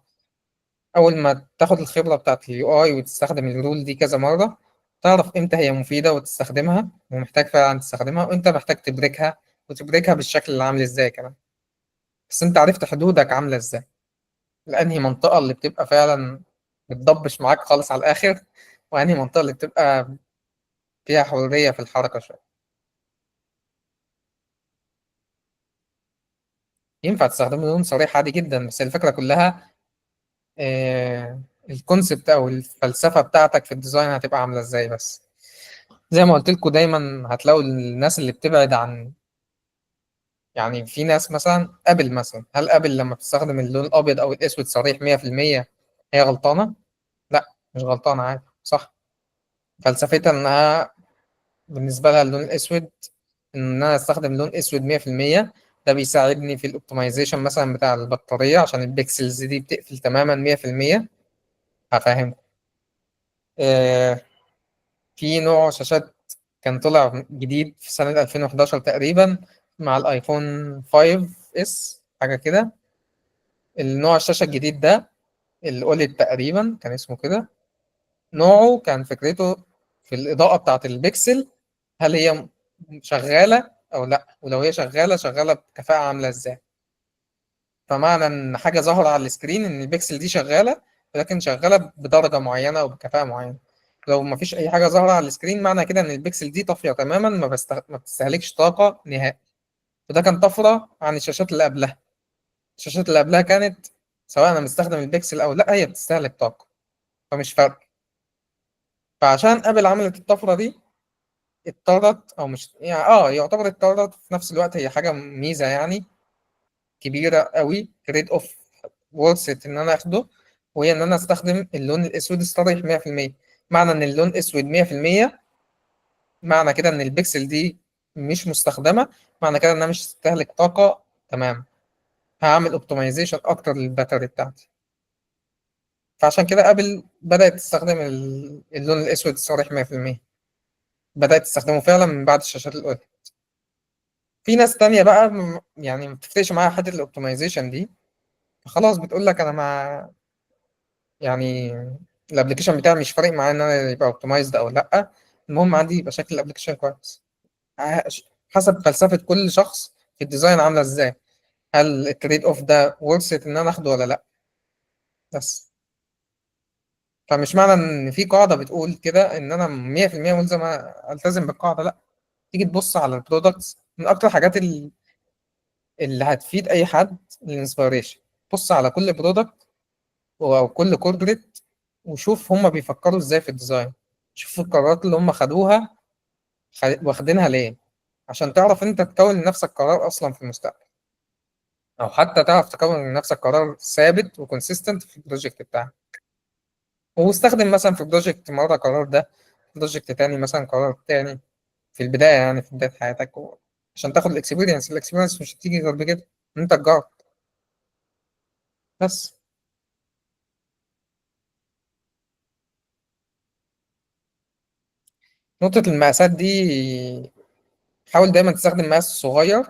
اول ما تاخد الخبره بتاعت اليو اي وتستخدم الرول دي كذا مره، تعرف امتى هي مفيده وتستخدمها ومحتاج فعلا تستخدمها، وانت محتاج تبريكها وتبريكها بالشكل اللي عامل ازاي كمان. بس انت عرفت حدودك عامله ازاي، لانهي منطقه اللي بتبقى فعلا بتضبش معاك خالص على الاخر، وانهي منطقه اللي بتبقى فيها حريه في الحركه شويه. ينفع تستخدم لون صريح عادي جدا، بس الفكره كلها الكونسبت او الفلسفه بتاعتك في الديزاين هتبقى عامله ازاي. بس زي ما قلت لكم دايما هتلاقوا الناس اللي بتبعد عن، يعني في ناس مثلا ابل مثلا، هل ابل لما بتستخدم اللون الابيض او الاسود صريح 100% هي غلطانه؟ لا، مش غلطانه، عادي صح. فلسفتها انها بالنسبه لها اللون الاسود، ان انا استخدم لون اسود 100%، ده بيساعدني في الاوبتمايزيشن مثلا بتاع البطاريه عشان البكسلز دي بتقفل تماما 100%. هفهمكم. آه، في نوع شاشات كان طلع جديد في سنة 2011 تقريبا مع الايفون 5 اس حاجة كده. النوع الشاشة الجديد ده الاوليد تقريبا كان اسمه كده، نوعه كان فكرته في الإضاءة بتاعة البكسل، هل هي شغالة أو لأ، ولو هي شغالة بكفاءة عاملة إزاي. فمعنى إن حاجة ظاهرة على السكرين إن البكسل دي شغالة، ولكن شغالة بدرجة معينة أو بكفاءة معينة. لو مفيش أي حاجة ظاهرة على السكرين معنى كده إن البكسل دي طافية تماما، ما بتستهلكش طاقة نهائي. وده كان طفرة عن الشاشات اللي قبلها. الشاشات اللي قبلها كانت سواء أنا مستخدم البكسل أو لأ هي بتستهلك طاقة، فمش فرق. فعشان ابل عملت الطفره دي اضطرت، او مش يعني يعتبر اضطرت في نفس الوقت، هي حاجه ميزه يعني كبيره قوي، تريد اوف ورثت ان انا اخده، وهي ان انا استخدم اللون الاسود الصريح 100%. معنى ان اللون اسود 100% معنى كده ان البكسل دي مش مستخدمه، معنى كده انها مش تستهلك طاقه تمام. هعمل اوبتمايزيشن اكتر للباتري بتاعتي. فعشان كده ابل بدات تستخدم اللون الاسود الصريح 100%، بدات تستخدمه فعلا من بعد الشاشات الاولى. في ناس تانية بقى يعني ما بتفرقش معاها حته الاوبتمايزيشن دي، خلاص بتقول لك انا مع، يعني الابلكيشن بتاعي مش فارق معايا ان انا يبقى اوبتمايزد او لا، المهم عندي يبقى شكل الابلكيشن كويس. حسب فلسفه كل شخص في الديزاين عامله ازاي، هل التريد اوف ده ورثة ان انا اخده ولا لا. بس فمش معنى ان في قاعده بتقول كده ان انا 100% ملزم التزم بالقاعده، لا. تيجي تبص على البرودكتس، من اكتر الحاجات اللي هتفيد اي حد الانسبيريشن. بص على كل برودكت او كل كوربريت، وشوف هما بيفكروا ازاي في الديزاين. شوف القرارات اللي هما خدوها واخدينها ليه، عشان تعرف انت تكون لنفسك قرار اصلا في المستقبل، او حتى تعرف تكون لنفسك قرار ثابت وكونسيستنت في البروجكت بتاعك. واستخدم مثلا في بروجكت مرة قرار ده، بروجكت تاني مثلا قرار تاني، في البداية يعني في بداية حياتك عشان تاخد الاكسبيرينس. الاكسبيرينس مش هتيجي غير بكده، انت تجرب. بس نقطة المقاسات دي، حاول دايما تستخدم مقاس صغير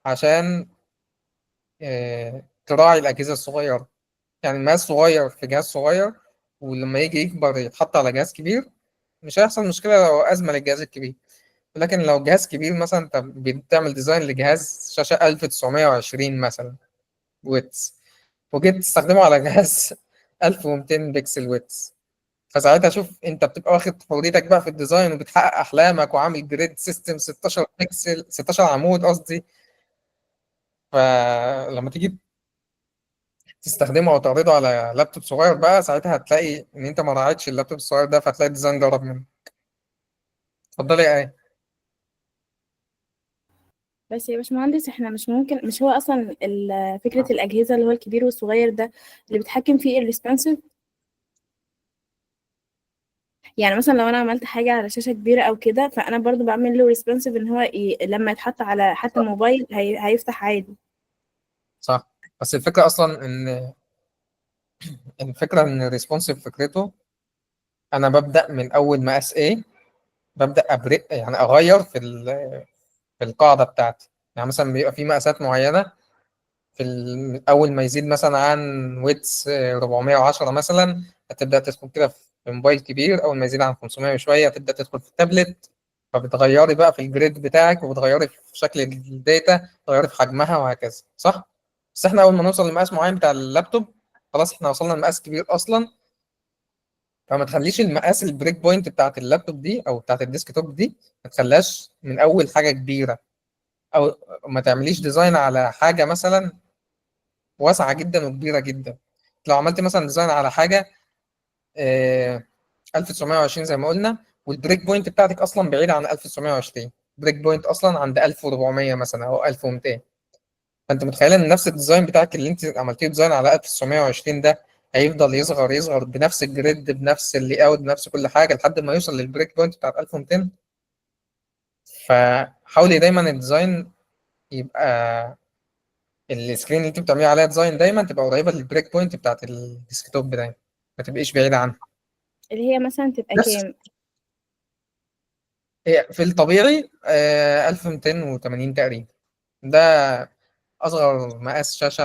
عشان تراعي الأجهزة الصغيرة. يعني مقاس صغير في جهاز صغير، ولما يجي يكبر يتحط على جهاز كبير، مش هيحصل مشكلة لو أزمة للجهاز الكبير. لكن لو جهاز كبير مثلا، أنت بتعمل ديزاين لجهاز شاشة 1920 مثلا ويتس، وجيت تستخدمه على جهاز 1200 بكسل ويتس، فساعتها شوف انت بتبقى واخد حريتك بقى في الديزاين وبتحقق احلامك وعامل جريد سيستم 16 بكسل، 16 عمود قصدي. فلما تيجي تستخدمه او تعرضه على لابتوب صغير بقى، ساعتها هتلاقي ان انت ما راعيتش اللابتوب الصغير ده، فهتلاقي الديزاين ضرب منه. اتفضلي يا ايه. بس يا باشمهندس، احنا مش ممكن، مش هو اصلا فكره الاجهزه اللي هو الكبير والصغير ده اللي بيتحكم فيه الريسبونسيف؟ يعني مثلا لو انا عملت حاجه على شاشه كبيره او كده، فانا برضو بعمل له ريسبونسيف ان هو لما يتحط على حتى صح. الموبايل هيفتح عادي. صح. بس الفكره اصلا ان الفكره ان الريسبونسيف فكرته، انا ببدا من اول مقاس ايه، ببدا ابرق يعني اغير في القاعده بتاعتي. يعني مثلا بيبقى في مقاسات معينه، اول ما يزيد مثلا عن ويتس 410 مثلا، هتبدا تدخل كده في موبايل كبير. اول ما يزيد عن 500 وشويه هتبدا تدخل في التابلت. فبتغيري بقى في الجريد بتاعك، وبتغيري في شكل الداتا، بتغيري في حجمها وهكذا، صح؟ بس احنا اول ما نوصل لمقاس معين بتاع اللابتوب، خلاص احنا وصلنا لمقاس كبير اصلا. فما تخليش المقاس البريك بوينت بتاعت اللابتوب دي او بتاعت الديسك توب دي، ما تخليهاش من اول حاجه كبيره، او ما تعمليش ديزاين على حاجه مثلا واسعه جدا وكبيره جدا. لو عملت مثلا ديزاين على حاجه 1920 زي ما قلنا، والبريك بوينت بتاعتك اصلا بعيده عن 1920، بريك بوينت اصلا عند 1400 مثلا او 1200، فانت متخيل ان نفس الديزاين بتاعك اللي انت عملتيه ديزاين على 1920 ده هيفضل يصغر يصغر بنفس الجريد بنفس اللي اوت بنفس كل حاجه لحد ما يوصل للبريك بوينت بتاعت 1200. فحاولي دايما الديزاين يبقى، السكرين اللي انت بتعملي عليها ديزاين دايما تبقى قريبه للبريك بوينت بتاعت الديسكتوب دايما، ما تبقيش بعيده عنها. اللي هي مثلا تبقى بس كام؟ هي في الطبيعي 1280 تقريبا، ده اصغر مقاس شاشه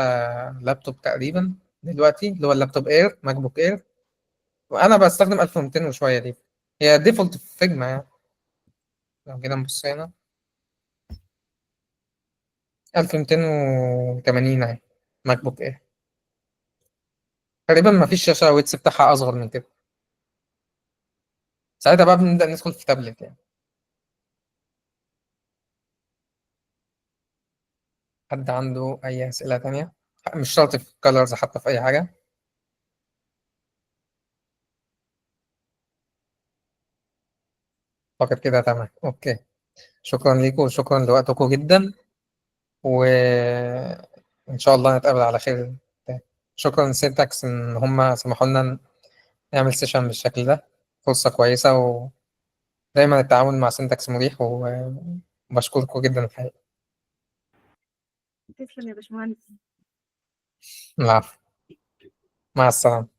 لابتوب تقريبا دلوقتي، اللي هو اللابتوب اير، ماك بوك اير. وانا بستخدم 1200 وشويه دي، هي ديفولت في فيجما يعني. لو جينا نبص هنا 1280 اهي، ماك بوك اير. تقريبا ما فيش شاشه ويتس بتاعها اصغر من كده. ساعتها بقى بنبدا ندخل في تابلت يعني. حد عنده اي اسئله تانية؟ مش شرط في كولرز، حتى في اي حاجه. فقط كده تمام، اوكي. شكرا ليكم وشكرا لوقتكم جدا، وإن شاء الله نتقابل على خير تاني. شكرا لسينتاكس إن هم سمحوا لنا نعمل سيشن بالشكل ده، فرصة كويسة. ودايما التعامل مع سينتاكس مريح، وبشكركم جدا الحقيقة. تسلم يا باشمهندس. العفو. مع السلامة.